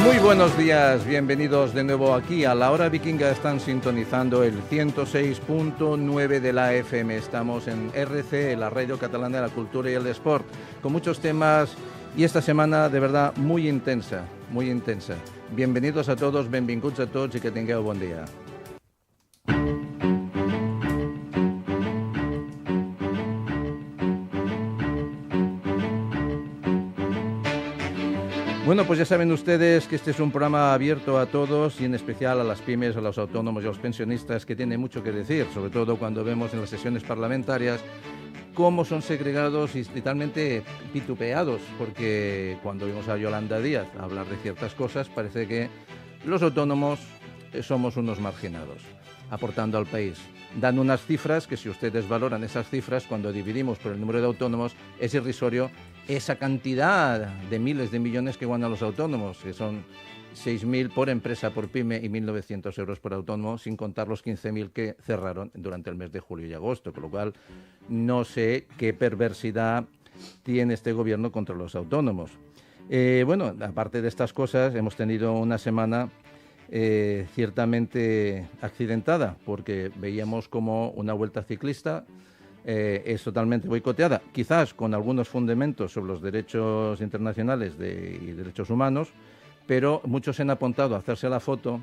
Muy buenos días, bienvenidos de nuevo aquí a La Hora Vikinga. Están sintonizando el 106.9 de la FM. Estamos en RC, la Radio Catalana de la Cultura y el Esport, con muchos temas y esta semana de verdad muy intensa, muy intensa. Bienvenidos a todos, benvinguts a tots y que tingueu bon día. Bueno, pues ya saben ustedes que este es un programa abierto a todos y en especial a las pymes, a los autónomos y a los pensionistas, que tiene mucho que decir, sobre todo cuando vemos en las sesiones parlamentarias cómo son segregados y totalmente pitupeados, porque cuando vimos a Yolanda Díaz hablar de ciertas cosas parece que los autónomos somos unos marginados, aportando al país. Dan unas cifras que, si ustedes valoran esas cifras, cuando dividimos por el número de autónomos, es irrisorio esa cantidad de miles de millones que ganan los autónomos, que son 6.000 por empresa por pyme y 1.900 euros por autónomo, sin contar los 15.000 que cerraron durante el mes de julio y agosto, con lo cual no sé qué perversidad tiene este gobierno contra los autónomos. Bueno, aparte de estas cosas, hemos tenido una semana ciertamente accidentada, porque veíamos como una vuelta ciclista es totalmente boicoteada, quizás con algunos fundamentos sobre los derechos internacionales y derechos humanos, pero muchos se han apuntado a hacerse la foto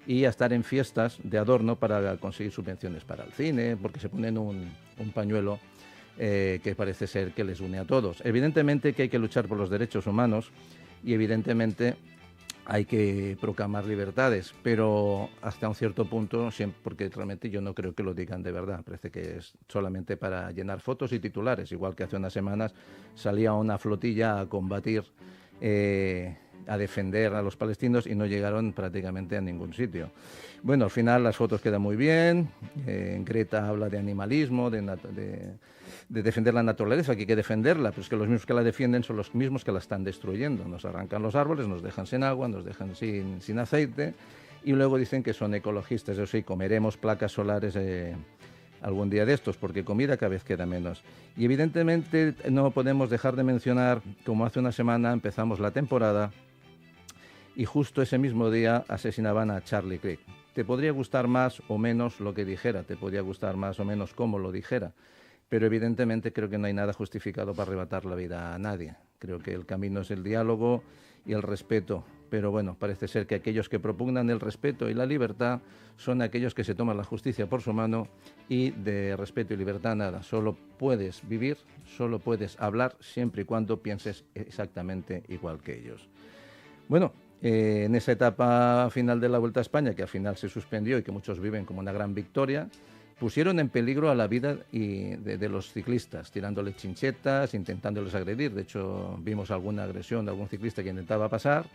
y a estar en fiestas de adorno para conseguir subvenciones para el cine, porque se ponen un pañuelo que parece ser que les une a todos. Evidentemente que hay que luchar por los derechos humanos y evidentemente hay que proclamar libertades, pero hasta un cierto punto, porque realmente yo no creo que lo digan de verdad. Parece que es solamente para llenar fotos y titulares, igual que hace unas semanas salía una flotilla a combatir, a defender a los palestinos y no llegaron prácticamente a ningún sitio. Bueno, al final las fotos quedan muy bien. Greta habla de animalismo, de defender la naturaleza, que hay que defenderla, pero es que los mismos que la defienden son los mismos que la están destruyendo. Nos arrancan los árboles, nos dejan sin agua, nos dejan sin aceite y luego dicen que son ecologistas. Eso sí, comeremos placas solares algún día de estos, porque comida cada vez queda menos. Y evidentemente no podemos dejar de mencionar, como hace una semana empezamos la temporada y justo ese mismo día asesinaban a Charlie Kirk. Te podría gustar más o menos lo que dijera, te podría gustar más o menos cómo lo dijera, pero evidentemente creo que no hay nada justificado para arrebatar la vida a nadie. Creo que el camino es el diálogo y el respeto, pero bueno, parece ser que aquellos que propugnan el respeto y la libertad son aquellos que se toman la justicia por su mano, y de respeto y libertad nada. Solo puedes vivir, solo puedes hablar siempre y cuando pienses exactamente igual que ellos. Bueno, en esa etapa final de la Vuelta a España, que al final se suspendió y que muchos viven como una gran victoria, pusieron en peligro a la vida de los ciclistas, tirándoles chinchetas, intentándoles agredir. De hecho, vimos alguna agresión de algún ciclista que intentaba pasar.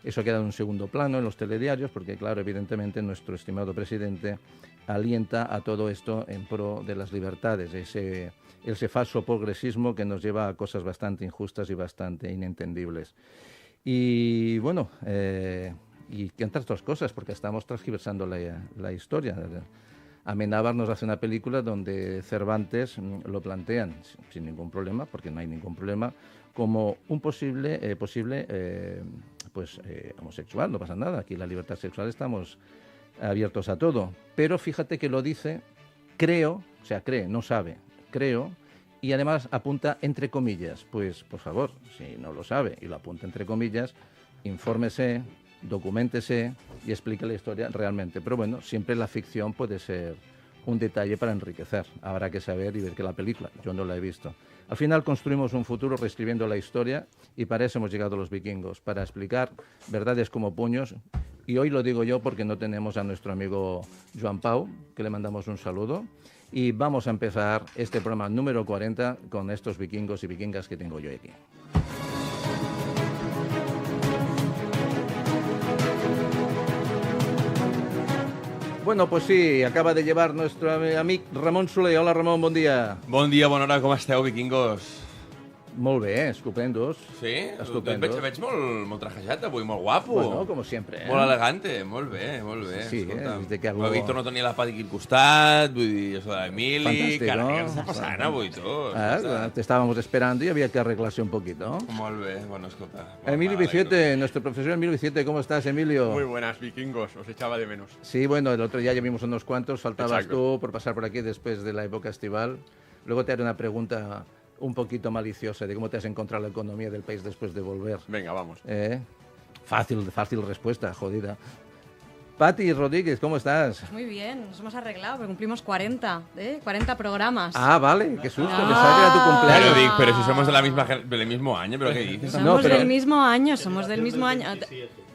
Eso queda en un segundo plano en los telediarios, porque claro, evidentemente nuestro estimado presidente alienta a todo esto en pro de las libertades, ese falso progresismo que nos lleva a cosas bastante injustas y bastante inentendibles. Y bueno, y entre otras cosas, porque estamos transgiversando la historia. Amenábar nos hace una película donde Cervantes lo plantean sin ningún problema, porque no hay ningún problema, como un posible homosexual. No pasa nada, aquí la libertad sexual estamos abiertos a todo. Pero fíjate que lo dice, creo, no sabe, creo, y además apunta entre comillas. Pues, por favor, si no lo sabe y lo apunta entre comillas, infórmese, documéntese y explique la historia realmente. Pero bueno, siempre la ficción puede ser un detalle para enriquecer. Habrá que saber y ver que la película, yo no la he visto. Al final construimos un futuro reescribiendo la historia, y para eso hemos llegado los vikingos, para explicar verdades como puños. Y hoy lo digo yo porque no tenemos a nuestro amigo Joan Pau, que le mandamos un saludo. Y vamos a empezar este programa número 40 con estos vikingos y vikingas que tengo yo aquí. Bueno, pues sí, acaba de llevar nuestro amigo Ramon Soler. Hola, Ramon, bon dia. Bon dia, bona hora, com esteu, vikingos? Molt bé, estupendos. Sí? Et Estupendos. veig molt trajejat avui, molt guapo. Bueno, como siempre, ¿eh? Molt elegante, molt bé, molt bé. Sí, Escolta, des de que algú- Víctor no tenia la Pati aquí al costat, vull dir, això de l'Emili, Fantàstic, cara, no? què està passant avui, tu? Te estábamos esperando y había que arreglarse un poquito. Molt bé, bueno, escolta. Emilio Biciete, nuestro profesor Emilio Biciete, ¿cómo estás, Emilio? Muy buenas, vikingos, os echaba de menos. Sí, bueno, el otro día ya vimos unos cuantos, faltabas Exacto. tú por pasar por aquí después de la época estival. Luego te haré una pregunta un poquito maliciosa de cómo te has encontrado la economía del país después de volver. Venga, vamos. Fácil respuesta, jodida. Pati Rodríguez, ¿cómo estás? Muy bien, nos hemos arreglado, porque cumplimos 40, 40 programas. Ah, vale, qué susto, Ah. pensaba que era tu cumpleaños. Pero, Dick, pero si somos de la misma, del mismo año, ¿pero qué dices? Somos No, pero- del mismo año, somos del mismo año.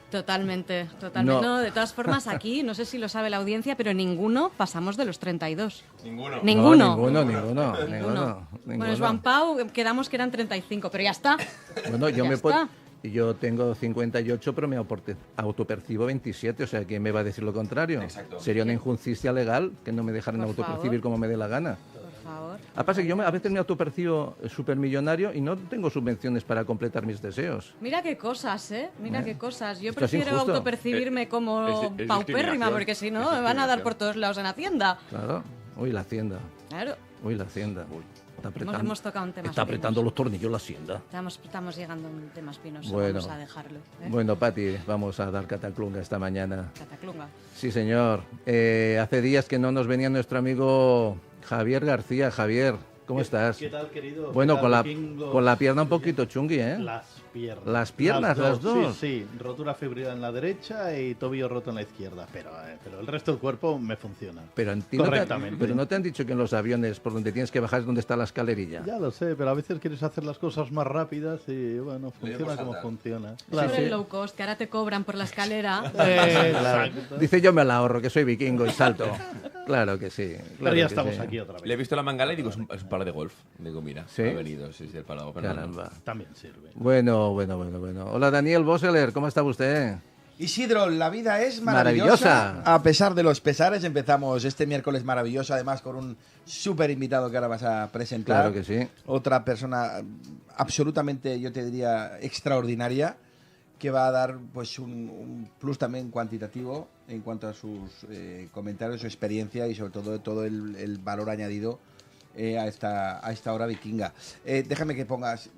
Totalmente. No. No, de todas formas, aquí, no sé si lo sabe la audiencia, pero ninguno pasamos de los 32. Ninguno. Ninguno. No, ninguno. Bueno, Joan Pau, quedamos que eran 35, pero ya está. Bueno, Ya está. yo tengo 58, pero me autopercibo 27, o sea, ¿quién me va a decir lo contrario? Exacto. Sería una injusticia legal que no me dejaran Por autopercibir favor. como me dé la gana. Por favor. Pasa que yo a veces me autopercibo supermillonario y no tengo subvenciones para completar mis deseos. Mira qué cosas, ¿eh? Mira qué cosas. Yo Esto es prefiero injusto. autopercibirme como es paupérrima, discriminación. porque si no, Es me van a dar discriminación. por todos lados en Hacienda. Claro. Uy, la Hacienda. Claro. Uy, la Hacienda. Está apretando, Hemos tocado un tema está apretando espinoso. los tornillos la Hacienda. Estamos llegando a un tema espinoso, Bueno. vamos a dejarlo. Bueno, Pati, vamos a dar cataclunga esta mañana. Cataclunga. Sí, señor. Hace días que no nos venía nuestro amigo Javier García. Javier, ¿cómo estás? ¿Qué tal, querido? Bueno, ¿Qué con tal, la, vikingos? con la pierna un poquito chungui, ¿eh? Las piernas. Las piernas, las dos. Sí, sí, rotura febril en la derecha y tobillo roto en la izquierda, pero el resto del cuerpo me funciona. Pero, no Correctamente. pero no te han dicho que en los aviones por donde tienes que bajar es donde está la escalerilla. Ya lo sé, pero a veces quieres hacer las cosas más rápidas y bueno, funciona por como saltar. funciona. Sobre sí. el low cost, que ahora te cobran por la escalera. Claro. Dice yo me la ahorro, que soy vikingo y salto. Claro que sí. Pero claro ya que estamos sí. aquí otra Le he vez. visto la mangala y digo, es un palo de golf. Digo, mira, ¿Sí? ha venido, sí, el palo. Pero no. Caramba. También sirve. Bueno. Hola, Daniel Boseler, ¿cómo está usted? Isidro, la vida es Maravillosa. maravillosa. A pesar de los pesares, empezamos este miércoles maravilloso, además con un súper invitado que ahora vas a presentar. Claro que sí. Otra persona absolutamente, yo te diría, extraordinaria, que va a dar pues un plus también cuantitativo en cuanto a sus comentarios, su experiencia y sobre todo el valor añadido a esta hora vikinga. Déjame que pongas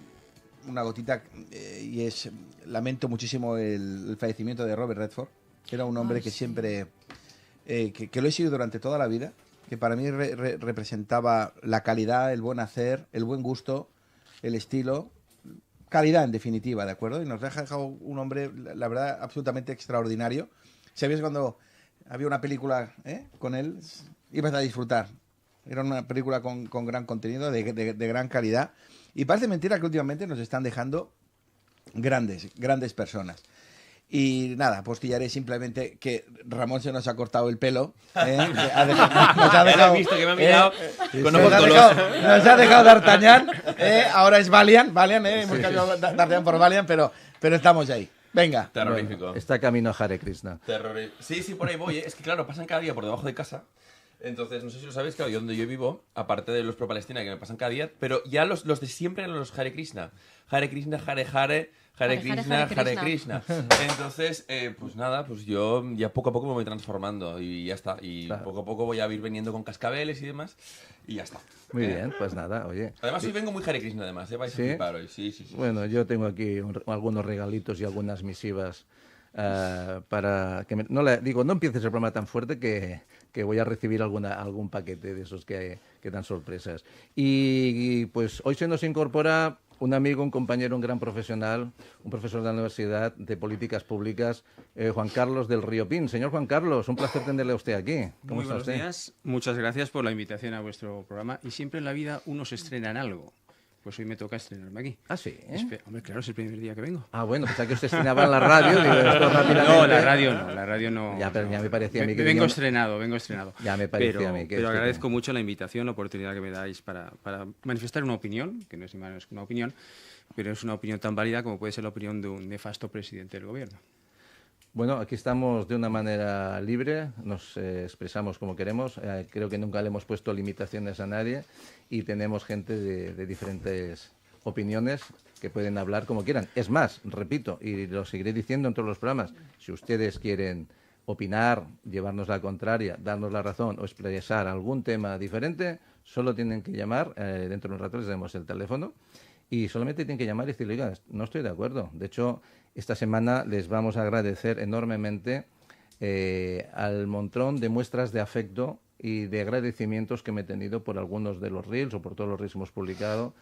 una gotita y es, lamento muchísimo el fallecimiento de Robert Redford, que era un hombre Ay, que sí. siempre, que lo he sido durante toda la vida, que para mí representaba la calidad, el buen hacer, el buen gusto, el estilo, calidad en definitiva, ¿de acuerdo? Y nos ha dejado un hombre, la verdad, absolutamente extraordinario. ¿Sabías cuando había una película con él? Ibas a disfrutar. Era una película con gran contenido, de gran calidad. Y parece mentira que últimamente nos están dejando grandes personas. Y nada, postillaré simplemente que Ramón se nos ha cortado el pelo. Nos ha Ya lo he visto, que me ha mirado con ojos golosos. nos ha dejado D'Artagnan. Ahora es Valiant, hemos cambiado D'Artagnan por Valiant, pero estamos ahí. Venga. Terrorífico. Está camino a Hare Krishna. Sí, por ahí voy. Es que claro, pasan cada día por debajo de casa. Entonces, no sé si lo sabéis, claro, yo donde yo vivo, aparte de los pro Palestina que me pasan cada día, pero ya los de siempre eran los Hare Krishna. Hare Krishna, Hare Hare, Hare Krishna, Hare Krishna. Entonces, pues nada, pues yo ya poco a poco me voy transformando y ya está. Y Claro. poco a poco voy a ir viniendo con cascabeles y demás y ya está. Muy bien, pues nada, oye. Además, hoy vengo muy Hare Krishna, además, vais ¿Sí? a flipar hoy. Sí. Bueno, yo tengo aquí algunos regalitos y algunas misivas para que no empieces el programa tan fuerte que voy a recibir algún paquete de esos que dan sorpresas. Y pues hoy se nos incorpora un amigo, un compañero, un gran profesional, un profesor de la Universidad de Políticas Públicas, Juan Carlos del Río Pin. Señor Juan Carlos, un placer tenerle a usted aquí. ¿Cómo Muy está buenos usted? días, muchas gracias por la invitación a vuestro programa. Y siempre en la vida uno se estrena en algo. Pues hoy me toca estrenarme aquí. Ah, sí. Hombre, claro, es el primer día que vengo. Ah, bueno, pensaba que usted estrenaba en la radio. Digo, esto rápidamente. No, la radio no. Ya, pero ya me parecía a mí que vengo venía- vengo estrenado. Ya me parecía pero, a mí que Pero esto- agradezco mucho la invitación, la oportunidad que me dais para manifestar una opinión, que no es ni más que una opinión, pero es una opinión tan válida como puede ser la opinión de un nefasto presidente del gobierno. Bueno, aquí estamos de una manera libre, nos expresamos como queremos. Creo que nunca le hemos puesto limitaciones a nadie y tenemos gente de diferentes opiniones que pueden hablar como quieran. Es más, repito, y lo seguiré diciendo en todos los programas, si ustedes quieren opinar, llevarnos la contraria, darnos la razón o expresar algún tema diferente, solo tienen que llamar, dentro de un rato les damos el teléfono, y solamente tienen que llamar y decirle, oiga, no estoy de acuerdo. De hecho, esta semana les vamos a agradecer enormemente al montón de muestras de afecto y de agradecimientos que me he tenido por algunos de los reels o por todos los reels que hemos publicado,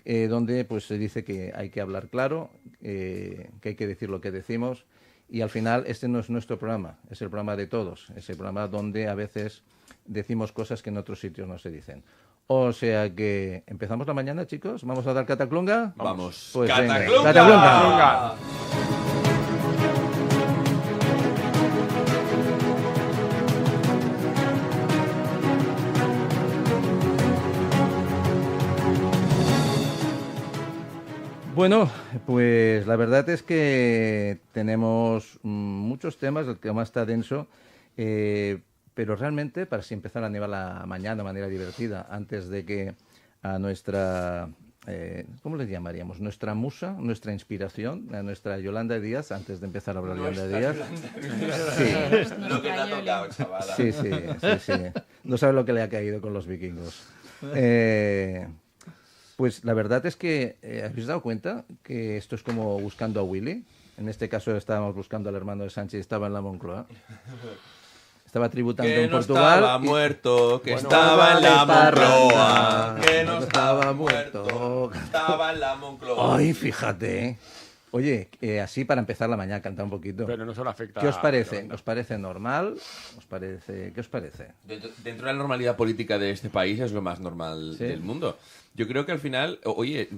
donde pues se dice que hay que hablar claro, que hay que decir lo que decimos, y al final este no es nuestro programa, es el programa de todos, es el programa donde a veces decimos cosas que en otros sitios no se dicen. O sea que empezamos la mañana, chicos. ¿Vamos a dar cataclunga? Vamos. Pues venga, ¡Cataclunga! cataclunga. Bueno, pues la verdad es que tenemos muchos temas, el tema está denso, pero realmente, para si empezar a animar la mañana de manera divertida, antes de que a nuestra, ¿cómo le llamaríamos? Nuestra musa, nuestra inspiración, a nuestra Yolanda Díaz, antes de empezar a hablar de Yolanda Díaz. Sí. Lo que te ha tocado, chavala. Sí. No sabe lo que le ha caído con los vikingos. Pues la verdad es que, ¿habéis dado cuenta que esto es como buscando a Willy? En este caso estábamos buscando al hermano de Sánchez, estaba en la Moncloa. Estaba tributando Que en no Portugal. estaba muerto, que Bueno, estaba en la parranda, Moncloa. Que no no estaba estaba muerto, muerto. estaba en la Moncloa. Ay, fíjate. Oye, así para empezar la mañana, canta un poquito. Pero no solo afecta ¿Qué os parece? Yolanda. ¿Os parece normal? ¿Qué os parece? Dentro de la normalidad política de este país es lo más normal Sí. del mundo. Yo creo que al final, oye,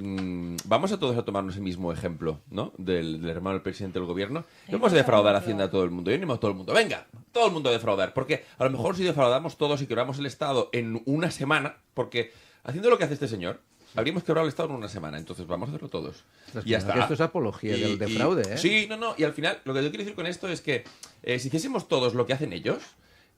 vamos a todos a tomarnos el mismo ejemplo, ¿no? Del hermano del presidente del gobierno. Y vamos a defraudar a Hacienda a todo el mundo. Yo animo a todo el mundo. Venga, todo el mundo a defraudar. Porque a lo mejor si defraudamos todos y quebramos el Estado en una semana, porque haciendo lo que hace este señor, habríamos quebrado el Estado en una semana. Entonces vamos a hacerlo todos. Ostras, Y ya que está. esto es apología del defraude, ¿eh? Sí, no. Y al final, lo que yo quiero decir con esto es que si hiciésemos todos lo que hacen ellos,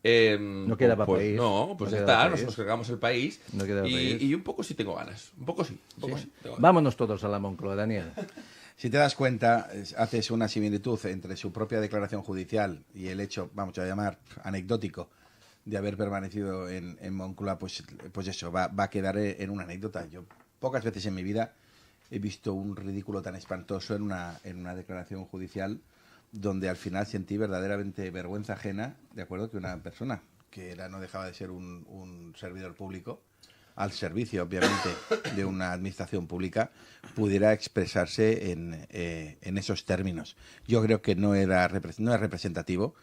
No queda para pues país. no, pues No ya queda está, país. nos cargamos el país. No queda país. Y un poco sí tengo ganas. Un poco sí. Un poco sí. tengo ganas. Vámonos todos a la Moncloa, Daniel. Si te das cuenta, haces una similitud entre su propia declaración judicial y el hecho, vamos a llamar, anecdótico, de haber permanecido en Moncloa, pues eso, va a quedar en una anécdota. Yo pocas veces en mi vida he visto un ridículo tan espantoso en una declaración judicial donde al final sentí verdaderamente vergüenza ajena, de acuerdo, que una persona que no dejaba de ser un servidor público, al servicio, obviamente, de una administración pública, pudiera expresarse en esos términos. Yo creo que no es representativo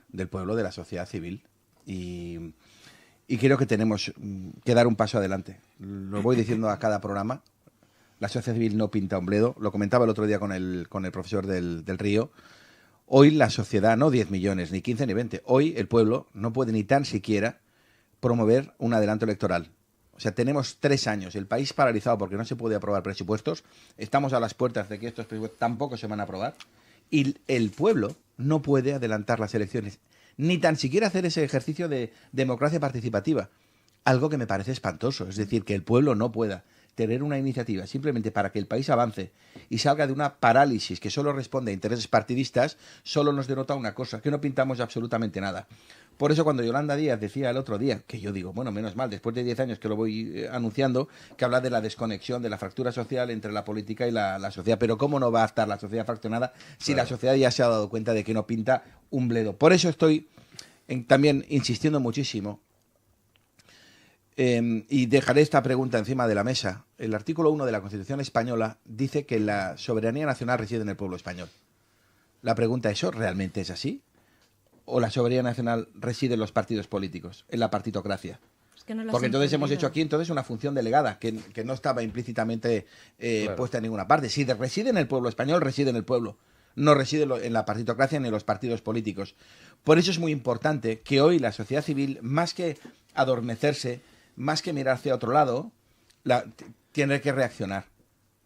del pueblo, de la sociedad civil, y creo que tenemos que dar un paso adelante. Lo voy diciendo a cada programa. La sociedad civil no pinta un bledo. Lo comentaba el otro día con el profesor del Río. Hoy la sociedad, no 10 millones, ni 15 ni 20, hoy el pueblo no puede ni tan siquiera promover un adelanto electoral. O sea, tenemos 3 años, el país paralizado porque no se puede aprobar presupuestos, estamos a las puertas de que estos presupuestos tampoco se van a aprobar, y el pueblo no puede adelantar las elecciones, ni tan siquiera hacer ese ejercicio de democracia participativa, algo que me parece espantoso, es decir, que el pueblo no pueda tener una iniciativa simplemente para que el país avance y salga de una parálisis que solo responde a intereses partidistas, solo nos denota una cosa, que no pintamos absolutamente nada. Por eso cuando Yolanda Díaz decía el otro día, que yo digo, bueno, menos mal, después de 10 años que lo voy anunciando, que habla de la desconexión, de la fractura social entre la política y la sociedad, pero ¿cómo no va a estar la sociedad fraccionada si la sociedad ya se ha dado cuenta de que no pinta un bledo? Por eso estoy también insistiendo muchísimo. Y dejaré esta pregunta encima de la mesa. El artículo 1 de la Constitución española dice que la soberanía nacional reside en el pueblo español. La pregunta, ¿eso realmente es así? ¿O la soberanía nacional reside en los partidos políticos, en la partitocracia? Es que no lo has Porque entonces hemos entendido. hecho aquí una función delegada que no estaba implícitamente puesta en ninguna parte. Si reside en el pueblo español, reside en el pueblo. No reside en la partitocracia ni en los partidos políticos. Por eso es muy importante que hoy la sociedad civil, más que adormecerse, más que mirar hacia otro lado, tiene que reaccionar.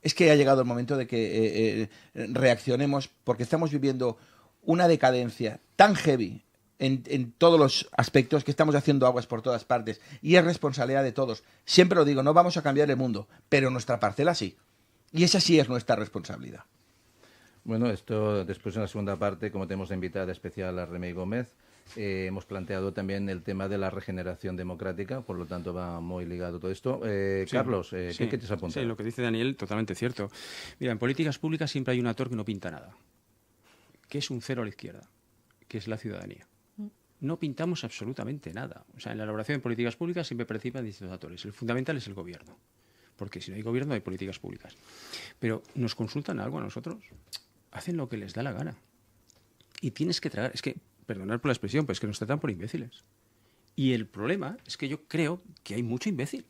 Es que ha llegado el momento de que reaccionemos porque estamos viviendo una decadencia tan heavy en todos los aspectos que estamos haciendo aguas por todas partes y es responsabilidad de todos. Siempre lo digo, no vamos a cambiar el mundo, pero nuestra parcela sí. Y esa sí es nuestra responsabilidad. Bueno, esto después en la segunda parte, como tenemos de invitada especial a Remei Gómez, hemos planteado también el tema de la regeneración democrática, por lo tanto va muy ligado todo esto. Sí, Carlos, sí, ¿qué quieres apuntar? Sí, lo que dice Daniel, totalmente cierto. Mira, en políticas públicas siempre hay un actor que no pinta nada, que es un cero a la izquierda, que es la ciudadanía. No pintamos absolutamente nada. O sea, en la elaboración de políticas públicas siempre participan distintos actores. El fundamental es el gobierno, porque si no hay gobierno no hay políticas públicas. Pero ¿nos consultan algo a nosotros? Hacen lo que les da la gana. Y tienes que tragar... Es que, perdonad por la expresión, pero es que nos tratan por imbéciles. Y el problema es que yo creo que hay mucho imbécil.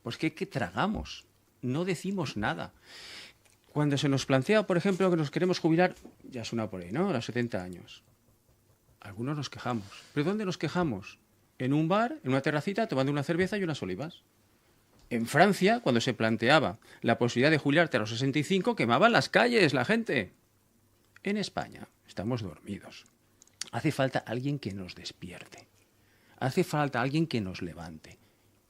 Pues que tragamos, no decimos nada. Cuando se nos plantea, por ejemplo, que nos queremos jubilar, ya suena por ahí, ¿no? A los 70 años. Algunos nos quejamos. ¿Pero dónde nos quejamos? En un bar, en una terracita, tomando una cerveza y unas olivas. En Francia, cuando se planteaba la posibilidad de jubilarte a los 65, quemaban las calles la gente. En España estamos dormidos. Hace falta alguien que nos despierte. Hace falta alguien que nos levante.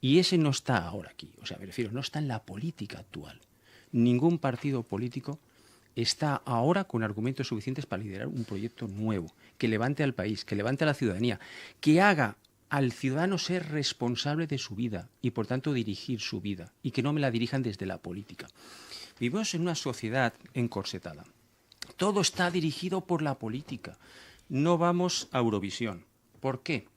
Y ese no está ahora aquí. O sea, me refiero, no está en la política actual. Ningún partido político está ahora con argumentos suficientes para liderar un proyecto nuevo, que levante al país, que levante a la ciudadanía, que haga al ciudadano ser responsable de su vida y, por tanto, dirigir su vida, y que no me la dirijan desde la política. Vivimos en una sociedad encorsetada. Todo está dirigido por la política. No vamos a Eurovisión. ¿Por qué?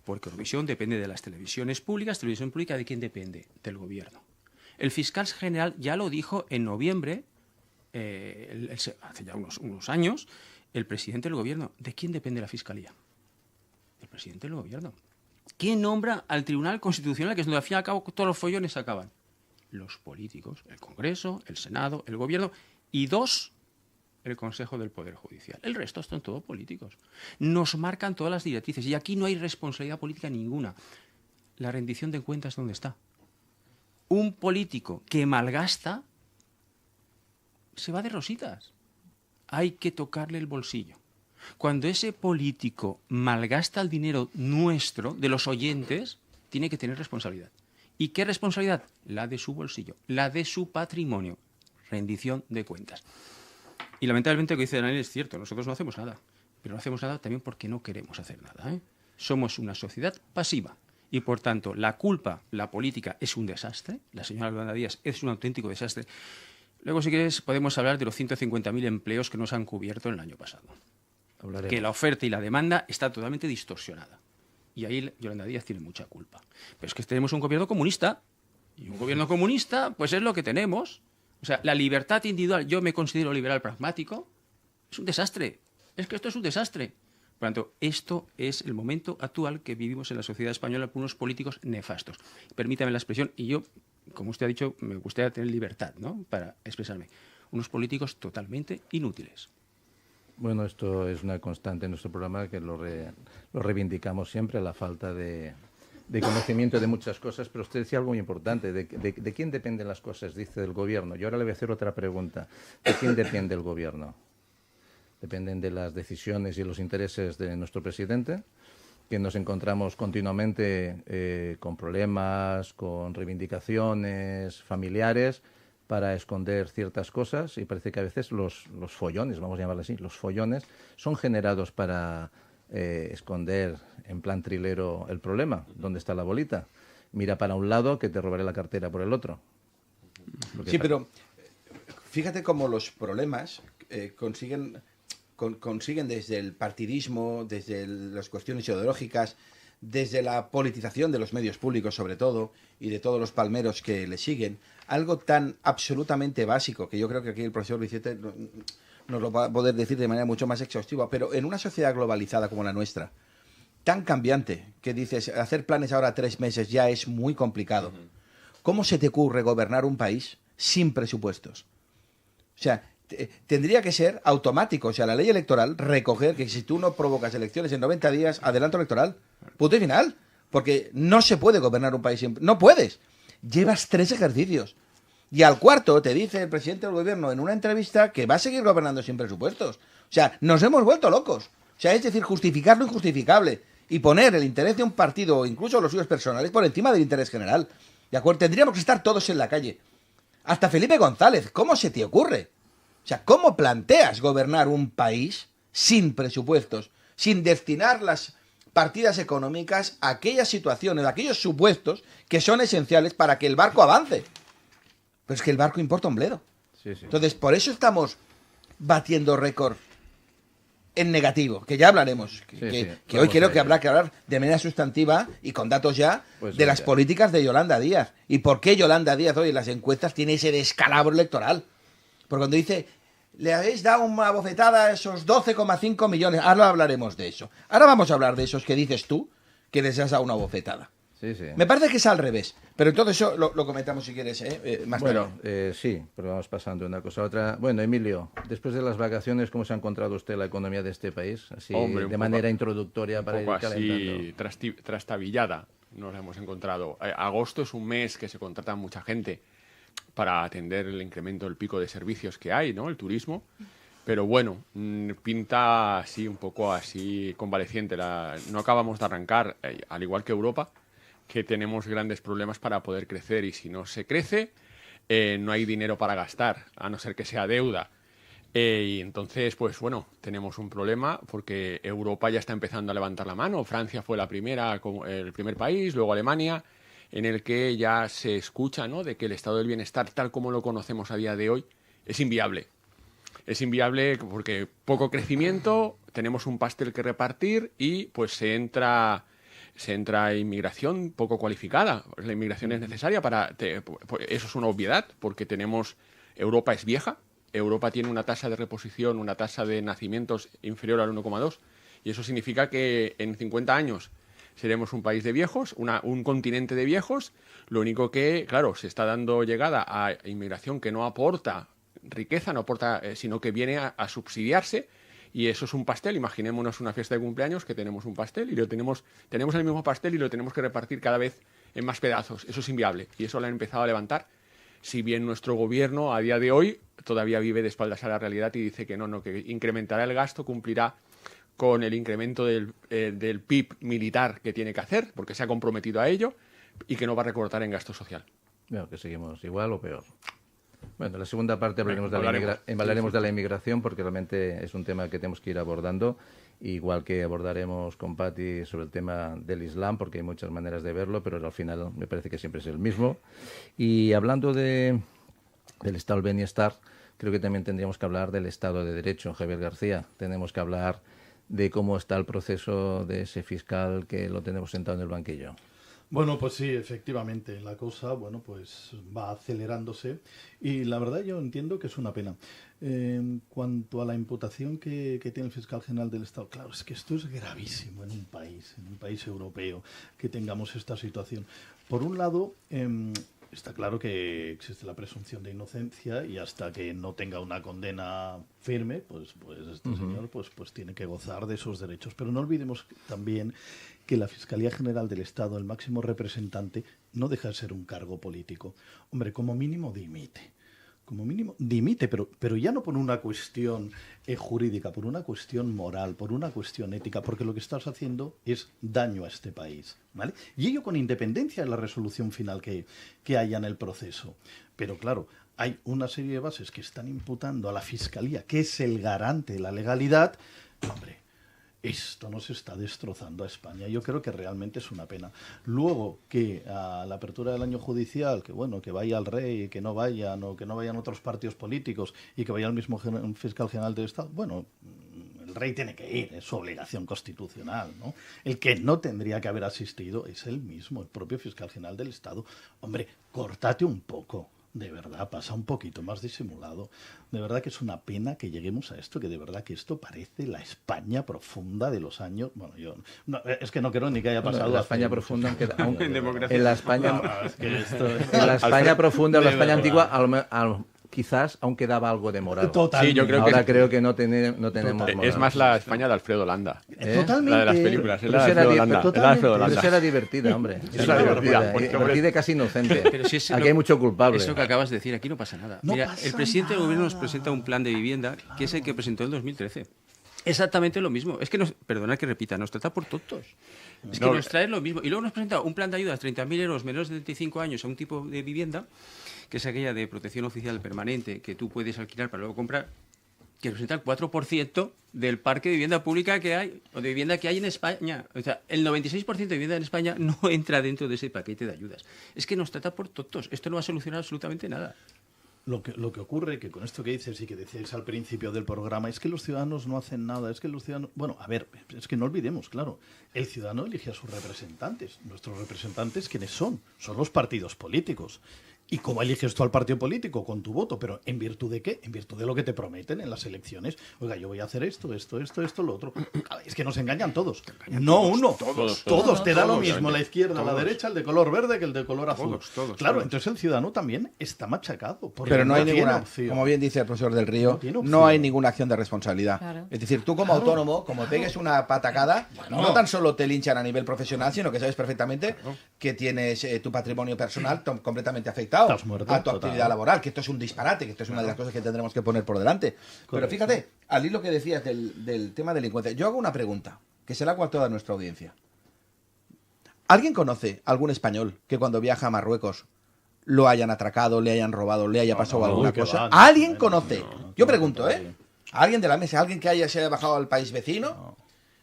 Porque Eurovisión depende de las televisiones públicas. ¿Televisión pública de quién depende? Del gobierno. El fiscal general ya lo dijo en noviembre, hace ya unos años, el presidente del gobierno. ¿De quién depende la fiscalía? Del presidente del gobierno. ¿Quién nombra al Tribunal Constitucional, que es donde al fin y al cabo todos los follones acaban? Los políticos, el Congreso, el Senado, el gobierno y el Consejo del Poder Judicial. El resto son todos políticos. Nos marcan todas las directrices y aquí no hay responsabilidad política ninguna. La rendición de cuentas, ¿dónde está? Un político que malgasta se va de rositas. Hay que tocarle el bolsillo. Cuando ese político malgasta el dinero nuestro, de los oyentes, tiene que tener responsabilidad. ¿Y qué responsabilidad? La de su bolsillo, la de su patrimonio. Rendición de cuentas. Y lamentablemente lo que dice Daniel es cierto, nosotros no hacemos nada. Pero no hacemos nada también porque no queremos hacer nada, ¿eh? Somos una sociedad pasiva. Y por tanto, la culpa, la política, es un desastre. La señora Yolanda Díaz es un auténtico desastre. Luego, si quieres, podemos hablar de los 150.000 empleos que nos han cubierto en el año pasado. Hablaremos. Que la oferta y la demanda está totalmente distorsionada. Y ahí Yolanda Díaz tiene mucha culpa. Pero es que tenemos un gobierno comunista. Y un gobierno comunista, pues es lo que tenemos. O sea, la libertad individual, yo me considero liberal pragmático, es un desastre. Es que esto es un desastre. Por lo tanto, esto es el momento actual que vivimos en la sociedad española por unos políticos nefastos. Permítame la expresión, y yo, como usted ha dicho, me gustaría tener libertad, ¿no?, para expresarme. Unos políticos totalmente inútiles. Bueno, esto es una constante en nuestro programa, que lo reivindicamos siempre, la falta de conocimiento de muchas cosas, pero usted decía algo muy importante. ¿De quién dependen las cosas? Dice, del gobierno. Yo ahora le voy a hacer otra pregunta. ¿De quién depende el gobierno? Dependen de las decisiones y los intereses de nuestro presidente, que nos encontramos continuamente con problemas, con reivindicaciones familiares para esconder ciertas cosas, y parece que a veces los follones, vamos a llamarlo así, los follones, son generados para esconder en plan trilero el problema. ¿Dónde está la bolita? Mira para un lado que te robaré la cartera por el otro. Sí, pero fíjate cómo los problemas consiguen desde el partidismo, desde las cuestiones ideológicas, desde la politización de los medios públicos sobre todo, y de todos los palmeros que le siguen, algo tan absolutamente básico, que yo creo que aquí el profesor Vicente nos lo va a poder decir de manera mucho más exhaustiva, pero en una sociedad globalizada como la nuestra, tan cambiante, que dices, hacer planes ahora 3 meses ya es muy complicado. ¿Cómo se te ocurre gobernar un país sin presupuestos? O sea, tendría que ser automático. O sea, la ley electoral recoger que si tú no provocas elecciones en 90 días, adelanto electoral. Punto y final. Porque no se puede gobernar un país sin... No puedes. Llevas 3 ejercicios. Y al cuarto te dice el presidente del gobierno en una entrevista que va a seguir gobernando sin presupuestos. O sea, nos hemos vuelto locos. O sea, es decir, justificar lo injustificable y poner el interés de un partido o incluso los suyos personales por encima del interés general. ¿De acuerdo? Tendríamos que estar todos en la calle. Hasta Felipe González, ¿cómo se te ocurre? O sea, ¿cómo planteas gobernar un país sin presupuestos, sin destinar las partidas económicas a aquellas situaciones, a aquellos supuestos que son esenciales para que el barco avance? Pero es que el barco importa un bledo. Sí, sí. Entonces, por eso estamos batiendo récord en negativo, que ya hablaremos. Que sí, hoy vamos creo a que ello. habrá que hablar de manera sustantiva y con datos ya Pues de las venga. políticas de Yolanda Díaz. Y por qué Yolanda Díaz hoy en las encuestas tiene ese descalabro electoral. Porque cuando dice, le habéis dado una bofetada a esos 12,5 millones, ahora hablaremos de eso. Ahora vamos a hablar de esos que dices tú, que les has dado una bofetada. Sí, sí. Me parece que es al revés. Pero entonces eso lo comentamos si quieres, más Bueno, tarde. sí, pero vamos pasando de una cosa a otra. Bueno, Emilio, después de las vacaciones, ¿cómo se ha encontrado usted la economía de este país? Así, Hombre, un de poco- manera introductoria Un para ir poco calentando. así trastabillada nos la hemos encontrado. Agosto es un mes que se contrata mucha gente para atender el incremento del pico de servicios que hay, ¿no? El turismo. Pero bueno, pinta así un poco así convaleciente. No acabamos de arrancar, al igual que Europa, que tenemos grandes problemas para poder crecer y si no se crece, no hay dinero para gastar, a no ser que sea deuda. Y entonces, pues bueno, tenemos un problema porque Europa ya está empezando a levantar la mano. Francia fue el primer país, luego Alemania, en el que ya se escucha, ¿no?, de que el estado del bienestar, tal como lo conocemos a día de hoy, es inviable. Es inviable porque poco crecimiento, tenemos un pastel que repartir y pues se entra inmigración poco cualificada. La inmigración es necesaria eso es una obviedad, porque Europa es vieja, Europa tiene una tasa de reposición, una tasa de nacimientos inferior al 1,2, y eso significa que en 50 años seremos un país de viejos, un continente de viejos. Lo único que, claro, se está dando llegada a inmigración que no aporta riqueza, no aporta, sino que viene a subsidiarse. Y eso es un pastel. Imaginémonos una fiesta de cumpleaños que tenemos un pastel y tenemos el mismo pastel y lo tenemos que repartir cada vez en más pedazos. Eso es inviable y eso lo han empezado a levantar. Si bien nuestro gobierno a día de hoy todavía vive de espaldas a la realidad y dice que no, que incrementará el gasto, cumplirá con el incremento del PIB militar que tiene que hacer, porque se ha comprometido a ello, y que no va a recortar en gasto social. Bueno, que seguimos igual o peor. Bueno, en la segunda parte hablaremos Hablaremos. de la inmigración, porque realmente es un tema que tenemos que ir abordando, igual que abordaremos con Patti sobre el tema del Islam, porque hay muchas maneras de verlo, pero al final me parece que siempre es el mismo. Y hablando del estado del bienestar, creo que también tendríamos que hablar del Estado de Derecho, Javier García. Tenemos que hablar de cómo está el proceso de ese fiscal que lo tenemos sentado en el banquillo. Bueno, pues sí, efectivamente, la cosa, bueno, pues va acelerándose y la verdad yo entiendo que es una pena. En cuanto a la imputación que tiene el fiscal general del Estado, claro, es que esto es gravísimo en un país europeo, que tengamos esta situación. Por un lado, está claro que existe la presunción de inocencia y hasta que no tenga una condena firme, pues este señor pues tiene que gozar de esos derechos. Pero no olvidemos también que la Fiscalía General del Estado, el máximo representante, no deja de ser un cargo político. Hombre, como mínimo dimite. Como mínimo dimite, pero ya no por una cuestión jurídica, por una cuestión moral, por una cuestión ética, porque lo que estás haciendo es daño a este país, ¿vale? Y ello con independencia de la resolución final que haya en el proceso. Pero claro, hay una serie de bases que están imputando a la Fiscalía, que es el garante de la legalidad. Hombre, esto nos está destrozando a España. Yo creo que realmente es una pena. Luego, que a la apertura del año judicial, que bueno, que vaya el rey, que no vayan, o que no vayan otros partidos políticos, y que vaya el mismo fiscal general del Estado, bueno, el rey tiene que ir, es su obligación constitucional, ¿no? El que no tendría que haber asistido es él mismo, el propio fiscal general del Estado. Hombre, córtate un poco. De verdad, pasa un poquito más disimulado. De verdad que es una pena que lleguemos a esto, que de verdad que esto parece la España profunda de los años... Bueno, es que no creo ni que haya pasado... En la España profunda, En la España, es que esto es... en la España profunda o la de España verdad. antigua, quizás aún quedaba algo de moral. Totalmente. Sí, yo creo Ahora creo que no tenemos moral. Es más la España de Alfredo Landa. Totalmente. La de las películas. Es Pero la de esa era Alfredo di- Landa. pero Es la de Alfredo Pero Landa. esa era divertida, hombre. Esa era divertida, porque, hombre, Divertida, casi inocente. Pero si es Aquí lo- hay mucho culpable. Eso que acabas de decir, aquí no pasa nada. No Mira, pasa el presidente del gobierno nos nada. presenta un plan de vivienda que es el que presentó en 2013. Exactamente lo mismo. Es que perdona que repita, nos trata por tontos. Es que nos trae lo mismo. Y luego nos presenta un plan de ayudas, 30.000 euros menores de 75 años a un tipo de vivienda, que es aquella de protección oficial permanente, que tú puedes alquilar para luego comprar, que representa el 4% del parque de vivienda pública que hay, o de vivienda que hay en España. O sea, el 96% de vivienda en España no entra dentro de ese paquete de ayudas. Es que nos trata por tontos. Esto no va a solucionar absolutamente nada. Lo que ocurre, que con esto que dices y que decíais al principio del programa, es que los ciudadanos no hacen nada, es que los ciudadanos... Bueno, a ver, es que no olvidemos, claro, el ciudadano elige a sus representantes. Nuestros representantes, ¿quiénes son? Son los partidos políticos. ¿Y cómo eliges tú al partido político? Con tu voto. ¿Pero en virtud de qué? En virtud de lo que te prometen en las elecciones. Oiga, yo voy a hacer esto, lo otro. Es que nos engañan todos. No uno. Todos. Te da lo mismo la izquierda, la derecha, el de color verde que el de color azul. Claro, entonces el ciudadano también está machacado. Pero no hay ninguna, como bien dice el profesor del Río, no hay ninguna acción de responsabilidad. Claro. Es decir, tú como autónomo, como pegues una patacada, no tan solo te linchan a nivel profesional, sino que sabes perfectamente que tienes tu patrimonio personal completamente afectado Estás muerto, a tu actividad laboral, que esto es un disparate, que esto es una de las cosas que tendremos que poner por delante. Pero fíjate, al hilo que decías del tema delincuencia, yo hago una pregunta, que se la hago a toda nuestra audiencia. ¿Alguien conoce algún español que cuando viaja a Marruecos lo hayan atracado, le hayan robado, le haya pasado alguna cosa? ¿Alguien conoce? Yo pregunto, ¿Alguien de la mesa? ¿Alguien que se haya bajado al país vecino?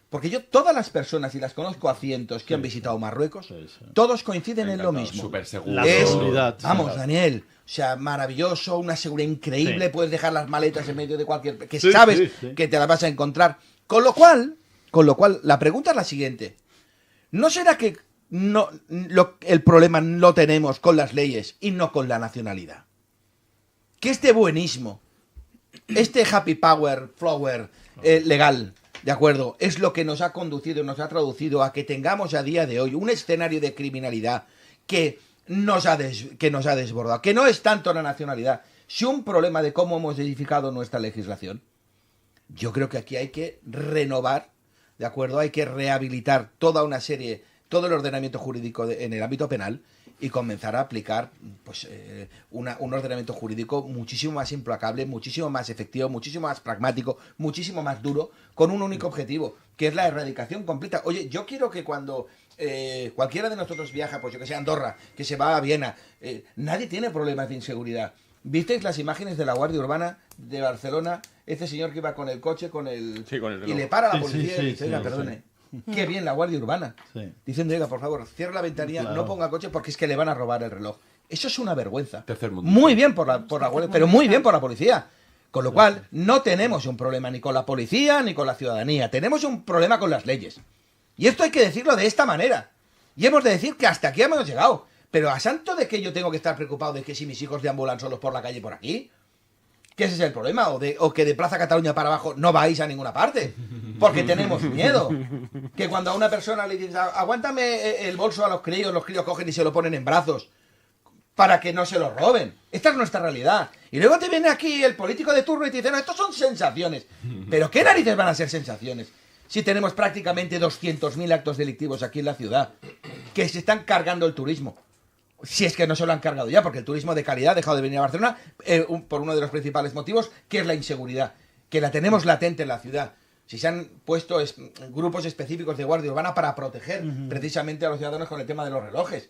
Porque yo, todas las personas, y las conozco a cientos que han visitado Marruecos, todos coinciden en lo mismo. Súper seguro. La seguridad. Vamos, Daniel, o sea, maravilloso, una seguridad increíble, puedes dejar las maletas en medio de cualquier... que sabes que te las vas a encontrar. Con lo cual, la pregunta es la siguiente. ¿No será que el problema lo tenemos con las leyes y no con la nacionalidad? Que este buenismo, este happy power, flower legal... ¿De acuerdo? Es lo que nos ha conducido, nos ha traducido a que tengamos a día de hoy un escenario de criminalidad que nos ha desbordado. Que no es tanto la nacionalidad, sino un problema de cómo hemos edificado nuestra legislación. Yo creo que aquí hay que renovar, ¿de acuerdo? Hay que rehabilitar todo el ordenamiento jurídico en el ámbito penal y comenzar a aplicar pues, un ordenamiento jurídico muchísimo más implacable, muchísimo más efectivo, muchísimo más pragmático, muchísimo más duro, con un único objetivo, que es la erradicación completa. Oye, yo quiero que cuando cualquiera de nosotros viaja, pues yo que sé, a Andorra, que se va a Viena, nadie tiene problemas de inseguridad. ¿Visteis las imágenes de la Guardia Urbana de Barcelona? Ese señor que iba con el coche, con el reloj, y le para la policía y dice, oiga, perdone. Qué bien la Guardia Urbana. Diciendo, oiga, por favor, cierre la ventanilla, no ponga coche porque es que le van a robar el reloj. Eso es una vergüenza. Muy bien por la Guardia, pero muy bien por la policía. Con lo cual, no tenemos un problema ni con la policía ni con la ciudadanía. Tenemos un problema con las leyes. Y esto hay que decirlo de esta manera. Y hemos de decir que hasta aquí hemos llegado. Pero a santo de que yo tengo que estar preocupado de que si mis hijos deambulan solos por la calle por aquí, que ese es el problema, o que de Plaza Cataluña para abajo no vais a ninguna parte, porque tenemos miedo. Que cuando a una persona le dices, aguántame el bolso a los críos cogen y se lo ponen en brazos para que no se lo roben. Esta es nuestra realidad. Y luego te viene aquí el político de turno y te dice, no, estos son sensaciones. ¿Pero qué narices van a ser sensaciones? Si tenemos prácticamente 200.000 actos delictivos aquí en la ciudad, que se están cargando el turismo. Si es que no se lo han cargado ya, porque el turismo de calidad ha dejado de venir a Barcelona por uno de los principales motivos, que es la inseguridad, que la tenemos latente en la ciudad. Si se han puesto grupos específicos de Guardia Urbana para proteger precisamente a los ciudadanos con el tema de los relojes.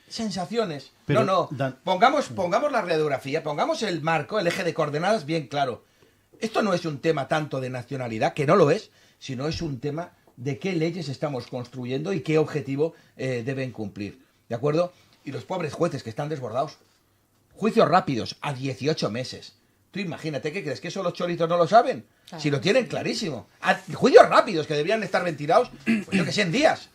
Sensaciones. Pero, pongamos la radiografía, pongamos el marco, el eje de coordenadas bien claro. Esto no es un tema tanto de nacionalidad, que no lo es, sino es un tema de qué leyes estamos construyendo y qué objetivo deben cumplir. ¿De acuerdo? Y los pobres jueces que están desbordados. Juicios rápidos, a 18 meses. Tú imagínate, ¿qué crees? ¿Que eso los chorizos no lo saben? Claro, si lo tienen clarísimo. Juicios rápidos que deberían estar ventilados, pues yo que sé, en días.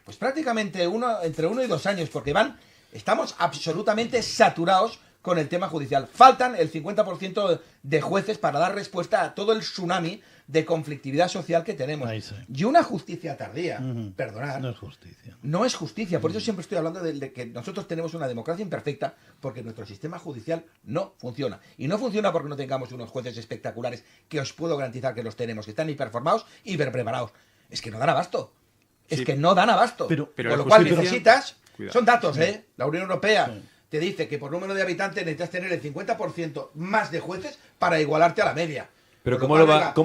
Pues prácticamente entre 1 y 2 años, porque estamos absolutamente saturados con el tema judicial. Faltan el 50% de jueces para dar respuesta a todo el tsunami de conflictividad social que tenemos. Y una justicia tardía, perdonad, no es justicia. Por eso siempre estoy hablando de que nosotros tenemos una democracia imperfecta, porque nuestro sistema judicial no funciona. Y no funciona porque no tengamos unos jueces espectaculares, que os puedo garantizar que los tenemos, que están hiperformados, hiperpreparados. Es que no dan abasto. Es que no dan abasto. Pero con lo cual necesitas... Son datos, La Unión Europea te dice que por número de habitantes necesitas tener el 50% más de jueces para igualarte a la media. Pero Con ¿cómo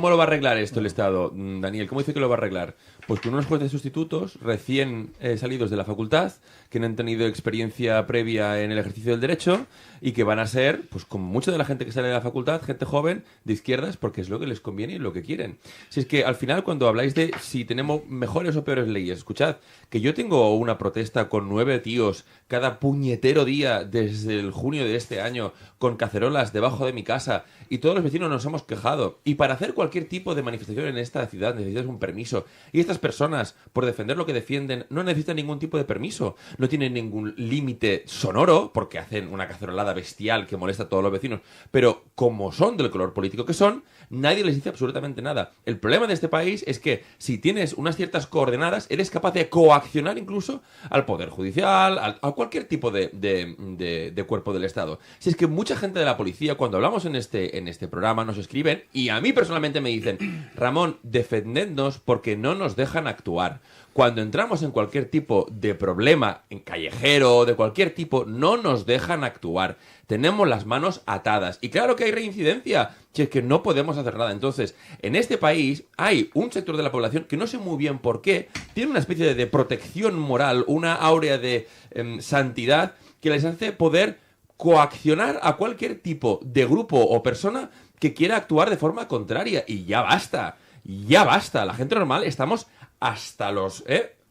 lo va a arreglar esto el Estado, Daniel? ¿Cómo dice que lo va a arreglar? Pues con unos jueces sustitutos recién salidos de la facultad, que no han tenido experiencia previa en el ejercicio del derecho y que van a ser, pues como mucha de la gente que sale de la facultad, gente joven, de izquierdas, porque es lo que les conviene y lo que quieren. Si es que al final cuando habláis de si tenemos mejores o peores leyes, escuchad, que yo tengo una protesta con 9 tíos cada puñetero día desde el junio de este año con cacerolas debajo de mi casa y todos los vecinos nos hemos quejado. Y para hacer cualquier tipo de manifestación en esta ciudad necesitas un permiso. Y estas personas, por defender lo que defienden, no necesitan ningún tipo de permiso. No tienen ningún límite sonoro, porque hacen una cacerolada bestial que molesta a todos los vecinos. Pero como son del color político que son, nadie les dice absolutamente nada. El problema de este país es que si tienes unas ciertas coordenadas, eres capaz de coaccionar incluso al Poder Judicial, a cualquier tipo de cuerpo del Estado. Si es que mucha gente de la policía, cuando hablamos en este programa, nos escriben y a mí personalmente me dicen: Ramón, defendednos porque no nos dejan actuar. Cuando entramos en cualquier tipo de problema, en callejero, de cualquier tipo, no nos dejan actuar. Tenemos las manos atadas. Y claro que hay reincidencia, si es que no podemos hacer nada. Entonces, en este país hay un sector de la población que no sé muy bien por qué, tiene una especie de protección moral, una áurea de santidad que les hace poder coaccionar a cualquier tipo de grupo o persona que quiera actuar de forma contraria. Y ya basta, ya basta. La gente normal estamos hasta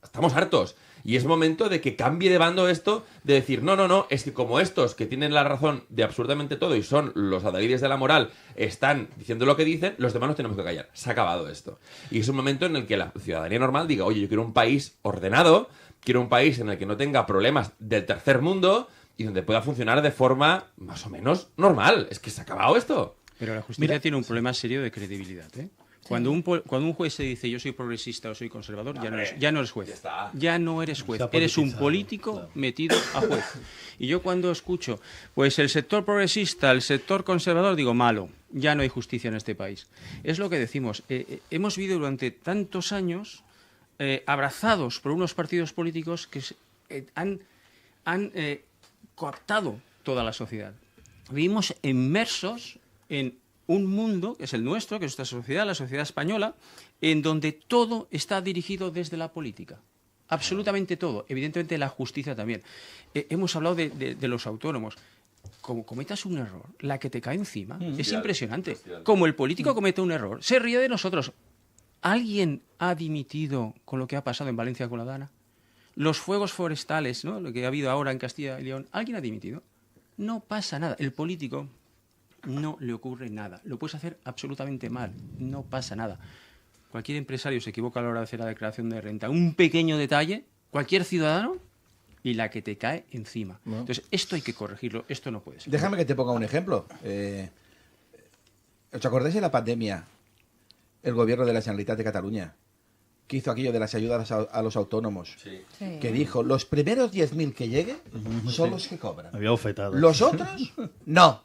estamos hartos. Y es momento de que cambie de bando esto, de decir, no, es que como estos que tienen la razón de absolutamente todo y son los adalides de la moral, están diciendo lo que dicen, los demás nos tenemos que callar. Se ha acabado esto. Y es un momento en el que la ciudadanía normal diga, oye, yo quiero un país ordenado, quiero un país en el que no tenga problemas del tercer mundo y donde pueda funcionar de forma más o menos normal. Es que se ha acabado esto. Pero la justicia tiene un problema serio de credibilidad, ¿eh? Cuando un juez se dice yo soy progresista o soy conservador, ya no eres juez. Ya no eres juez. Eres un político metido a juez. Y yo cuando escucho, pues el sector progresista, el sector conservador, digo, malo. Ya no hay justicia en este país. Es lo que decimos. Hemos vivido durante tantos años abrazados por unos partidos políticos que han cooptado toda la sociedad. Vivimos inmersos en un mundo, que es el nuestro, que es nuestra sociedad, la sociedad española, en donde todo está dirigido desde la política. Absolutamente todo. Evidentemente la justicia también. Hemos hablado de los autónomos. Como cometas un error, la que te cae encima es impresionante. Como el político comete un error, se ríe de nosotros. ¿Alguien ha dimitido con lo que ha pasado en Valencia con la Dana? Los fuegos forestales, ¿no? Lo que ha habido ahora en Castilla y León, ¿alguien ha dimitido? No pasa nada. El político no le ocurre nada. Lo puedes hacer absolutamente mal. No pasa nada. Cualquier empresario se equivoca a la hora de hacer la declaración de renta. Un pequeño detalle, cualquier ciudadano, y la que te cae encima. Bueno. Entonces, esto hay que corregirlo. Esto no puede ser. Déjame que te ponga un ejemplo. ¿Os acordáis de la pandemia? El gobierno de la Generalitat de Cataluña, que hizo aquello de las ayudas a los autónomos, sí. Que dijo, los primeros 10.000 que lleguen son los que cobran. Había ofetado. Los otros, no.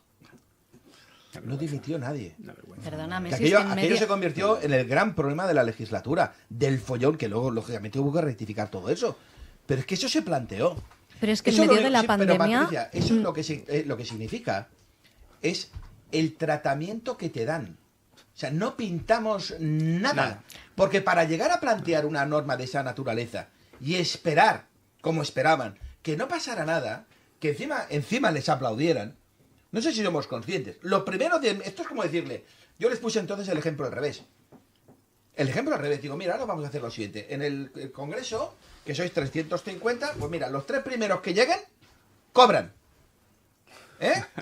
No dimitió nadie. Perdóname, aquello se convirtió en el gran problema de la legislatura, del follón, que luego, lógicamente, hubo que rectificar todo eso. Pero es que eso se planteó. Pero es que en medio de la pandemia... Pero, Patricia, eso es lo que significa es el tratamiento que te dan. O sea, no pintamos nada. Porque para llegar a plantear una norma de esa naturaleza y esperar, como esperaban, que no pasara nada, que encima les aplaudieran, no sé si somos conscientes. Lo primero esto es como decirle, yo les puse entonces el ejemplo al revés. El ejemplo al revés, digo, mira, ahora vamos a hacer lo siguiente. En el Congreso, que sois 350, pues mira, los 3 primeros que lleguen, cobran.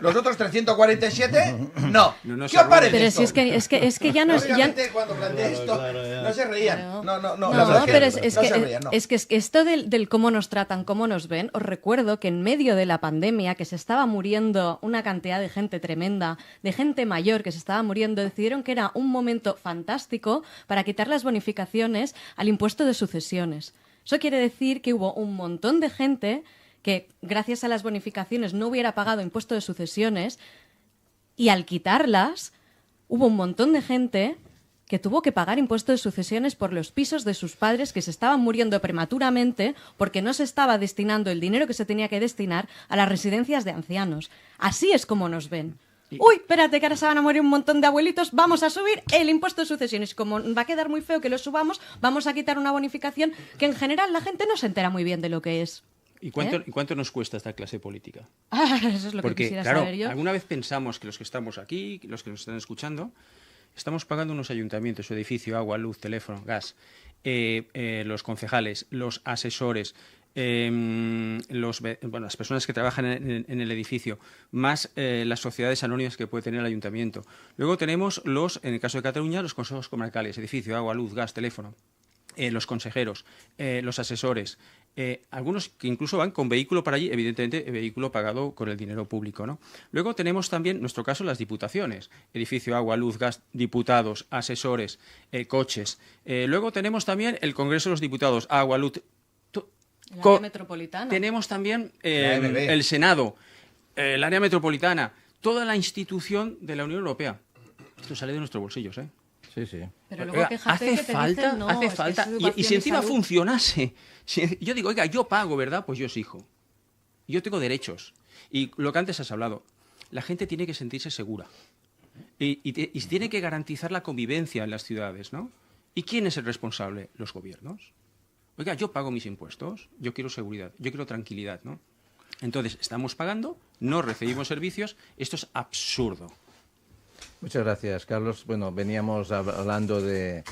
Los otros 347, no. ¿Qué os parece? Pero esto? Si es que ya no es... Cuando planteé esto, no se reían. No, pero es que esto del cómo nos tratan, cómo nos ven, os recuerdo que en medio de la pandemia, que se estaba muriendo una cantidad de gente tremenda, de gente mayor que se estaba muriendo, decidieron que era un momento fantástico para quitar las bonificaciones al impuesto de sucesiones. Eso quiere decir que hubo un montón de gente que gracias a las bonificaciones no hubiera pagado impuesto de sucesiones, y al quitarlas hubo un montón de gente que tuvo que pagar impuesto de sucesiones por los pisos de sus padres que se estaban muriendo prematuramente porque no se estaba destinando el dinero que se tenía que destinar a las residencias de ancianos. Así es como nos ven. uy, espérate que ahora se van a morir un montón de abuelitos, vamos a subir el impuesto de sucesiones. Como va a quedar muy feo que lo subamos, vamos a quitar una bonificación que en general la gente no se entera muy bien de lo que es. ¿Y cuánto nos cuesta esta clase política? Eso es lo que quisiera saber yo. Alguna vez pensamos que los que estamos aquí, los que nos están escuchando, estamos pagando unos ayuntamientos, su edificio, agua, luz, teléfono, gas, los concejales, los asesores, las personas que trabajan en el edificio, más las sociedades anónimas que puede tener el ayuntamiento. Luego tenemos en el caso de Cataluña, los consejos comarcales, edificio, agua, luz, gas, teléfono, los consejeros, los asesores, algunos que incluso van con vehículo para allí, evidentemente vehículo pagado con el dinero público, ¿no? Luego tenemos también, en nuestro caso, las diputaciones, edificio, agua, luz, gas, diputados, asesores, coches. Luego tenemos también el Congreso de los Diputados, agua, luz. El área metropolitana. Tenemos también el Senado, el área metropolitana, toda la institución de la Unión Europea. Esto sale de nuestros bolsillos, ¿eh? Sí, sí. Pero luego hace falta. Y si encima funcionase, yo digo, oiga, yo pago, ¿verdad? Pues yo exijo. Yo tengo derechos. Y lo que antes has hablado, la gente tiene que sentirse segura. Y tiene que garantizar la convivencia en las ciudades, ¿no? ¿Y quién es el responsable? Los gobiernos. Oiga, yo pago mis impuestos, yo quiero seguridad, yo quiero tranquilidad, ¿no? Entonces, estamos pagando, no recibimos servicios, esto es absurdo. Muchas gracias, Carlos. Bueno, veníamos hablando del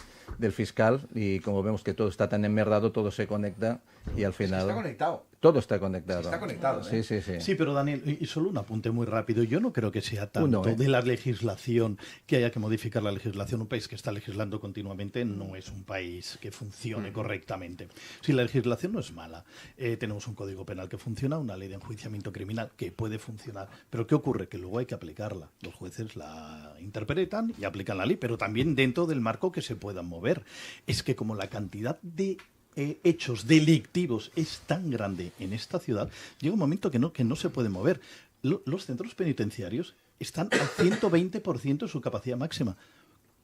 fiscal y como vemos que todo está tan enmerdado, todo se conecta y al final... Está conectado. Todo está conectado. Está conectado. Sí, sí, sí. Sí, pero Daniel, y solo un apunte muy rápido. Yo no creo que sea tanto de la legislación que haya que modificar la legislación. Un país que está legislando continuamente no es un país que funcione correctamente. Si la legislación no es mala, tenemos un código penal que funciona, una ley de enjuiciamiento criminal que puede funcionar. Pero ¿qué ocurre? Que luego hay que aplicarla. Los jueces la interpretan y aplican la ley, pero también dentro del marco que se puedan mover. Es que como la cantidad de hechos delictivos es tan grande en esta ciudad, llega un momento que no se puede mover. Los centros penitenciarios están al 120% de su capacidad máxima.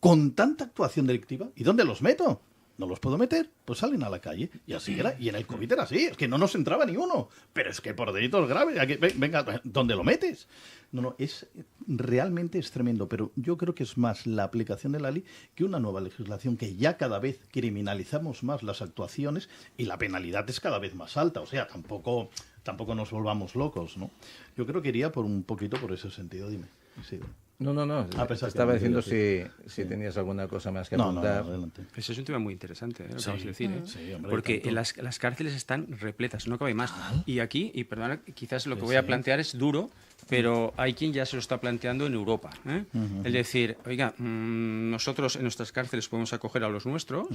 Con tanta actuación delictiva, ¿y dónde los meto? No los puedo meter, pues salen a la calle. Y así era, y en el COVID era así, es que no nos entraba ni uno. Pero es que por delitos graves, aquí, venga, ¿dónde lo metes? No, realmente es tremendo, pero yo creo que es más la aplicación de la ley que una nueva legislación, que ya cada vez criminalizamos más las actuaciones y la penalidad es cada vez más alta. O sea, tampoco nos volvamos locos, ¿no? Yo creo que iría un poquito por ese sentido, dime. Sí. No. Estaba diciendo si tenías alguna cosa más que apuntar. No, adelante. Ese es un tema muy interesante, lo que vamos a decir, ¿eh? Sí, hombre, porque las cárceles están repletas, no cabe más. Y aquí, y perdona, quizás lo que voy a plantear es duro, pero hay quien ya se lo está planteando en Europa, ¿eh? Es decir, oiga, nosotros en nuestras cárceles podemos acoger a los nuestros,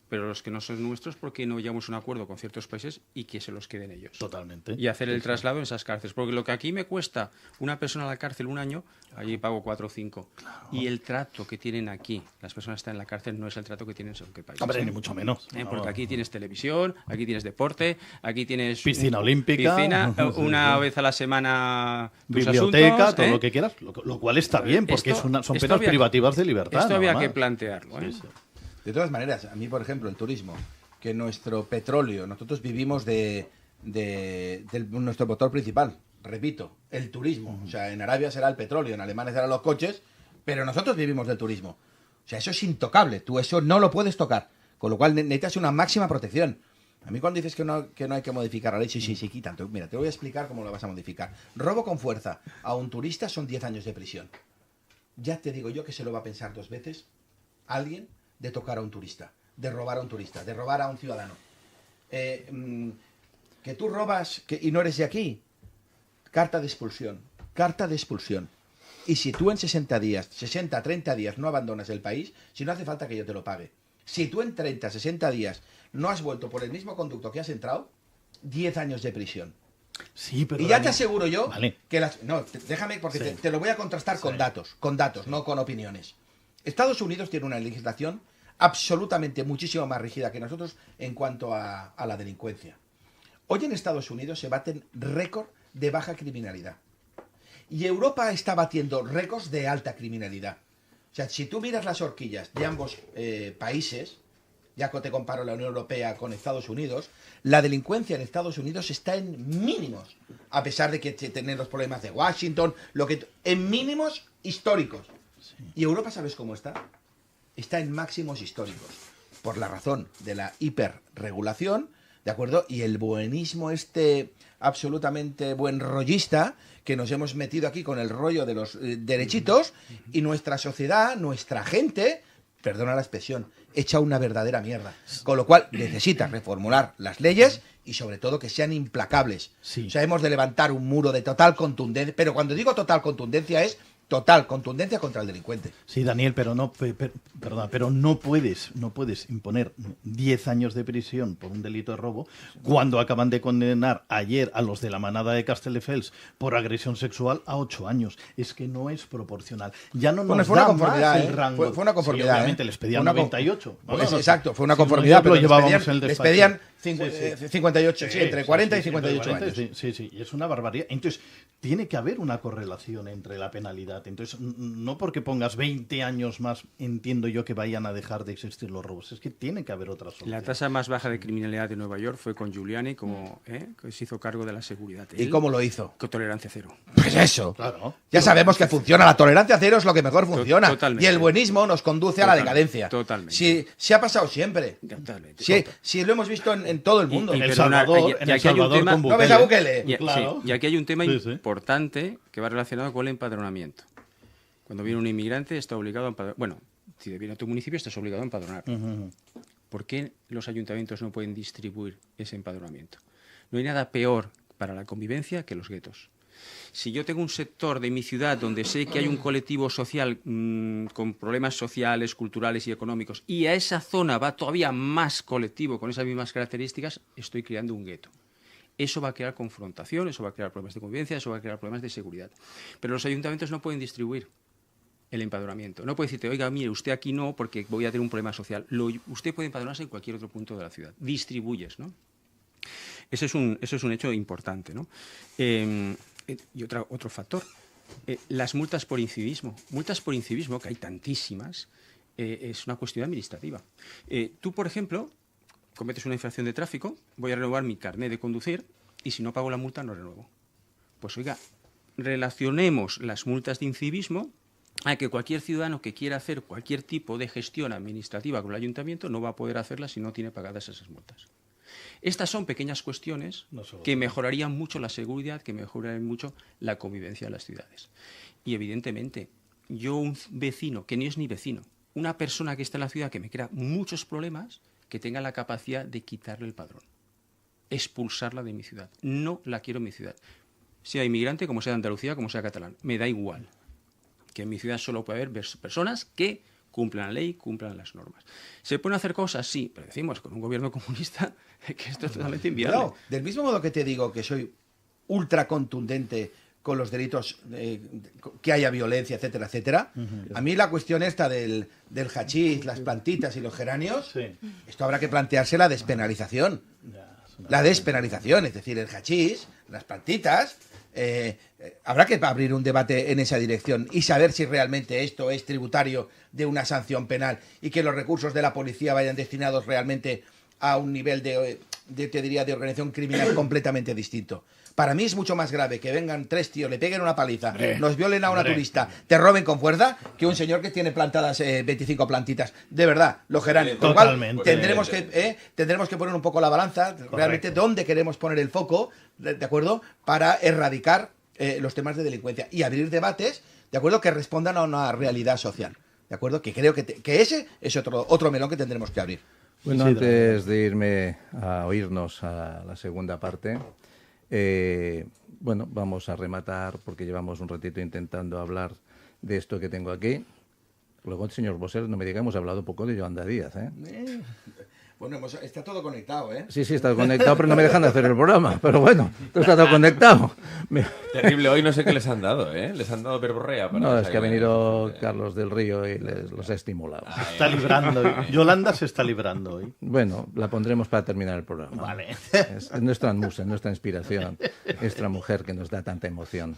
pero los que no son nuestros, ¿por qué no llevamos un acuerdo con ciertos países y que se los queden ellos? Totalmente. Y hacer el traslado en esas cárceles. Porque lo que aquí me cuesta una persona a la cárcel un año, allí pago 4 o 5. Claro. Y el trato que tienen aquí, las personas que están en la cárcel, no es el trato que tienen en qué país. Hombre, ni mucho menos. Porque aquí tienes televisión, aquí tienes deporte, aquí tienes... Piscina olímpica. Una vez a la semana... Biblioteca, asuntos, todo lo que quieras. Lo cual está bien, porque son penas privativas de libertad. Esto había que plantearlo, ¿eh? Sí. De todas maneras, a mí, por ejemplo, el turismo, que nuestro petróleo, nosotros vivimos de nuestro motor principal, repito, el turismo. O sea, en Arabia será el petróleo, en Alemania serán los coches, pero nosotros vivimos del turismo. O sea, eso es intocable, tú eso no lo puedes tocar, con lo cual necesitas una máxima protección. A mí cuando dices que no hay que modificar la ley, sí, quitan. Mira, te voy a explicar cómo lo vas a modificar. Robo con fuerza a un turista son 10 años de prisión. Ya te digo yo que se lo va a pensar 2 veces alguien de tocar a un turista, de robar a un turista, de robar a un ciudadano. Que tú robas y no eres de aquí, carta de expulsión. Y si tú en 30 días no abandonas el país, si no hace falta que yo te lo pague. Si tú en 30, 60 días no has vuelto por el mismo conducto que has entrado, 10 años de prisión. Sí, pero y ya te aseguro yo que déjame porque te lo voy a contrastar con datos, no con opiniones. Estados Unidos tiene una legislación absolutamente muchísimo más rígida que nosotros en cuanto a la delincuencia. Hoy en Estados Unidos se baten récord de baja criminalidad. Y Europa está batiendo récords de alta criminalidad. O sea, si tú miras las horquillas de ambos países, ya que te comparo la Unión Europea con Estados Unidos, la delincuencia en Estados Unidos está en mínimos, a pesar de que tienen los problemas de Washington, en mínimos históricos. ¿Y Europa sabes cómo está? Está en máximos históricos, por la razón de la hiperregulación, ¿de acuerdo? Y el buenismo absolutamente buen rollista que nos hemos metido aquí con el rollo de los derechitos, y nuestra sociedad, nuestra gente, perdona la expresión, hecha una verdadera mierda. Con lo cual necesita reformular las leyes y sobre todo que sean implacables. Sí. O sea, hemos de levantar un muro de total contundencia, pero cuando digo total contundencia es total contundencia contra el delincuente. Sí, Daniel, pero no puedes imponer 10 años de prisión por un delito de robo cuando acaban de condenar ayer a los de la manada de Castelldefels por agresión sexual a 8 años. Es que no es proporcional. Ya no nos fue una da conformidad, más el rango. Fue una conformidad. Sí, obviamente les pedían 98. Exacto, fue una conformidad, pero les pedían 58, Sí, entre 40 y 58 años. Sí, y es una barbaridad. Entonces, tiene que haber una correlación entre la penalidad. Entonces, no porque pongas 20 años más, entiendo yo que vayan a dejar de existir los robos. Es que tiene que haber otra solución. La tasa más baja de criminalidad de Nueva York fue con Giuliani, que se hizo cargo de la seguridad. ¿Y cómo lo hizo? Con tolerancia cero. Pues eso. Claro. Ya sabemos que funciona. La tolerancia cero es lo que mejor funciona. Totalmente. Y el buenismo nos conduce a la decadencia. Totalmente. Si ha pasado siempre. Totalmente. Si lo hemos visto en todo el mundo. En El perdonar, Salvador, y en El aquí hay un Salvador tema- con ¿No ves a Bukele? Claro. Y aquí hay un tema Sí, sí. importante que va relacionado con el empadronamiento. Cuando viene un inmigrante está obligado a empadronar. Bueno, si viene a tu municipio estás obligado a empadronar. ¿Por qué los ayuntamientos no pueden distribuir ese empadronamiento? No hay nada peor para la convivencia que los guetos. Si yo tengo un sector de mi ciudad donde sé que hay un colectivo social con problemas sociales, culturales y económicos, y a esa zona va todavía más colectivo con esas mismas características, estoy creando un gueto. Eso va a crear confrontación, eso va a crear problemas de convivencia, eso va a crear problemas de seguridad. Pero los ayuntamientos no pueden distribuir el empadronamiento. No puede decirte, oiga, mire, usted aquí no, porque voy a tener un problema social. Usted puede empadronarse en cualquier otro punto de la ciudad. Distribuyes, ¿no? Ese es un hecho importante, ¿no? Y otro factor, las multas por incivismo. Multas por incivismo, que hay tantísimas, es una cuestión administrativa. Tú, por ejemplo, cometes una infracción de tráfico, voy a renovar mi carnet de conducir y si no pago la multa no renuevo. Pues oiga, relacionemos las multas de incivismo a que cualquier ciudadano que quiera hacer cualquier tipo de gestión administrativa con el ayuntamiento no va a poder hacerla si no tiene pagadas esas multas. Estas son pequeñas cuestiones que mejorarían mucho la seguridad, que mejorarían mucho la convivencia de las ciudades. Y evidentemente, yo un vecino, que ni es ni vecino, una persona que está en la ciudad que me crea muchos problemas, que tenga la capacidad de quitarle el padrón, expulsarla de mi ciudad. No la quiero en mi ciudad. Sea inmigrante, como sea de Andalucía, como sea catalán, me da igual. Que en mi ciudad solo puede haber personas que cumplan la ley, cumplan las normas. ¿Se pueden hacer cosas? Sí, pero decimos con un gobierno comunista que esto es totalmente inviable. No, del mismo modo que te digo que soy ultra contundente con los delitos, que haya violencia, etcétera, etcétera. A mí la cuestión esta del hachís, las plantitas y los geranios, esto habrá que plantearse la despenalización. La despenalización, es decir, el hachís, las plantitas. Habrá que abrir un debate en esa dirección y saber si realmente esto es tributario de una sanción penal y que los recursos de la policía vayan destinados realmente a un nivel de organización criminal completamente distinto. Para mí es mucho más grave que vengan 3 tíos, le peguen una paliza, nos violen a una turista, te roben con fuerza, que un señor que tiene plantadas 25 plantitas. De verdad, los geranios. Con lo cual, tendremos que poner un poco la balanza, realmente dónde queremos poner el foco, ¿de acuerdo? Para erradicar los temas de delincuencia y abrir debates, ¿de acuerdo? Que respondan a una realidad social, ¿de acuerdo? Que creo que ese es otro melón que tendremos que abrir. Bueno, antes de irme a oírnos a la segunda parte, bueno, vamos a rematar porque llevamos un ratito intentando hablar de esto que tengo aquí. Luego el señor Bosel, no me diga que hemos hablado poco de Yolanda Díaz, ¿eh? Bueno, está todo conectado, ¿eh? Sí, está conectado, pero no me dejan de hacer el programa. Pero bueno, está todo conectado. Terrible, hoy no sé qué les han dado, ¿eh? Les han dado verborrea. No, es que ha venido Carlos del Río y los ha estimulado. Se está librando. Yolanda se está librando hoy. Bueno, la pondremos para terminar el programa. Vale. Es nuestra musa, nuestra inspiración. Nuestra mujer que nos da tanta emoción.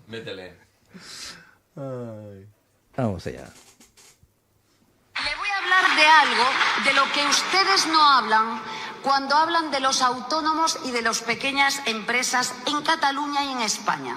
Métele. Vamos allá. Le voy a hablar hablar de algo de lo que ustedes no hablan cuando hablan de los autónomos y de las pequeñas empresas en Cataluña y en España.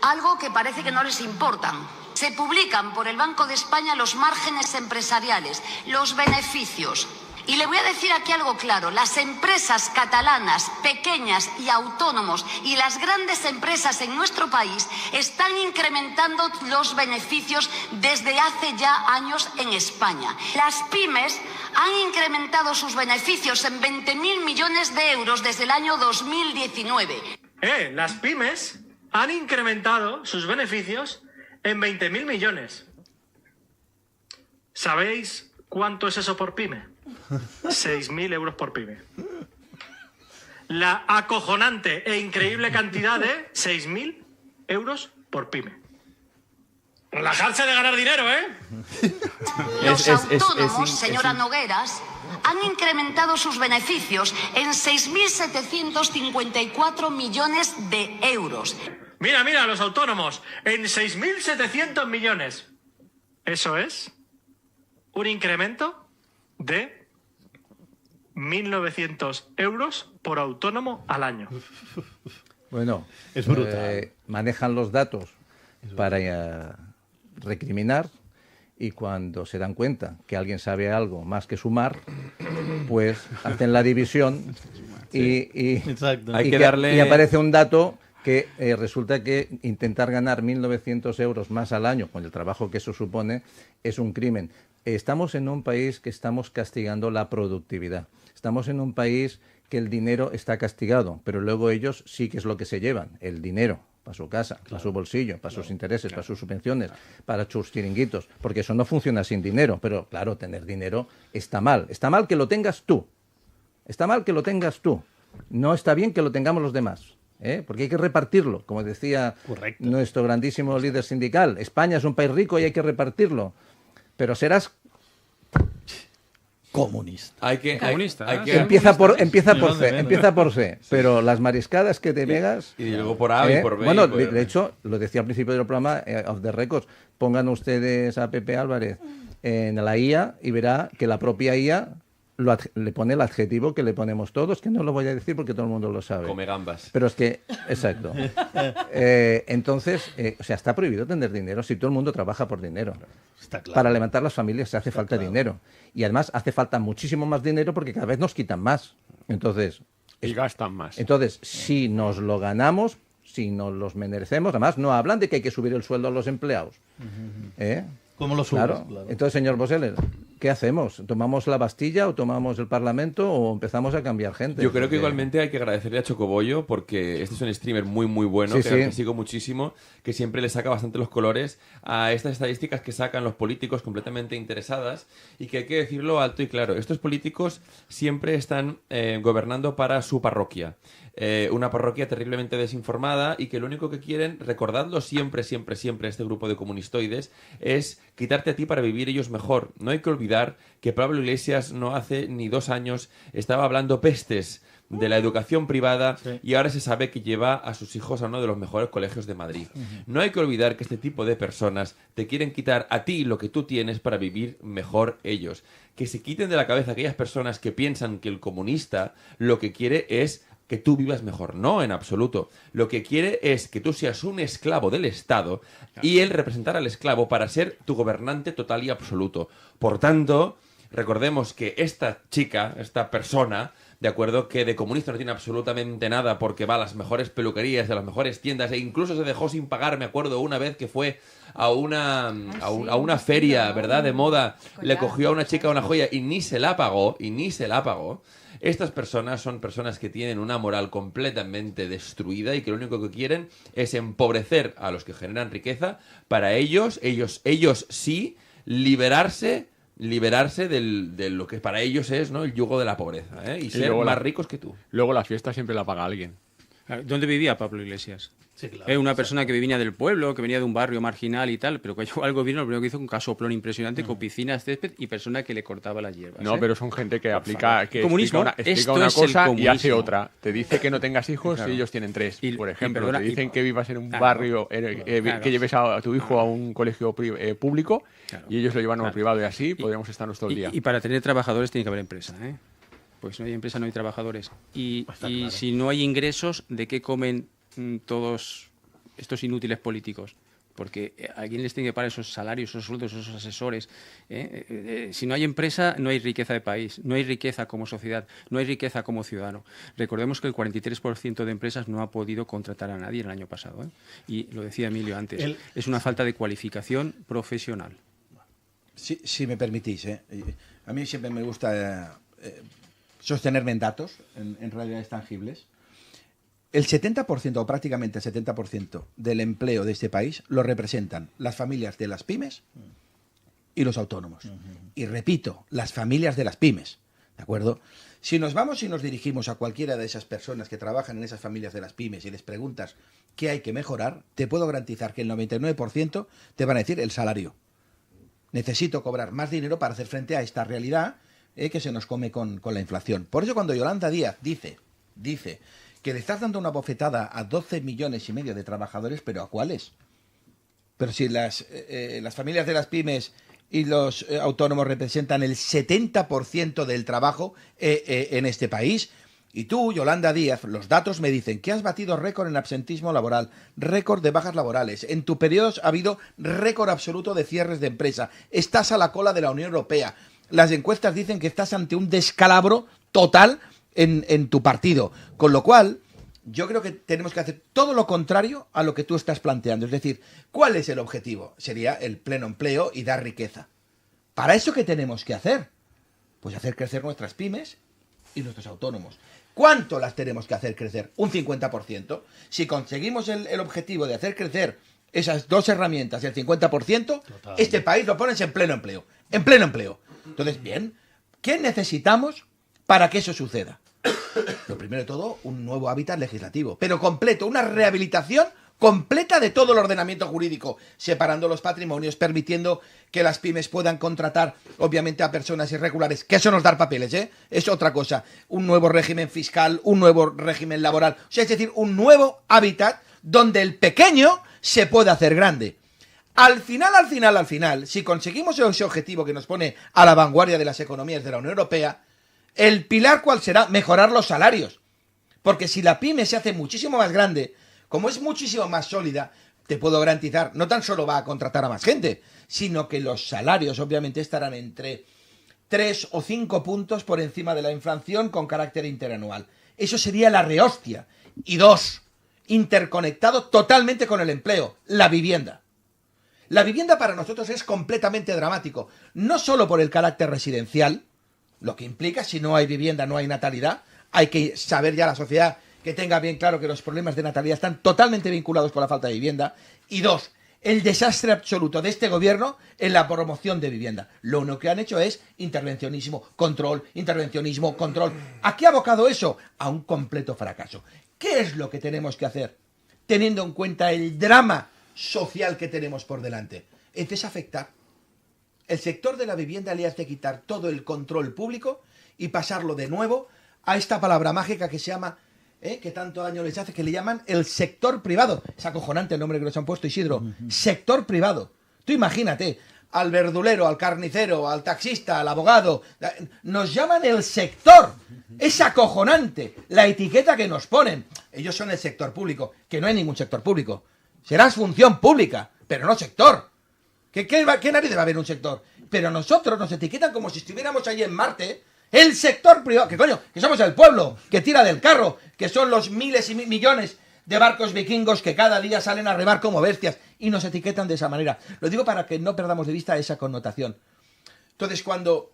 Algo que parece que no les importan. Se publican por el Banco de España los márgenes empresariales, los beneficios. Y le voy a decir aquí algo claro, las empresas catalanas, pequeñas y autónomos y las grandes empresas en nuestro país están incrementando los beneficios desde hace ya años en España. Las pymes han incrementado sus beneficios en 20.000 millones de euros desde el año 2019. Las pymes han incrementado sus beneficios en 20.000 millones. ¿Sabéis cuánto es eso por pyme? 6.000 euros por pyme. La acojonante e increíble cantidad de 6.000 euros por pyme. Relajarse de ganar dinero, ¿eh? Los autónomos, señora Nogueras, han incrementado sus beneficios en 6.754 millones de euros. Mira, los autónomos, en 6.700 millones. Eso es un incremento de 1.900 euros por autónomo al año. Bueno, es brutal. Manejan los datos para recriminar, y cuando se dan cuenta que alguien sabe algo más que sumar, pues hacen la división y aparece un dato que resulta que intentar ganar 1.900 euros más al año con el trabajo que eso supone es un crimen. Estamos en un país que estamos castigando la productividad. Estamos en un país que el dinero está castigado, pero luego ellos sí que es lo que se llevan, el dinero para su casa, para su bolsillo, para sus intereses, para sus subvenciones, para sus chiringuitos, porque eso no funciona sin dinero. Pero claro, tener dinero está mal. Está mal que lo tengas tú. Está mal que lo tengas tú. No está bien que lo tengamos los demás. Porque hay que repartirlo, como decía nuestro grandísimo líder sindical. España es un país rico y hay que repartirlo. Pero serás comunista. Empieza por C, pero las mariscadas que te pegas... Y luego por A y por B. Bueno, de hecho, lo decía al principio del programa, Off the Records, pongan ustedes a Pepe Álvarez en la IA y verá que la propia IA le pone el adjetivo que le ponemos todos, que no lo voy a decir porque todo el mundo lo sabe. Come gambas. Pero es que, exacto. Entonces, o sea, está prohibido tener dinero si todo el mundo trabaja por dinero. Está claro. Para levantar las familias se hace falta dinero. Y además hace falta muchísimo más dinero porque cada vez nos quitan más. Entonces... Y gastan más. Entonces, si nos lo ganamos, si nos los merecemos, además no hablan de que hay que subir el sueldo a los empleados. ¿Cómo lo subes? Claro. Entonces, señor Boseller, ¿qué hacemos? ¿Tomamos la Bastilla o tomamos el Parlamento o empezamos a cambiar gente? Yo creo que igualmente hay que agradecerle a Chocobollo porque este es un streamer muy muy bueno, que sigo muchísimo, que siempre le saca bastante los colores a estas estadísticas que sacan los políticos completamente interesadas, y que hay que decirlo alto y claro, estos políticos siempre están gobernando para su parroquia. Una parroquia terriblemente desinformada, y que lo único que quieren, recordadlo siempre, este grupo de comunistoides, es quitarte a ti para vivir ellos mejor. No hay que olvidar que Pablo Iglesias no hace ni 2 años estaba hablando pestes de la educación privada, y ahora se sabe que lleva a sus hijos a uno de los mejores colegios de Madrid. No hay que olvidar que este tipo de personas te quieren quitar a ti lo que tú tienes para vivir mejor ellos. Que se quiten de la cabeza aquellas personas que piensan que el comunista lo que quiere es que tú vivas mejor. No, en absoluto. Lo que quiere es que tú seas un esclavo del Estado y él representar al esclavo para ser tu gobernante total y absoluto. Por tanto, recordemos que esta chica, esta persona, de acuerdo, que de comunista no tiene absolutamente nada porque va a las mejores peluquerías, a las mejores tiendas, e incluso se dejó sin pagar, me acuerdo una vez que fue a una feria, ¿verdad?, de moda, le cogió a una chica una joya y ni se la pagó. Estas personas son personas que tienen una moral completamente destruida y que lo único que quieren es empobrecer a los que generan riqueza para ellos sí liberarse de lo que para ellos es, ¿no?, el yugo de la pobreza, y ser más ricos que tú. Luego la fiesta siempre la paga alguien. ¿Dónde vivía Pablo Iglesias? Sí, claro, una persona que venía del pueblo, que venía de un barrio marginal y tal, pero que llegó al gobierno, lo primero que hizo un casoplón impresionante con piscinas, césped y persona que le cortaba las hierbas. No, pero son gente que aplica, que comunismo. explica una cosa y hace otra. Te dice que no tengas hijos y ellos tienen 3, por ejemplo. Te dicen que vivas en un barrio, que lleves a tu hijo a un colegio público y ellos lo llevan a un privado y así podríamos estarnos todo el día. Y para tener trabajadores tiene que haber empresa, ¿eh? Pues si no hay empresa no hay trabajadores. Y si no hay ingresos, ¿de qué comen todos estos inútiles políticos? Porque a quién les tiene que pagar esos salarios, esos sueldos, esos asesores. Si no hay empresa, no hay riqueza de país, no hay riqueza como sociedad, no hay riqueza como ciudadano. Recordemos que el 43% de empresas no ha podido contratar a nadie el año pasado, ¿eh? Y lo decía Emilio antes, es una falta de cualificación profesional. Si me permitís, a mí siempre me gusta sostenerme en datos, en realidades tangibles. El 70% o prácticamente el 70% del empleo de este país lo representan las familias de las pymes y los autónomos. Y repito, las familias de las pymes, ¿de acuerdo? Si nos vamos y nos dirigimos a cualquiera de esas personas que trabajan en esas familias de las pymes y les preguntas qué hay que mejorar, te puedo garantizar que el 99% te van a decir el salario. Necesito cobrar más dinero para hacer frente a esta realidad que se nos come con la inflación. Por eso cuando Yolanda Díaz dice que le estás dando una bofetada a 12,5 millones de trabajadores, ¿pero a cuáles? Pero si las familias de las pymes y los autónomos representan el 70% del trabajo en este país, y tú, Yolanda Díaz, los datos me dicen que has batido récord en absentismo laboral, récord de bajas laborales. En tu periodo ha habido récord absoluto de cierres de empresa. Estás a la cola de la Unión Europea. Las encuestas dicen que estás ante un descalabro total en tu partido. Con lo cual, yo creo que tenemos que hacer todo lo contrario a lo que tú estás planteando. Es decir, ¿cuál es el objetivo? Sería el pleno empleo y dar riqueza. ¿Para eso qué tenemos que hacer? Pues hacer crecer nuestras pymes y nuestros autónomos. ¿Cuánto las tenemos que hacer crecer? Un 50%. Si conseguimos el objetivo de hacer crecer esas dos herramientas, el 50%, total, este país lo pones en pleno empleo. En pleno empleo. Entonces, bien, ¿qué necesitamos para que eso suceda? Lo primero de todo, un nuevo hábitat legislativo, pero completo, una rehabilitación completa de todo el ordenamiento jurídico, separando los patrimonios, permitiendo que las pymes puedan contratar, obviamente, a personas irregulares, que eso no es dar papeles, es otra cosa. Un nuevo régimen fiscal, un nuevo régimen laboral, o sea, es decir, un nuevo hábitat donde el pequeño se puede hacer grande. Al final, si conseguimos ese objetivo que nos pone a la vanguardia de las economías de la Unión Europea, el pilar, ¿cuál será? Mejorar los salarios. Porque si la pyme se hace muchísimo más grande, como es muchísimo más sólida, te puedo garantizar, no tan solo va a contratar a más gente, sino que los salarios obviamente estarán entre 3 o 5 puntos por encima de la inflación con carácter interanual. Eso sería la rehostia. Y 2, interconectado totalmente con el empleo, la vivienda. La vivienda para nosotros es completamente dramático, no solo por el carácter residencial, lo que implica, si no hay vivienda, no hay natalidad. Hay que saber ya la sociedad que tenga bien claro que los problemas de natalidad están totalmente vinculados con la falta de vivienda. Y 2, el desastre absoluto de este gobierno en la promoción de vivienda. Lo único que han hecho es intervencionismo, control. ¿A qué ha abocado eso? A un completo fracaso. ¿Qué es lo que tenemos que hacer? Teniendo en cuenta el drama social que tenemos por delante. Es desafectar. El sector de la vivienda le has de quitar todo el control público y pasarlo de nuevo a esta palabra mágica que se llama, que tanto daño les hace, que le llaman el sector privado. Es acojonante el nombre que nos han puesto, Isidro. Sector privado. Tú imagínate, al verdulero, al carnicero, al taxista, al abogado, nos llaman el sector. Es acojonante la etiqueta que nos ponen. Ellos son el sector público, que no hay ningún sector público. Serás función pública, pero no sector. ¿Qué narices va a haber un sector? Pero nosotros nos etiquetan como si estuviéramos ahí en Marte. El sector privado, que coño, que somos el pueblo, que tira del carro, que son los miles y millones de barcos vikingos que cada día salen a remar como bestias y nos etiquetan de esa manera. Lo digo para que no perdamos de vista esa connotación. Entonces, cuando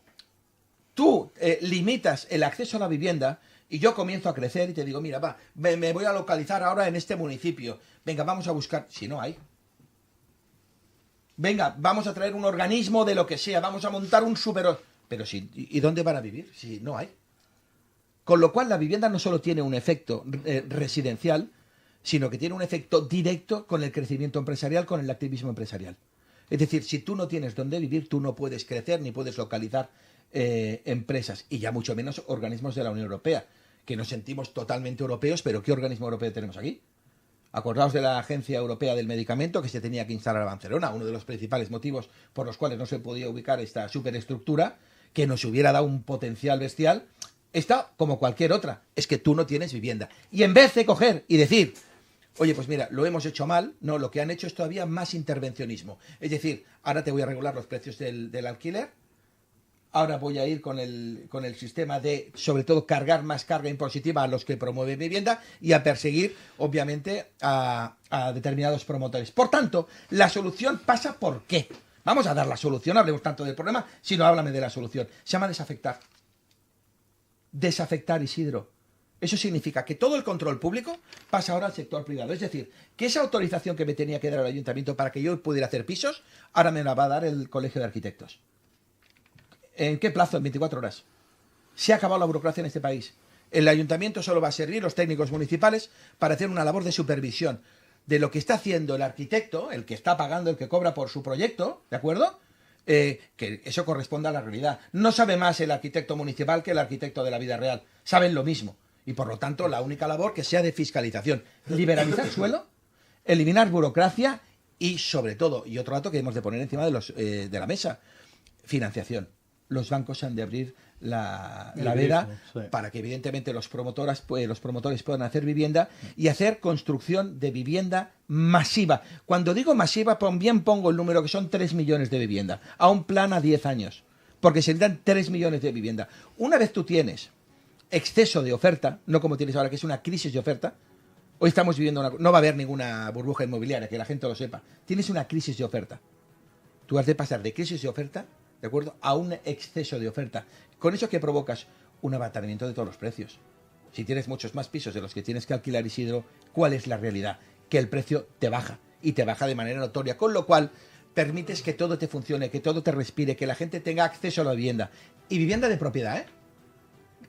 tú limitas el acceso a la vivienda y yo comienzo a crecer y te digo, mira, me voy a localizar ahora en este municipio. Venga, vamos a buscar, si no hay. Venga, vamos a traer un organismo de lo que sea, vamos a montar un super... Pero si, ¿y dónde van a vivir? Si no hay. Con lo cual la vivienda no solo tiene un efecto residencial, sino que tiene un efecto directo con el crecimiento empresarial, con el activismo empresarial. Es decir, si tú no tienes dónde vivir, tú no puedes crecer ni puedes localizar empresas, y ya mucho menos organismos de la Unión Europea, que nos sentimos totalmente europeos, pero ¿qué organismo europeo tenemos aquí? Acordaos de la Agencia Europea del Medicamento, que se tenía que instalar en Barcelona, uno de los principales motivos por los cuales no se podía ubicar esta superestructura, que nos hubiera dado un potencial bestial. Esta, como cualquier otra, es que tú no tienes vivienda. Y en vez de coger y decir, oye, pues mira, lo hemos hecho mal, no, lo que han hecho es todavía más intervencionismo. Es decir, ahora te voy a regular los precios del alquiler, ahora voy a ir con el sistema de, sobre todo, cargar más carga impositiva a los que promueven vivienda y a perseguir, obviamente, a determinados promotores. Por tanto, la solución pasa por qué. Vamos a dar la solución, no hablemos tanto del problema, sino háblame de la solución. Se llama desafectar. Desafectar, Isidro. Eso significa que todo el control público pasa ahora al sector privado. Es decir, que esa autorización que me tenía que dar el ayuntamiento para que yo pudiera hacer pisos, ahora me la va a dar el Colegio de Arquitectos. ¿En qué plazo? En 24 horas. Se ha acabado la burocracia en este país. El ayuntamiento solo va a servir, los técnicos municipales, para hacer una labor de supervisión de lo que está haciendo el arquitecto, el que está pagando, el que cobra por su proyecto, ¿de acuerdo? Que eso corresponde a la realidad. No sabe más el arquitecto municipal que el arquitecto de la vida real. Saben lo mismo. Y por lo tanto, la única labor que sea de fiscalización. Liberalizar suelo, eliminar burocracia y, sobre todo, y otro dato que hemos de poner encima de la mesa, financiación. Los bancos han de abrir la veda para que, evidentemente, los promotores puedan hacer vivienda y hacer construcción de vivienda masiva. Cuando digo masiva, bien pongo el número, que son 3 millones de vivienda, a un plan a 10 años, porque se necesitan 3 millones de vivienda. Una vez tú tienes exceso de oferta, no como tienes ahora, que es una crisis de oferta, hoy estamos viviendo no va a haber ninguna burbuja inmobiliaria, que la gente lo sepa, tienes una crisis de oferta. Tú has de pasar de crisis de oferta, ¿de acuerdo?, a un exceso de oferta. ¿Con eso qué provocas? Un abaratamiento de todos los precios. Si tienes muchos más pisos de los que tienes que alquilar, Isidro, ¿cuál es la realidad? Que el precio te baja, y te baja de manera notoria, con lo cual permites que todo te funcione, que todo te respire, que la gente tenga acceso a la vivienda. Y vivienda de propiedad, ¿eh?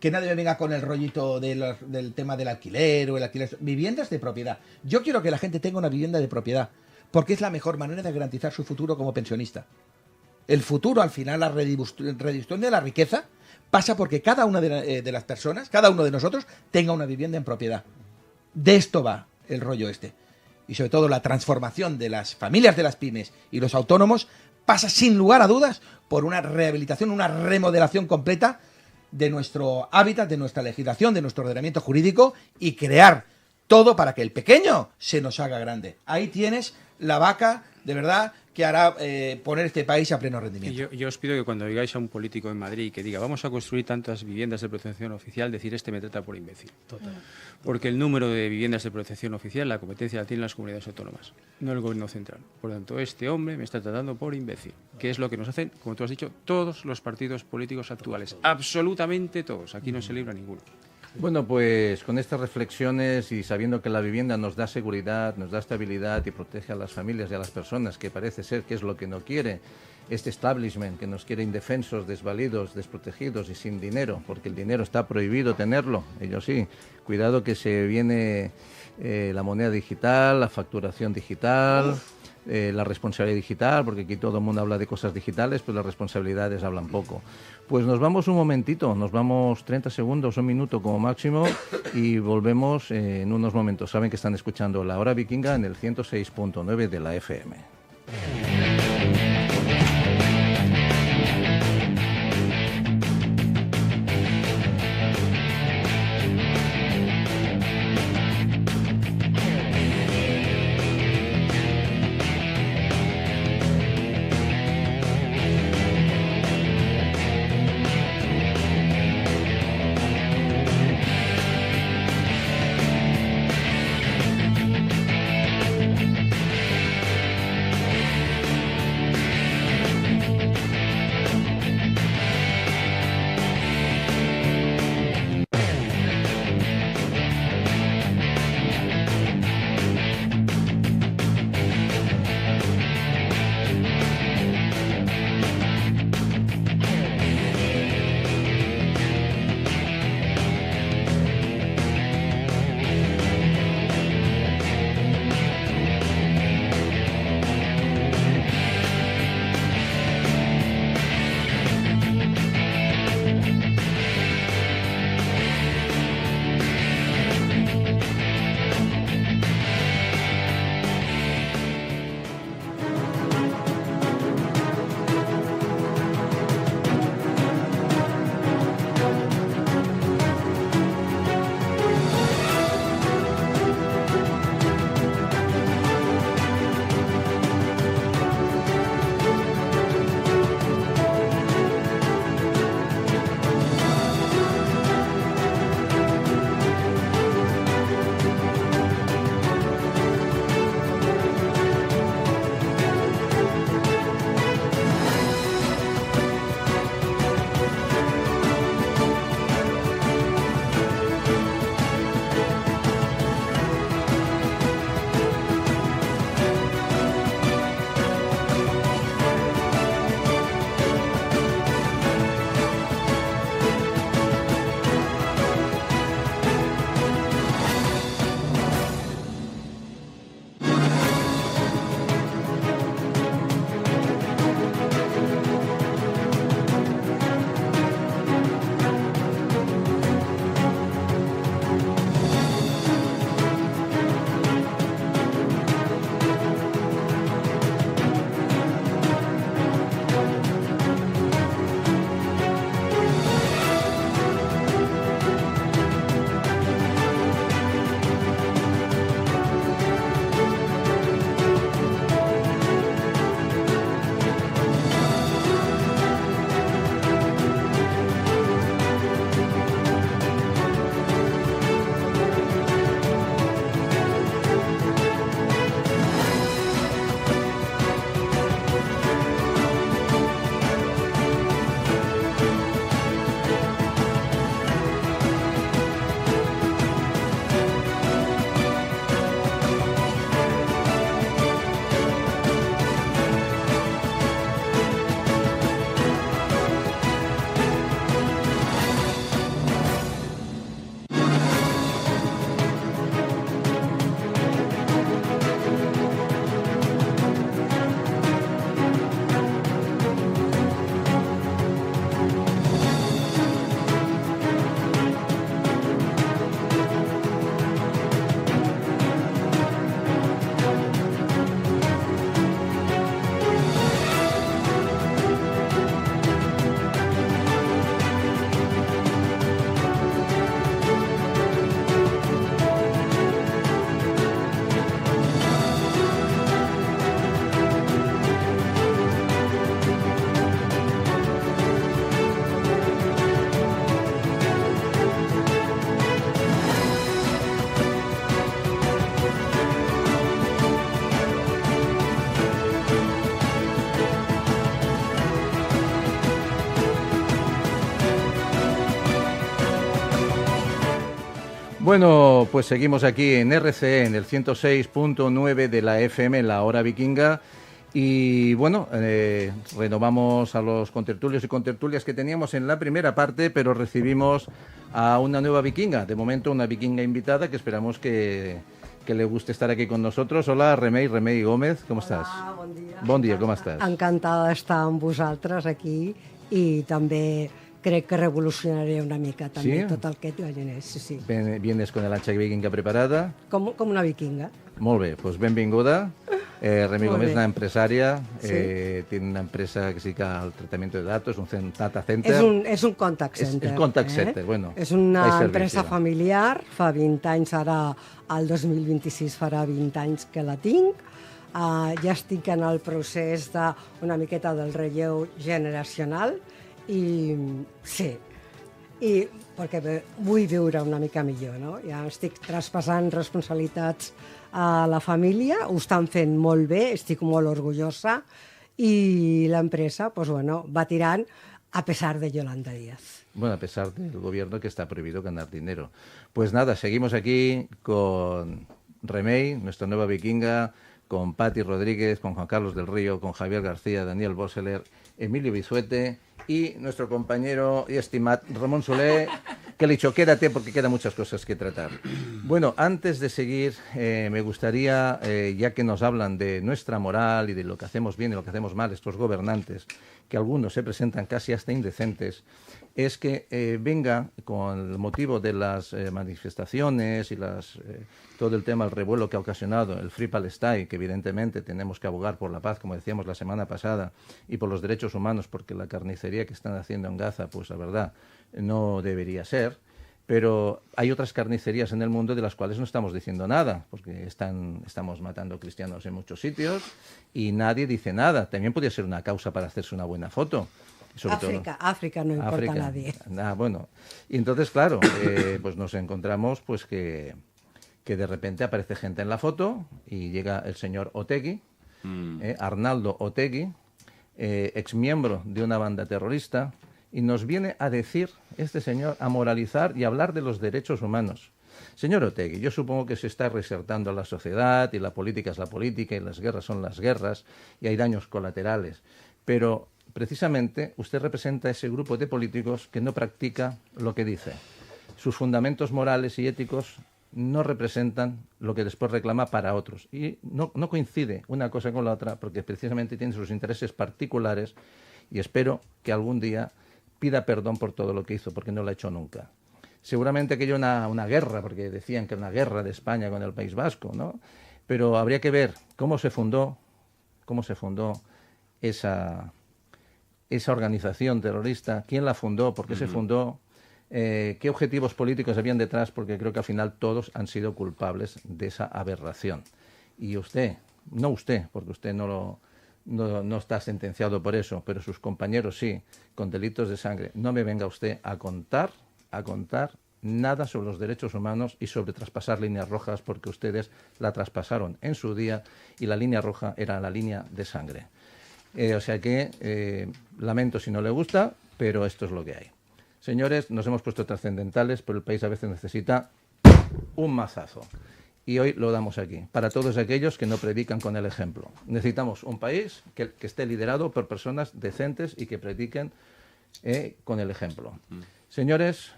Que nadie me venga con el rollito del tema del alquiler o el alquiler. Viviendas de propiedad. Yo quiero que la gente tenga una vivienda de propiedad, porque es la mejor manera de garantizar su futuro como pensionista. El futuro, al final, la redistribución de la riqueza pasa porque cada una de las personas, cada uno de nosotros, tenga una vivienda en propiedad. De esto va el rollo este. Y sobre todo la transformación de las familias de las pymes y los autónomos pasa sin lugar a dudas por una rehabilitación, una remodelación completa de nuestro hábitat, de nuestra legislación, de nuestro ordenamiento jurídico, y crear todo para que el pequeño se nos haga grande. Ahí tienes la vaca, de verdad, que hará poner este país a pleno rendimiento. Yo os pido que cuando digáis a un político en Madrid que diga vamos a construir tantas viviendas de protección oficial, decir me trata por imbécil. Total. Porque el número de viviendas de protección oficial, la competencia la tienen las comunidades autónomas, no el gobierno central. Por lo tanto, este hombre me está tratando por imbécil, que es lo que nos hacen, como tú has dicho, todos los partidos políticos actuales. Absolutamente todos. Aquí no se libra ninguno. Bueno, pues con estas reflexiones y sabiendo que la vivienda nos da seguridad, nos da estabilidad y protege a las familias y a las personas, que parece ser que es lo que no quiere este establishment, que nos quiere indefensos, desvalidos, desprotegidos y sin dinero, porque el dinero está prohibido tenerlo, ellos sí. Cuidado que se viene la moneda digital, la facturación digital, la responsabilidad digital, porque aquí todo el mundo habla de cosas digitales, pero las responsabilidades hablan poco. Pues nos vamos un momentito, nos vamos 30 segundos, un minuto como máximo, y volvemos en unos momentos. Saben que están escuchando La Hora Vikinga en el 106.9 de la FM. Bueno, pues seguimos aquí en RCE, en el 106.9 de la FM, la hora vikinga. Y bueno, renovamos a los contertulios y contertulias que teníamos en la primera parte, pero recibimos a una nueva vikinga. De momento, una vikinga invitada que esperamos que le guste estar aquí con nosotros. Hola, Remei Gómez, ¿cómo estás? Hola, bon dia. Bon dia, com estàs? Encantada d'estar amb vosaltres aquí i també crec que revolucionaré una mica també tot el que et imaginés. Sí. Vienes con el hacha vikinga preparada. Com una vikinga. Molt bé, pues benvinguda. Remei Gómez es una empresaria, tiene una empresa que se dedica al tratamiento de datos, un data center. És un contact center. És contact center, bueno. És una empresa familiar, fa 20 anys, ara el 2026 farà 20 anys que la tinc. Ja estic en el procés d'una miqueta del relleu generacional i sí, perquè vull viure una mica millor, no? Ja estic traspassant responsabilitats a la família, ho estan fent molt bé, estic molt orgullosa y la empresa, pues bueno, va tirant a pesar de Yolanda Díaz. Bueno, a pesar del gobierno que está prohibido ganar dinero. Pues nada, seguimos aquí con Remei, nuestra nueva vikinga, con Pati Rodríguez, con Juan Carlos del Río, con Javier García, Daniel Boseler, Emilio Bisuete y nuestro compañero y estimado Ramón Solé, que le he dicho, quédate porque quedan muchas cosas que tratar. Bueno, antes de seguir, me gustaría, ya que nos hablan de nuestra moral y de lo que hacemos bien y lo que hacemos mal estos gobernantes, que algunos se presentan casi hasta indecentes, es que venga con el motivo de las manifestaciones y todo el tema, el revuelo que ha ocasionado el Free Palestine, que evidentemente tenemos que abogar por la paz, como decíamos la semana pasada, y por los derechos humanos, porque la carnicería que están haciendo en Gaza, pues la verdad, no debería ser. Pero hay otras carnicerías en el mundo de las cuales no estamos diciendo nada, porque estamos matando cristianos en muchos sitios y nadie dice nada. También podría ser una causa para hacerse una buena foto. África no importa a nadie. Bueno, y entonces, claro, pues nos encontramos pues que de repente aparece gente en la foto y llega el señor Otegi, Arnaldo Otegi, exmiembro de una banda terrorista, y nos viene a decir, este señor, a moralizar y a hablar de los derechos humanos. Señor Otegi, yo supongo que se está resertando a la sociedad y la política es la política y las guerras son las guerras y hay daños colaterales, pero precisamente usted representa a ese grupo de políticos que no practica lo que dice. Sus fundamentos morales y éticos no representan lo que después reclama para otros. Y no coincide una cosa con la otra porque precisamente tiene sus intereses particulares y espero que algún día pida perdón por todo lo que hizo, porque no lo ha hecho nunca. Seguramente aquello una guerra, porque decían que era una guerra de España con el País Vasco, ¿no? Pero habría que ver cómo se fundó esa organización terrorista, quién la fundó, por qué se fundó, qué objetivos políticos habían detrás, porque creo que al final todos han sido culpables de esa aberración. Y usted, no usted, porque usted no está sentenciado por eso, pero sus compañeros sí, con delitos de sangre. No me venga usted a contar nada sobre los derechos humanos y sobre traspasar líneas rojas, porque ustedes la traspasaron en su día y la línea roja era la línea de sangre. O sea que lamento si no le gusta, pero esto es lo que hay. Señores, nos hemos puesto trascendentales, pero el país a veces necesita un mazazo. Y hoy lo damos aquí, para todos aquellos que no predican con el ejemplo. Necesitamos un país que esté liderado por personas decentes y que prediquen con el ejemplo. Señores,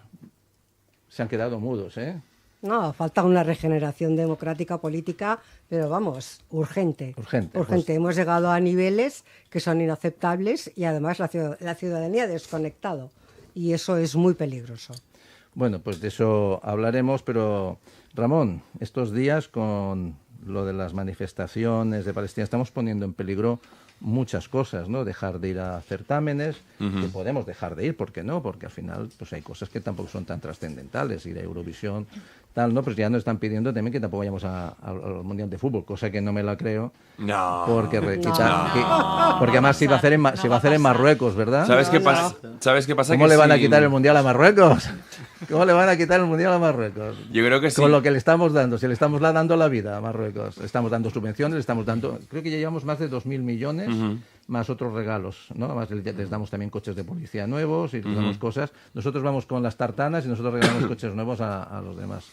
se han quedado mudos, ¿eh? No, falta una regeneración democrática política, pero vamos, urgente. Pues hemos llegado a niveles que son inaceptables y además la ciudadanía ha desconectado. Y eso es muy peligroso. Bueno, pues de eso hablaremos, pero Ramón, estos días con lo de las manifestaciones de Palestina estamos poniendo en peligro muchas cosas, ¿no? Dejar de ir a certámenes, que podemos dejar de ir, ¿por qué no? Porque al final pues hay cosas que tampoco son tan trascendentales, ir a Eurovisión, tal, ¿no? Pero ya nos están pidiendo también que tampoco vayamos al Mundial de Fútbol, cosa que no me la creo. No. Porque además se va a hacer en Marruecos, ¿verdad? ¿Sabes qué pasa? ¿Cómo le van a quitar el Mundial a Marruecos? ¿Cómo le van a quitar el Mundial a Marruecos? Yo creo que sí. Con lo que le estamos dando, si le estamos dando la vida a Marruecos, le estamos dando subvenciones, le estamos dando, creo que ya llevamos más de 2.000 millones, más otros regalos, ¿no? Además les damos también coches de policía nuevos y les damos cosas. Nosotros vamos con las tartanas y nosotros regalamos coches nuevos a los demás.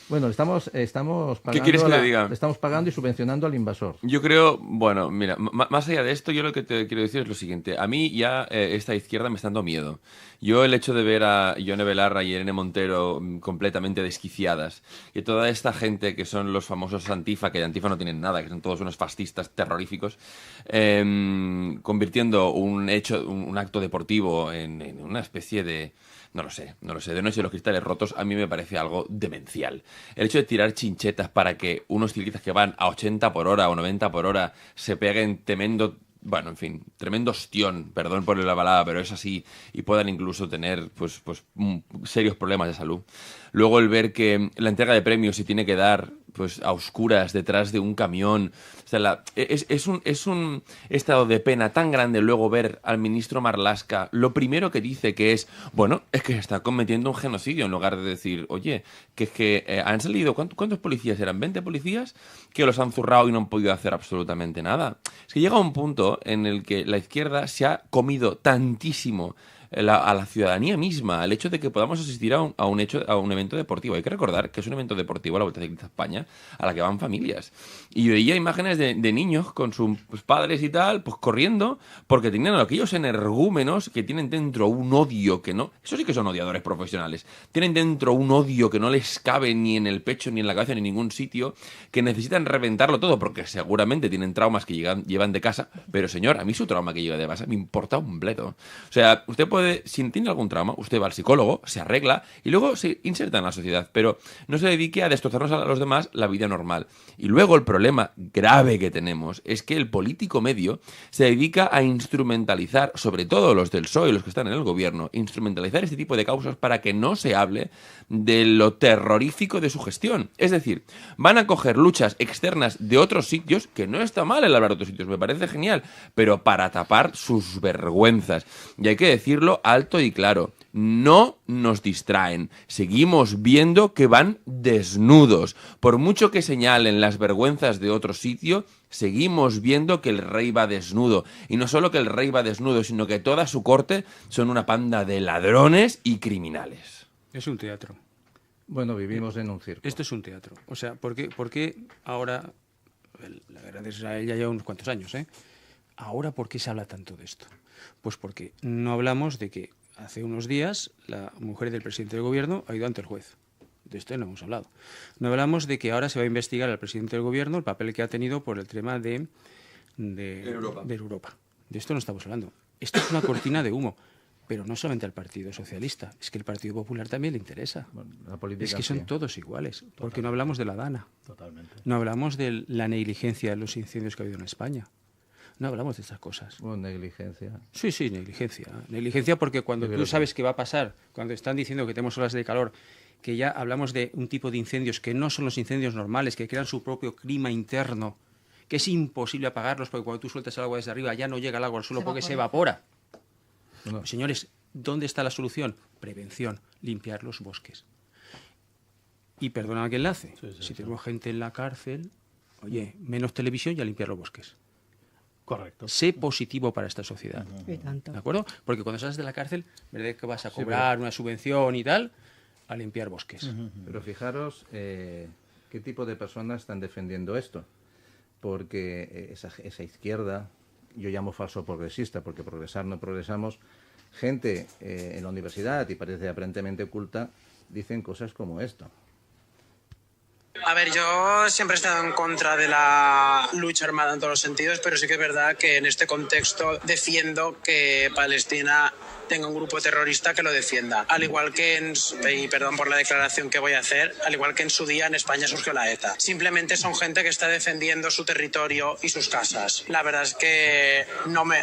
Bueno, estamos pagando ¿Qué quieres que te diga? Estamos pagando y subvencionando al invasor. Yo creo, bueno, mira, más allá de esto, yo lo que te quiero decir es lo siguiente. A mí ya esta izquierda me está dando miedo. Yo el hecho de ver a Ione Belarra y Irene Montero completamente desquiciadas y toda esta gente que son los famosos Antifa, que de Antifa no tienen nada, que son todos unos fascistas terroríficos, convirtiendo un acto deportivo en una especie de... No lo sé, de Noche de los Cristales Rotos a mí me parece algo demencial. El hecho de tirar chinchetas para que unos ciclistas que van a 80 por hora o 90 por hora se peguen tremendo ostión, perdón por la palabra, pero es así, y puedan incluso tener pues serios problemas de salud. Luego el ver que la entrega de premios se tiene que dar pues a oscuras detrás de un camión. O sea, es un estado de pena tan grande luego ver al ministro Marlaska lo primero que dice que es, bueno, es que se está cometiendo un genocidio, en lugar de decir, oye, que han salido, ¿cuántos policías eran? ¿20 policías? Que los han zurrado y no han podido hacer absolutamente nada. Es que llega un punto en el que la izquierda se ha comido tantísimo a la ciudadanía misma, al hecho de que podamos asistir a un evento deportivo. Hay que recordar que es un evento deportivo, la Vuelta Ciclista España, a la que van familias. Y yo veía imágenes de niños con sus padres y tal, pues corriendo, porque tenían aquellos energúmenos que tienen dentro un odio que no... Eso sí que son odiadores profesionales. Tienen dentro un odio que no les cabe ni en el pecho, ni en la cabeza, ni en ningún sitio, que necesitan reventarlo todo, porque seguramente tienen traumas que llevan de casa. Pero, señor, a mí su trauma que lleva de casa me importa un bledo. O sea, usted si tiene algún trauma, usted va al psicólogo, se arregla y luego se inserta en la sociedad, pero no se dedique a destrozarnos a los demás la vida normal. Y luego el problema grave que tenemos es que el político medio se dedica a instrumentalizar, sobre todo los del PSOE y los que están en el gobierno, instrumentalizar este tipo de causas para que no se hable de lo terrorífico de su gestión. Es decir, van a coger luchas externas de otros sitios, que no está mal el hablar de otros sitios, me parece genial, pero para tapar sus vergüenzas. Y hay que decirlo alto y claro, no nos distraen. Seguimos viendo que van desnudos. Por mucho que señalen las vergüenzas de otro sitio, seguimos viendo que el rey va desnudo. Y no solo que el rey va desnudo, sino que toda su corte son una panda de ladrones y criminales. Es un teatro. Bueno, vivimos en un circo. Esto es un teatro. O sea, ¿por qué ahora... La guerra de Israel ya lleva unos cuantos años, ¿eh? Ahora, ¿por qué se habla tanto de esto? Pues porque no hablamos de que hace unos días la mujer del presidente del gobierno ha ido ante el juez. De esto no hemos hablado. No hablamos de que ahora se va a investigar al presidente del gobierno el papel que ha tenido por el tema de Europa. De esto no estamos hablando. Esto es una cortina de humo. Pero no solamente al Partido Socialista, es que el Partido Popular también le interesa. Bueno, la política, es que son todos iguales, porque no hablamos de la Dana. Totalmente. No hablamos de la negligencia de los incendios que ha habido en España. No hablamos de estas cosas. Bueno, negligencia. Sí, negligencia. Negligencia porque cuando tú sabes qué va a pasar, cuando están diciendo que tenemos olas de calor, que ya hablamos de un tipo de incendios que no son los incendios normales, que crean su propio clima interno, que es imposible apagarlos porque cuando tú sueltas el agua desde arriba ya no llega el agua al suelo porque se evapora. No. Señores, ¿dónde está la solución? Prevención, limpiar los bosques. Y perdona que enlace, si tenemos gente en la cárcel, oye, menos televisión y a limpiar los bosques. Correcto. Sé positivo para esta sociedad. Y tanto. ¿De acuerdo? Porque cuando sales de la cárcel, ¿verdad que vas a cobrar una subvención y tal? A limpiar bosques. Pero fijaros qué tipo de personas están defendiendo esto. Porque esa izquierda, yo llamo falso progresista, porque progresar no progresamos, gente en la universidad, y parece aparentemente culta, dicen cosas como esto. A ver, yo siempre he estado en contra de la lucha armada en todos los sentidos, pero sí que es verdad que en este contexto defiendo que Palestina tenga un grupo terrorista que lo defienda. Al igual que y perdón por la declaración que voy a hacer, al igual que en su día en España surgió la ETA. Simplemente son gente que está defendiendo su territorio y sus casas. La verdad es que no me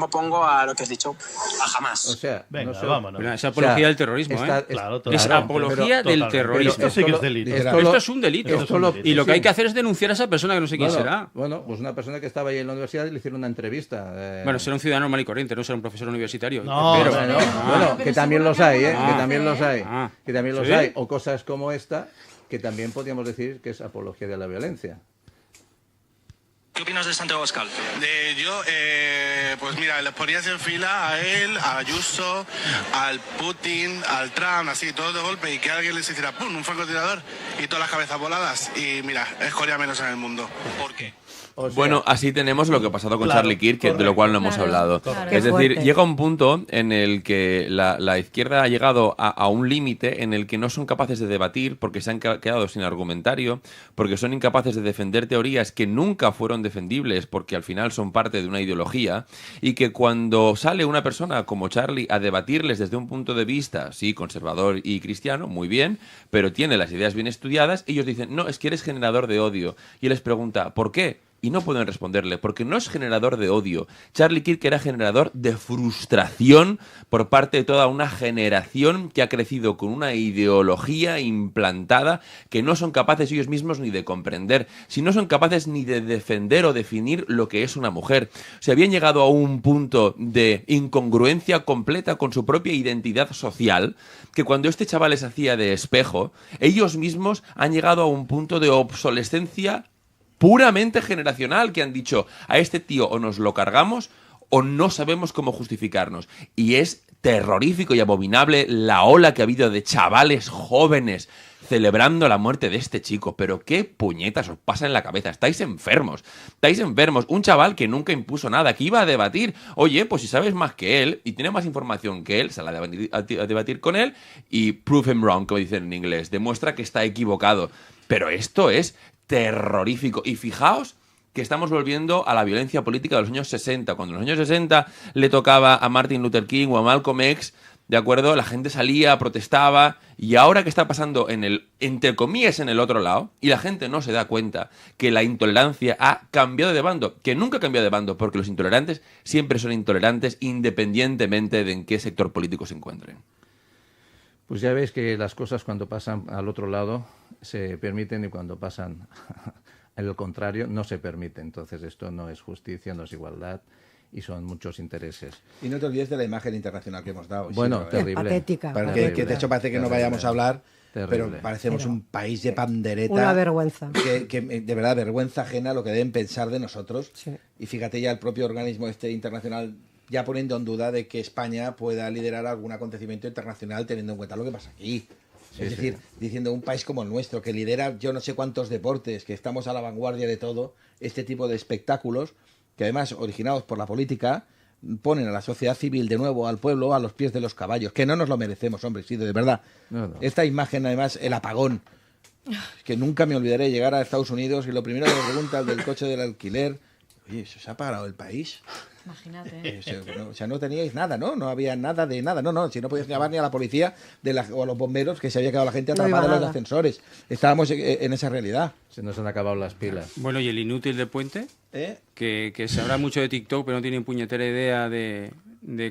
opongo a lo que has dicho, a jamás. O sea, venga, vámonos. Es apología del terrorismo, Claro, es apología del terrorismo. Esto sí que es delito. Esto es un delito. Y lo que hay que hacer es denunciar a esa persona que no sé quién será. Bueno, pues una persona que estaba ahí en la universidad y le hicieron una entrevista. Bueno, será un ciudadano normal y corriente, no será un profesor universitario. Bueno, que también los hay, ¿eh? Que también los hay. Que también los ¿Sí? hay. O cosas como esta, que también podríamos decir que es apología de la violencia. ¿Qué opinas de Santiago Abascal? Pues mira, les ponías en fila a él, a Ayuso, al Putin, al Trump, así, todos de golpe, y que alguien les hiciera ¡pum!, un francotirador y todas las cabezas voladas. Y mira, escoria menos en el mundo. ¿Por qué? O sea, Bueno, así tenemos lo que ha pasado con Claro, Charlie Kirk, de lo correcto. cual no hemos Claro, hablado. claro. Es Qué decir, fuerte. llega un punto en el que la izquierda ha llegado a un límite en el que no son capaces de debatir porque se han quedado sin argumentario, porque son incapaces de defender teorías que nunca fueron defendibles porque al final son parte de una ideología, y que cuando sale una persona como Charlie a debatirles desde un punto de vista, sí, conservador y cristiano, muy bien, pero tiene las ideas bien estudiadas, ellos dicen, no, es que eres generador de odio. Y él les pregunta, ¿por qué? Y no pueden responderle, porque no es generador de odio. Charlie Kirk era generador de frustración por parte de toda una generación que ha crecido con una ideología implantada que no son capaces ellos mismos ni de comprender, si no son capaces ni de defender o definir lo que es una mujer. Se habían llegado a un punto de incongruencia completa con su propia identidad social, que cuando este chaval les hacía de espejo, ellos mismos han llegado a un punto de obsolescencia puramente generacional, que han dicho, a este tío o nos lo cargamos o no sabemos cómo justificarnos. Y es terrorífico y abominable la ola que ha habido de chavales jóvenes celebrando la muerte de este chico. Pero qué puñetas os pasa en la cabeza. Estáis enfermos. Estáis enfermos. Un chaval que nunca impuso nada, que iba a debatir. Oye, pues si sabes más que él y tiene más información que él, sal a debatir con él y prove him wrong, como dicen en inglés. Demuestra que está equivocado. Pero esto es terrorífico. Y fijaos que estamos volviendo a la violencia política de los años 60. Cuando en los años 60 le tocaba a Martin Luther King o a Malcolm X, ¿de acuerdo? La gente salía, protestaba, y ahora que está pasando en el, entre comillas, en el otro lado, y la gente no se da cuenta que la intolerancia ha cambiado de bando, que nunca ha cambiado de bando, porque los intolerantes siempre son intolerantes independientemente de en qué sector político se encuentren. Pues ya veis que las cosas cuando pasan al otro lado se permiten y cuando pasan al contrario no se permite. Entonces esto no es justicia, no es igualdad y son muchos intereses. Y no te olvides de la imagen internacional que hemos dado. Bueno, sí, terrible. Patética. Que de hecho parece que no vayamos a hablar, Terrible. pero parecemos un país de pandereta. Una vergüenza. Que de verdad, vergüenza ajena lo que deben pensar de nosotros. Sí. Y fíjate ya el propio organismo internacional ya poniendo en duda de que España pueda liderar algún acontecimiento internacional teniendo en cuenta lo que pasa aquí. Es decir, diciendo un país como el nuestro, que lidera yo no sé cuántos deportes, que estamos a la vanguardia de todo, este tipo de espectáculos, que además, originados por la política, ponen a la sociedad civil de nuevo, al pueblo, a los pies de los caballos, que no nos lo merecemos, hombre, sí, de verdad. No. Esta imagen, además, el apagón, que nunca me olvidaré de llegar a Estados Unidos y lo primero que me pregunta el del coche del alquiler, oye, ¿se ha parado el país? Imagínate. O sea, no teníais nada, ¿no? No había nada de nada. No, si no podías llamar ni a la policía o a los bomberos, que se había quedado la gente atrapada en los ascensores. Estábamos en esa realidad. Se nos han acabado las pilas. Bueno, y el inútil de Puente, que se habla mucho de TikTok, pero no tiene puñetera idea de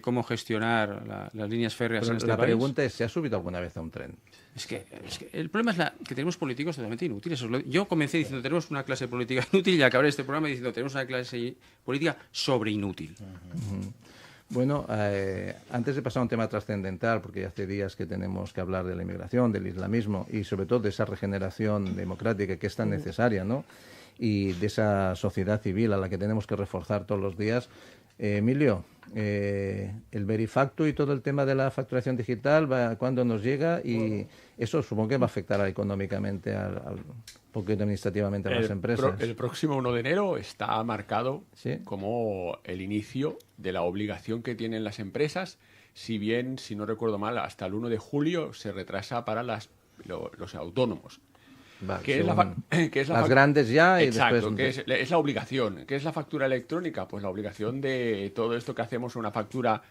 cómo gestionar las líneas férreas Pero en este la país. pregunta es, ¿se ha subido alguna vez a un tren? Es que el problema es que tenemos políticos totalmente inútiles. Yo comencé diciendo tenemos una clase política inútil y acabaré este programa diciendo tenemos una clase política sobre inútil. Bueno, antes de pasar a un tema trascendental, porque hace días que tenemos que hablar de la inmigración, del islamismo y sobre todo de esa regeneración democrática que es tan necesaria, ¿no? Y de esa sociedad civil a la que tenemos que reforzar todos los días. Emilio, el verifacto y todo el tema de la facturación digital, ¿cuándo nos llega? Y eso supongo que va a afectar económicamente, poquito administrativamente a las empresas. El próximo 1 de enero está marcado ¿Sí? como el inicio de la obligación que tienen las empresas, si bien, si no recuerdo mal, hasta el 1 de julio se retrasa para los autónomos. Vale, Que es la las grandes ya y Exacto, después... que es la obligación. ¿Qué es la factura electrónica? Pues la obligación de todo esto que hacemos, una factura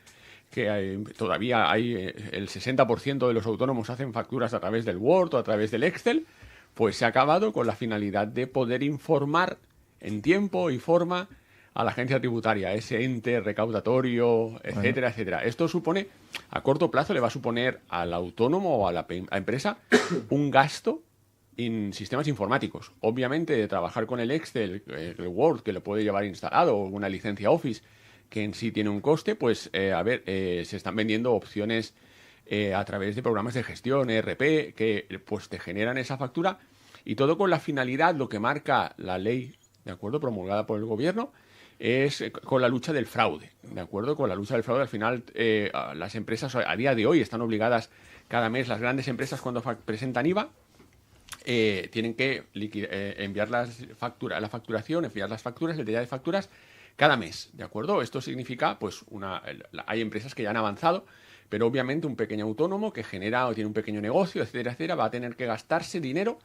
que todavía hay, el 60% de los autónomos hacen facturas a través del Word o a través del Excel, pues se ha acabado con la finalidad de poder informar en tiempo y forma a la agencia tributaria, ese ente recaudatorio, etcétera, etcétera. Esto supone, a corto plazo, le va a suponer al autónomo o a la empresa un gasto en sistemas informáticos. Obviamente, de trabajar con el Excel, el Word, que lo puede llevar instalado, o una licencia Office, que en sí tiene un coste, pues, se están vendiendo opciones a través de programas de gestión, ERP, que pues te generan esa factura, y todo con la finalidad, lo que marca la ley ¿de acuerdo?, promulgada por el gobierno, es con la lucha del fraude, ¿de acuerdo? Con la lucha del fraude, al final, las empresas a día de hoy están obligadas cada mes, las grandes empresas cuando presentan IVA, tienen que enviar la facturación, enviar las facturas, el detalle de facturas, cada mes, ¿de acuerdo? Esto significa, pues, hay empresas que ya han avanzado, pero obviamente un pequeño autónomo que genera o tiene un pequeño negocio, etcétera, etcétera, va a tener que gastarse dinero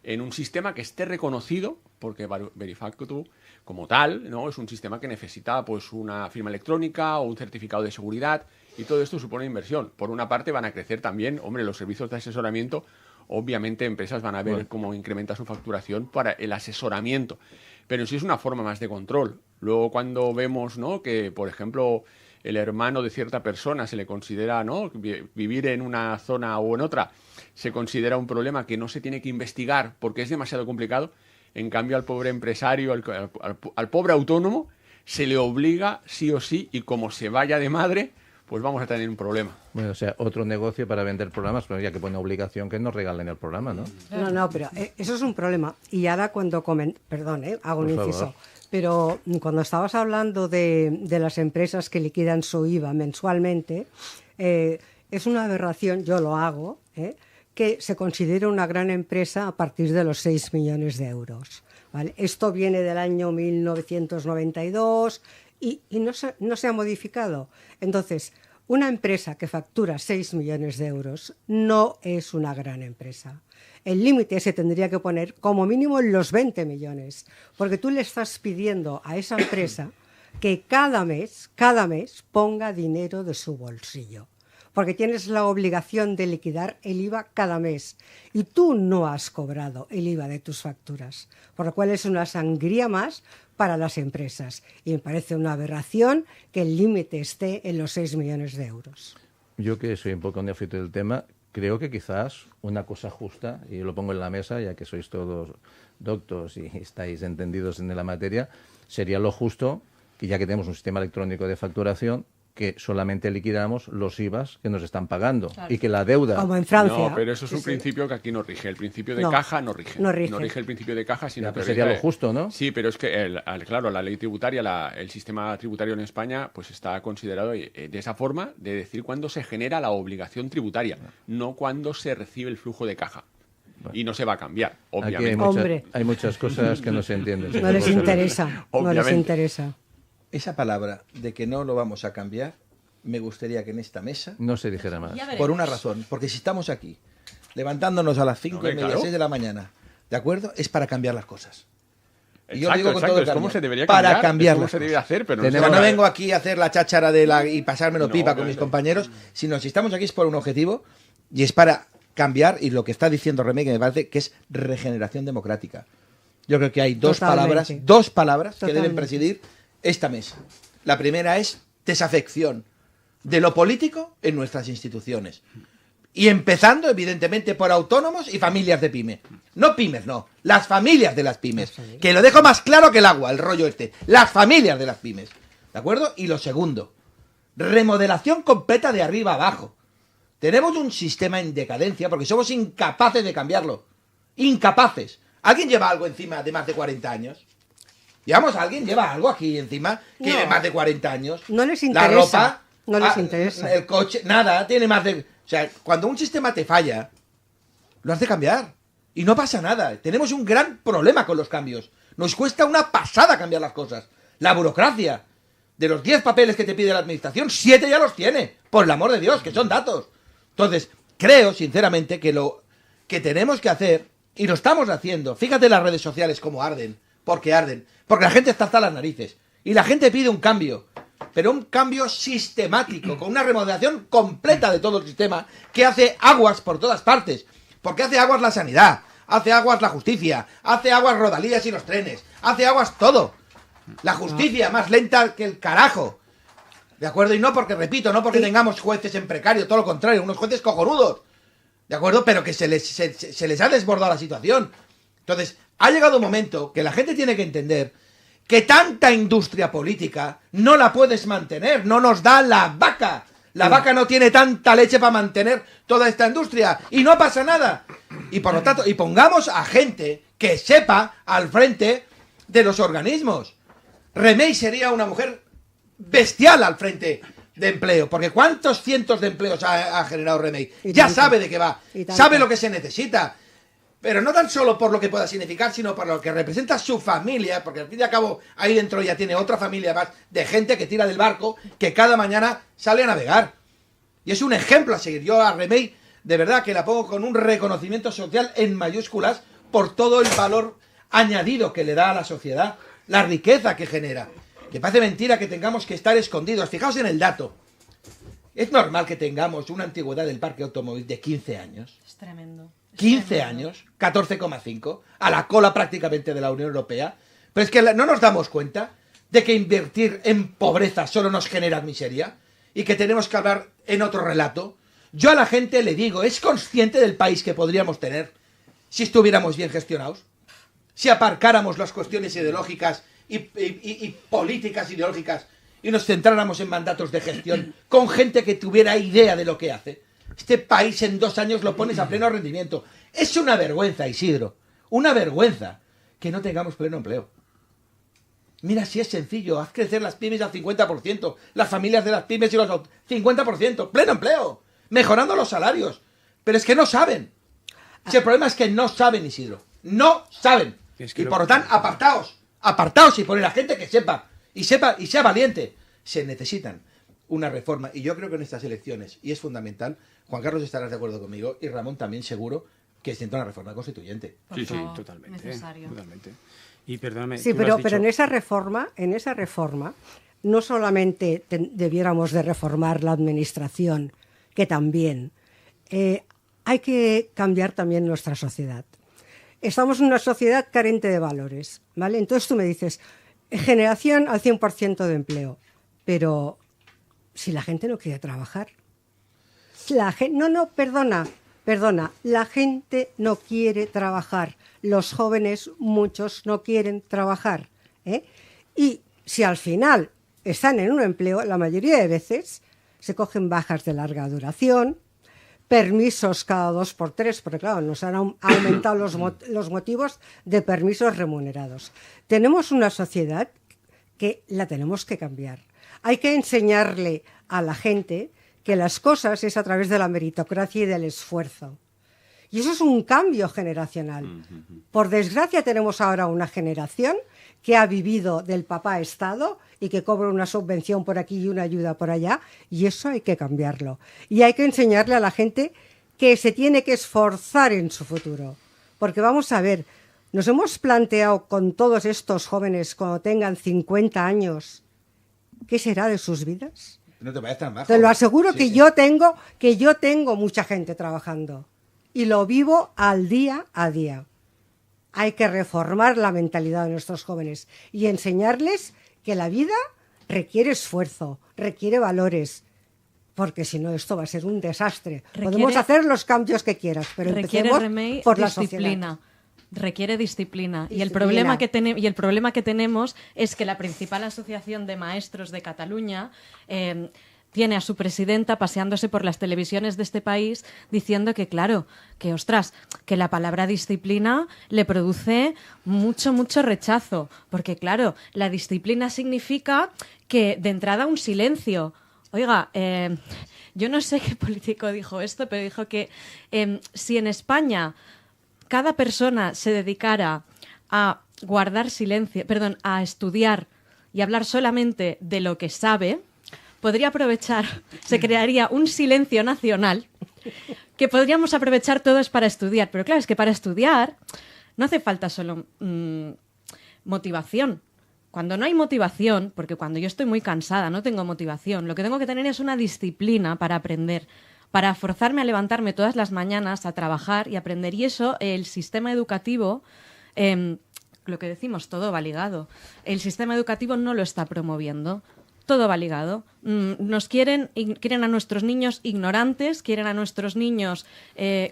en un sistema que esté reconocido, porque Verifactu como tal, ¿no?, es un sistema que necesita, pues, una firma electrónica o un certificado de seguridad, y todo esto supone inversión. Por una parte van a crecer también, hombre, los servicios de asesoramiento. Obviamente empresas van a ver cómo incrementa su facturación para el asesoramiento, pero sí es una forma más de control. Luego cuando vemos, ¿no?, que, por ejemplo, el hermano de cierta persona se le considera, ¿no?, vivir en una zona o en otra, se considera un problema que no se tiene que investigar porque es demasiado complicado. En cambio, al pobre empresario, al pobre autónomo, se le obliga sí o sí, y como se vaya de madre, pues vamos a tener un problema. Bueno, o sea, otro negocio para vender programas, pero ya que pone obligación que nos regalen el programa, ¿no? No, pero eso es un problema. Y ahora cuando perdón, hago un inciso, pero cuando estabas hablando de las empresas que liquidan su IVA mensualmente, es una aberración, yo lo hago, que se considere una gran empresa a partir de los 6 millones de euros. ¿Vale? Esto viene del año 1992 y no se ha modificado. Entonces, una empresa que factura 6 millones de euros no es una gran empresa. El límite se tendría que poner como mínimo en los 20 millones, porque tú le estás pidiendo a esa empresa que cada mes ponga dinero de su bolsillo, porque tienes la obligación de liquidar el IVA cada mes y tú no has cobrado el IVA de tus facturas, por lo cual es una sangría más para las empresas y me parece una aberración que el límite esté en los 6 millones de euros. Yo, que soy un poco neófito del tema, creo que quizás una cosa justa, y lo pongo en la mesa ya que sois todos doctos y estáis entendidos en la materia, sería lo justo que, ya que tenemos un sistema electrónico de facturación, que solamente liquidamos los IVAs que nos están pagando, claro, y que la deuda... Como en Francia. No, pero eso es un principio que aquí no rige. El principio de caja no rige. No rige el principio de caja, sino que sería lo justo, ¿no? Sí, pero es que, claro, la ley tributaria, el sistema tributario en España, pues está considerado de esa forma, de decir cuándo se genera la obligación tributaria, no cuándo se recibe el flujo de caja. Bueno. Y no se va a cambiar, obviamente. Hay muchas cosas que no se entienden. No les interesa, no les interesa. Esa palabra de que no lo vamos a cambiar, me gustaría que en esta mesa no se dijera más. Por una razón, porque si estamos aquí, levantándonos a las 5:30, 6 de la mañana, ¿de acuerdo? Es para cambiar las cosas. Y yo lo digo con todo el cómo se debería para cambiar cómo se debe hacer, pero no vengo aquí a hacer la cháchara y pasármelo pipa con mis compañeros, sino si estamos aquí es por un objetivo y es para cambiar, y lo que está diciendo Remé, que me parece que es regeneración democrática. Yo creo que hay dos palabras que deben presidir esta mesa. La primera es desafección de lo político en nuestras instituciones. Y empezando, evidentemente, por autónomos y familias de pyme. No pymes, no. Las familias de las pymes. Que lo dejo más claro que el agua, el rollo este. Las familias de las pymes. ¿De acuerdo? Y lo segundo, remodelación completa de arriba abajo. Tenemos un sistema en decadencia porque somos incapaces de cambiarlo. Incapaces. ¿Alguien lleva algo encima de más de 40 años? ¿Alguien lleva algo aquí encima que de más de 40 años? No les interesa. La ropa, no les interesa. El coche, nada, tiene más de... O sea, cuando un sistema te falla, lo has de cambiar. Y no pasa nada. Tenemos un gran problema con los cambios. Nos cuesta una pasada cambiar las cosas. La burocracia. De los 10 papeles que te pide la administración, 7 ya los tiene. Por el amor de Dios, que son datos. Entonces, creo, sinceramente, que lo que tenemos que hacer, y lo estamos haciendo, fíjate las redes sociales cómo arden. Porque arden. Porque la gente está hasta las narices. Y la gente pide un cambio. Pero un cambio sistemático, con una remodelación completa de todo el sistema, que hace aguas por todas partes. Porque hace aguas la sanidad, hace aguas la justicia, hace aguas Rodalías y los trenes, hace aguas todo. La justicia más lenta que el carajo. ¿De acuerdo? Y no porque, repito, no porque tengamos jueces en precario, todo lo contrario, unos jueces cojonudos. ¿De acuerdo? Pero que se les ha desbordado la situación. Entonces, ha llegado un momento que la gente tiene que entender que tanta industria política no la puedes mantener, no nos da la vaca. La vaca no tiene tanta leche para mantener toda esta industria y no pasa nada. Y por lo tanto, y pongamos a gente que sepa al frente de los organismos. Remey sería una mujer bestial al frente de empleo, porque ¿cuántos cientos de empleos ha generado Remey? Ya sabe de qué va, sabe lo que se necesita, pero no tan solo por lo que pueda significar, sino por lo que representa su familia, porque al fin y al cabo ahí dentro ya tiene otra familia más de gente que tira del barco, que cada mañana sale a navegar. Y es un ejemplo a seguir. Yo a Remey, de verdad que la pongo con un reconocimiento social en mayúsculas por todo el valor añadido que le da a la sociedad, la riqueza que genera. Que parece mentira que tengamos que estar escondidos. Fijaos en el dato. Es normal que tengamos una antigüedad del parque automóvil de 15 años. Es tremendo. 15 años, 14,5, a la cola prácticamente de la Unión Europea. Pero es que no nos damos cuenta de que invertir en pobreza solo nos genera miseria y que tenemos que hablar en otro relato. Yo a la gente le digo, ¿es consciente del país que podríamos tener si estuviéramos bien gestionados? Si aparcáramos las cuestiones ideológicas y políticas ideológicas y nos centráramos en mandatos de gestión con gente que tuviera idea de lo que hace. Este país en 2 años lo pones a pleno rendimiento. Es una vergüenza, Isidro, una vergüenza que no tengamos pleno empleo. Mira, si es sencillo, haz crecer las pymes al 50%, las familias de las pymes y los 50%, pleno empleo, mejorando los salarios. Pero es que no saben. Si el problema es que no saben, Isidro, no saben. Y por lo tanto, apartaos y poner a gente que sepa y sea valiente. Se necesitan una reforma, y yo creo que en estas elecciones, y es fundamental, Juan Carlos estarás de acuerdo conmigo, y Ramón también seguro, que es una reforma constituyente. Sí, totalmente. Necesario. Totalmente. Y perdóname, sí, pero en esa reforma, no solamente debiéramos de reformar la administración, que también, hay que cambiar también nuestra sociedad. Estamos en una sociedad carente de valores, ¿vale? Entonces tú me dices, generación al 100% de empleo, pero si la gente no quiere trabajar. Perdona, la gente no quiere trabajar. Los jóvenes, muchos, no quieren trabajar. Y si al final están en un empleo, la mayoría de veces se cogen bajas de larga duración, permisos cada 2x3, porque claro, nos han aumentado los motivos de permisos remunerados. Tenemos una sociedad que la tenemos que cambiar. Hay que enseñarle a la gente que las cosas es a través de la meritocracia y del esfuerzo. Y eso es un cambio generacional. Por desgracia tenemos ahora una generación que ha vivido del papá Estado y que cobra una subvención por aquí y una ayuda por allá, y eso hay que cambiarlo. Y hay que enseñarle a la gente que se tiene que esforzar en su futuro. Porque vamos a ver, nos hemos planteado con todos estos jóvenes cuando tengan 50 años, ¿qué será de sus vidas? No te vayas tan bajo. Te lo aseguro que yo tengo mucha gente trabajando y lo vivo al día a día. Hay que reformar la mentalidad de nuestros jóvenes y enseñarles que la vida requiere esfuerzo, requiere valores, porque si no esto va a ser un desastre. Podemos hacer los cambios que quieras, pero empecemos por la sociedad. Requiere disciplina. Y el problema que tenemos es que la principal asociación de maestros de Cataluña tiene a su presidenta paseándose por las televisiones de este país diciendo que, claro, que la palabra disciplina le produce mucho rechazo. Porque, claro, la disciplina significa que de entrada un silencio. Oiga, yo no sé qué político dijo esto, pero dijo que si en España cada persona se dedicara a guardar silencio, a estudiar y hablar solamente de lo que sabe, podría aprovechar, se crearía un silencio nacional que podríamos aprovechar todos para estudiar. Pero claro, es que para estudiar no hace falta solo motivación. Cuando no hay motivación, porque cuando yo estoy muy cansada, no tengo motivación, lo que tengo que tener es una disciplina para aprender, para forzarme a levantarme todas las mañanas, a trabajar y aprender. Y eso, el sistema educativo, lo que decimos, todo va ligado. El sistema educativo no lo está promoviendo. Todo va ligado. Quieren a nuestros niños ignorantes, quieren a nuestros niños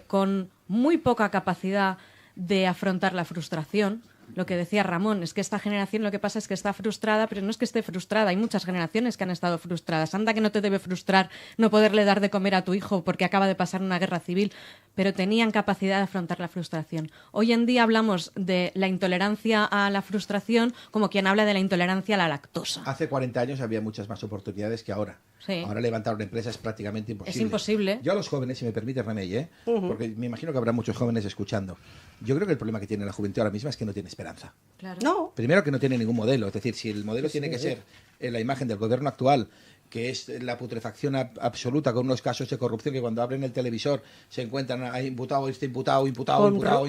con muy poca capacidad de afrontar la frustración. lo que decía Ramón, es que esta generación lo que pasa es que está frustrada, pero no es que esté frustrada, hay muchas generaciones que han estado frustradas. Anda que no te debe frustrar no poderle dar de comer a tu hijo porque acaba de pasar una guerra civil, pero tenían capacidad de afrontar la frustración. Hoy en día hablamos de la intolerancia a la frustración como quien habla de la intolerancia a la lactosa. Hace 40 años había muchas más oportunidades que ahora. Sí. Ahora levantar una empresa es prácticamente imposible. Es imposible. Yo a los jóvenes, si me permite, Remey, porque me imagino que habrá muchos jóvenes escuchando. Yo creo que el problema que tiene la juventud ahora misma es que no tiene esperanza. Claro. No. Primero, que no tiene ningún modelo. Es decir, si el modelo tiene que ser la imagen del gobierno actual, que es la putrefacción absoluta, con unos casos de corrupción que cuando abren el televisor se encuentran ahí imputado, imputado.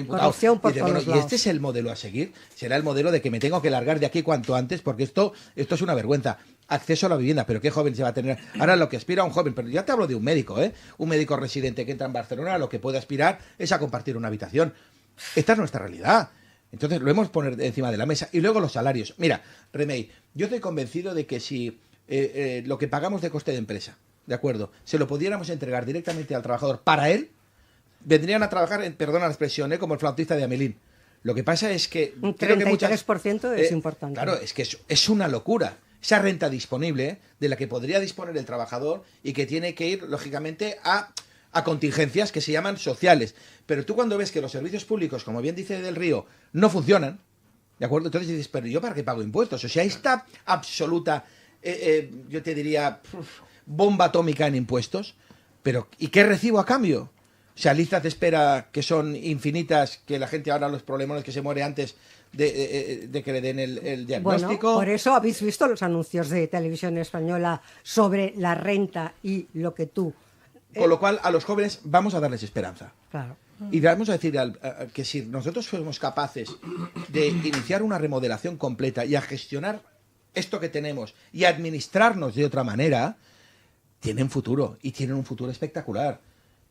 Corrupción por todos y este es el modelo a seguir. Será el modelo de que me tengo que largar de aquí cuanto antes, porque esto es una vergüenza. Acceso a la vivienda, pero ¿qué joven se va a tener? Ahora lo que aspira a un joven, pero ya te hablo de un médico, un médico residente que entra en Barcelona, lo que puede aspirar es a compartir una habitación. Esta es nuestra realidad. Entonces lo hemos poner encima de la mesa. Y luego los salarios. Mira, Remey, yo estoy convencido de que si lo que pagamos de coste de empresa, ¿de acuerdo?, se lo pudiéramos entregar directamente al trabajador para él, vendrían a trabajar, perdona la expresión, como el flautista de Amelín. Lo que pasa es que... Un 33% creo que muchas, es importante. Claro, es que es una locura. Esa renta disponible de la que podría disponer el trabajador y que tiene que ir, lógicamente, a contingencias que se llaman sociales. Pero tú cuando ves que los servicios públicos, como bien dice Del Río, no funcionan, ¿de acuerdo? Entonces dices, pero ¿yo para qué pago impuestos? O sea, esta absoluta, yo te diría, bomba atómica en impuestos. Pero ¿y qué recibo a cambio? O sea, listas de espera que son infinitas, que la gente ahora los problemas que se muere antes de que le den el diagnóstico. Bueno, por eso habéis visto los anuncios de Televisión Española sobre la renta y lo que tú... Con lo cual, a los jóvenes vamos a darles esperanza. Claro. Y vamos a decir que si nosotros fuéramos capaces de iniciar una remodelación completa y a gestionar esto que tenemos y a administrarnos de otra manera, tienen futuro y tienen un futuro espectacular.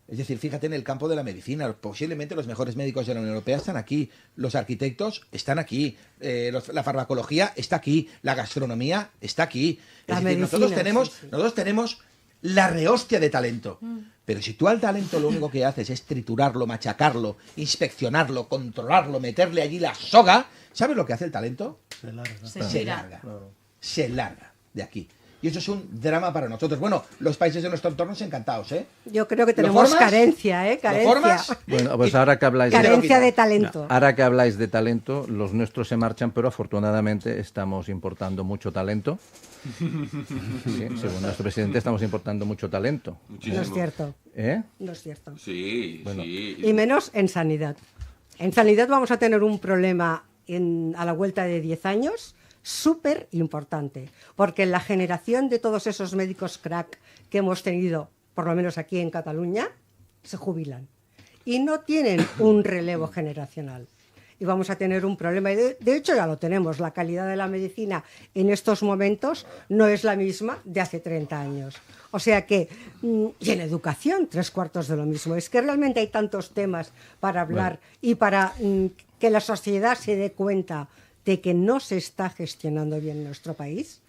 Es decir, fíjate en el campo de la medicina, posiblemente los mejores médicos de la Unión Europea están aquí, los arquitectos están aquí, la farmacología está aquí, la gastronomía está aquí. Es decir, nosotros tenemos la rehostia de talento. Pero si tú al talento lo único que haces es triturarlo, machacarlo, inspeccionarlo, controlarlo, meterle allí la soga, ¿sabes lo que hace el talento? Se larga de aquí. Y eso es un drama para nosotros. Bueno, los países de nuestro entorno encantados, Yo creo que tenemos carencia, carencia. Bueno, pues ahora que habláis carencia de talento. Ahora que habláis de talento, los nuestros se marchan, pero afortunadamente estamos importando mucho talento. Sí, según nuestro presidente estamos importando mucho talento. Muchísimo. No es cierto. ¿Eh? No es cierto. Sí, bueno. sí. Y menos en sanidad. En sanidad vamos a tener un problema a la vuelta de 10 años súper importante, porque la generación de todos esos médicos crack que hemos tenido, por lo menos aquí en Cataluña, se jubilan y no tienen un relevo generacional. Y vamos a tener un problema, y de hecho ya lo tenemos, la calidad de la medicina en estos momentos no es la misma de hace 30 años. O sea que, y en educación, 3/4 de lo mismo. Es que realmente hay tantos temas para hablar y para que la sociedad se dé cuenta de que no se está gestionando bien nuestro país,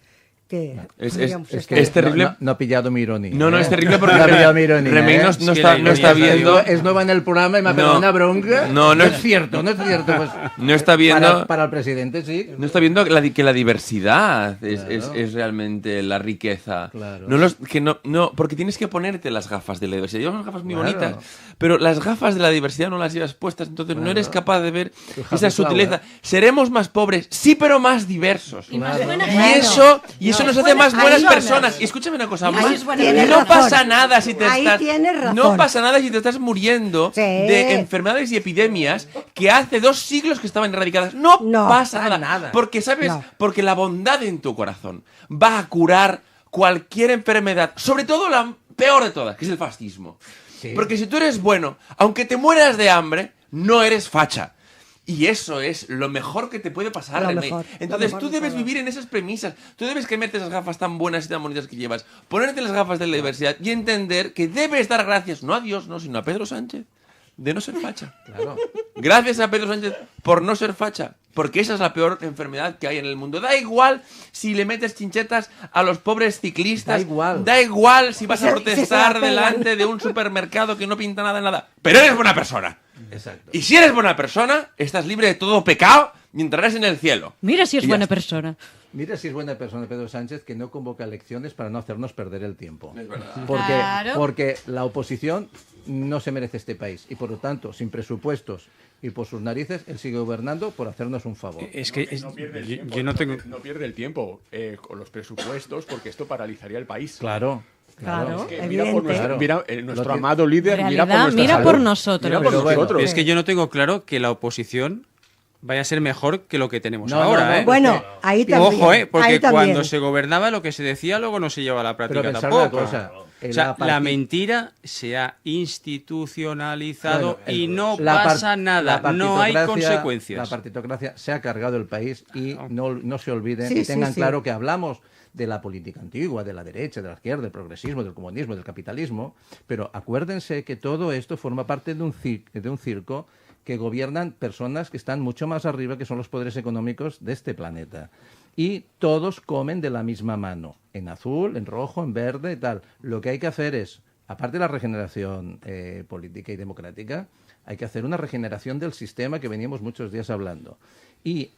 que es terrible. No ha pillado mi ironía. No, es terrible porque no ha pillado mi ironía. Remey no está viendo. Es nueva en el programa y me ha pegado una bronca. No es cierto. Pues, no está viendo. Para el presidente, sí. No está viendo que la diversidad es realmente la riqueza. Claro. No, porque tienes que ponerte las gafas de la diversidad. Llevas unas gafas muy bonitas, pero las gafas de la diversidad no las llevas puestas, entonces no eres capaz de ver esa sutileza. Seremos más pobres, sí, pero más diversos. Y más buenas. Y eso nos hace más buenas personas. Y escúchame una cosa, no pasa nada si te estás muriendo de enfermedades y epidemias que hace 2 siglos que estaban erradicadas. No pasa nada. Porque, ¿sabes? Porque la bondad en tu corazón va a curar cualquier enfermedad, sobre todo la peor de todas, que es el fascismo. Sí. Porque si tú eres bueno, aunque te mueras de hambre, no eres facha. Y eso es lo mejor que te puede pasar, Remey. Entonces tú debes vivir en esas premisas. Tú debes quemarte esas gafas tan buenas y tan bonitas que llevas, ponerte las gafas de la diversidad y entender que debes dar gracias, no a Dios, sino a Pedro Sánchez, de no ser facha. Claro. Gracias a Pedro Sánchez por no ser facha. Porque esa es la peor enfermedad que hay en el mundo. Da igual si le metes chinchetas a los pobres ciclistas. Da igual si vas a protestar delante de un supermercado que no pinta nada en nada. Pero eres buena persona. Exacto. Y si eres buena persona, estás libre de todo pecado y entrarás en el cielo. Mira si es Y ya buena está. persona. Mira si es buena persona Pedro Sánchez, que no convoca elecciones para no hacernos perder el tiempo. Es verdad. Porque la oposición no se merece este país. Y por lo tanto, sin presupuestos y por sus narices, él sigue gobernando por hacernos un favor. Es que No pierde el yo tiempo, no tengo... no pierde el tiempo con los presupuestos, porque esto paralizaría el país. Claro. Claro, Es que evidente. mira nuestro amado líder, En mira por realidad, nuestra mira salud. por nosotros. Mira por Pero bueno, nosotros. Es que yo no tengo claro que la oposición vaya a ser mejor que lo que tenemos No, ahora, no, no. ¿eh? Bueno, ahí también. Ojo, ahí porque también. cuando se gobernaba lo que se decía luego no se llevaba a la Pero práctica pensar tampoco. una cosa. O sea, la mentira se ha institucionalizado Bueno, y no la par- pasa nada, la no hay partitocracia- consecuencias. La partitocracia se ha cargado el país y no se olviden Sí, y tengan sí, sí. claro que hablamos de la política antigua, de la derecha, de la izquierda, del progresismo, del comunismo, del capitalismo, pero acuérdense que todo esto forma parte de un circo que gobiernan personas que están mucho más arriba, que son los poderes económicos de este planeta. Y todos comen de la misma mano, en azul, en rojo, en verde y tal. Lo que hay que hacer es, aparte de la regeneración política y democrática, hay que hacer una regeneración del sistema que veníamos muchos días hablando. Y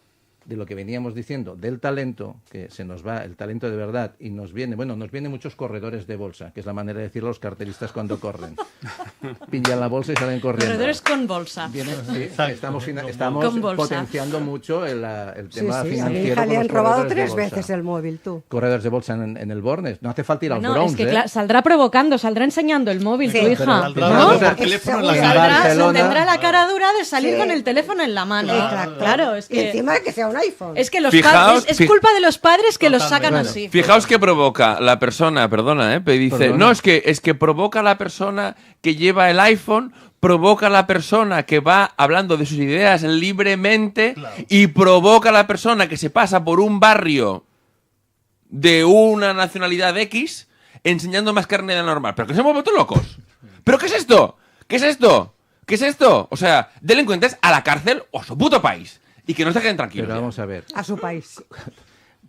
de lo que veníamos diciendo, del talento, que se nos va el talento de verdad y nos vienen muchos corredores de bolsa, que es la manera de decirlo los carteristas cuando corren. Pillan la bolsa y salen corriendo. Corredores con bolsa. Vienen, sí, estamos Con bolsa. potenciando mucho el Sí, tema sí, a mi financiero. hija con le los han robado corredores de 3 bolsa. veces el móvil, tú. Corredores de bolsa en el Bornes. No hace falta ir al No, Browns, es que ¿eh? saldrá provocando, saldrá enseñando el móvil Sí, tu pero hija. saldrá ¿no? dando por Es teléfono en la seguro. calle. Barcelona- Tendrá la cara dura de salir Sí. con el teléfono en la mano. Claro, es Y que encima de que sea un iPhone. es que los Fijaos- padres es culpa de los padres que los sacan Totalmente. así. Fijaos que provoca la persona, perdona, pero dice, Perdona. no, es que provoca la persona que lleva el iPhone, provoca la persona que va hablando de sus ideas libremente y provoca la persona que se pasa por un barrio de una nacionalidad X enseñando más carne de la normal. ¿Pero que se hemos vuelto locos? ¿Pero qué es esto? ¿Qué es esto? ¿Qué es esto? O sea, delincuentes a la cárcel o a su puto país. Y que no se queden tranquilos. Pero ya. vamos a ver. A su país.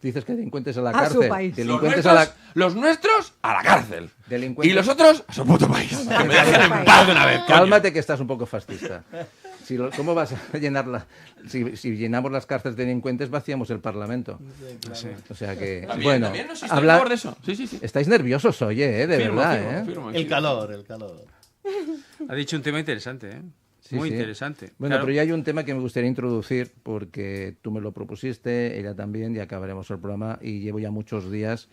Dices que delincuentes a la A su cárcel. país. Delincuentes a la... Los nuestros a la cárcel. Delincuentes- Y los otros a su puto país. Que me dejen en paz de una vez, coño. Cálmate que estás un poco fascista. ¿Cómo vas a llenarla? Si llenamos las cárceles de delincuentes, vaciamos el Parlamento. O sea que, También, bueno, también, no, sí, estoy a favor de eso. Sí, sí, sí. estáis nerviosos, oye, de Firmo, verdad, firmo, ¿eh? firmo, El sí. calor, el calor. Ha dicho un tema interesante, ¿eh? Sí, Muy sí. interesante. Bueno, Claro. pero ya hay un tema que me gustaría introducir porque tú me lo propusiste, ella también, y acabaremos el programa. Y llevo ya muchos días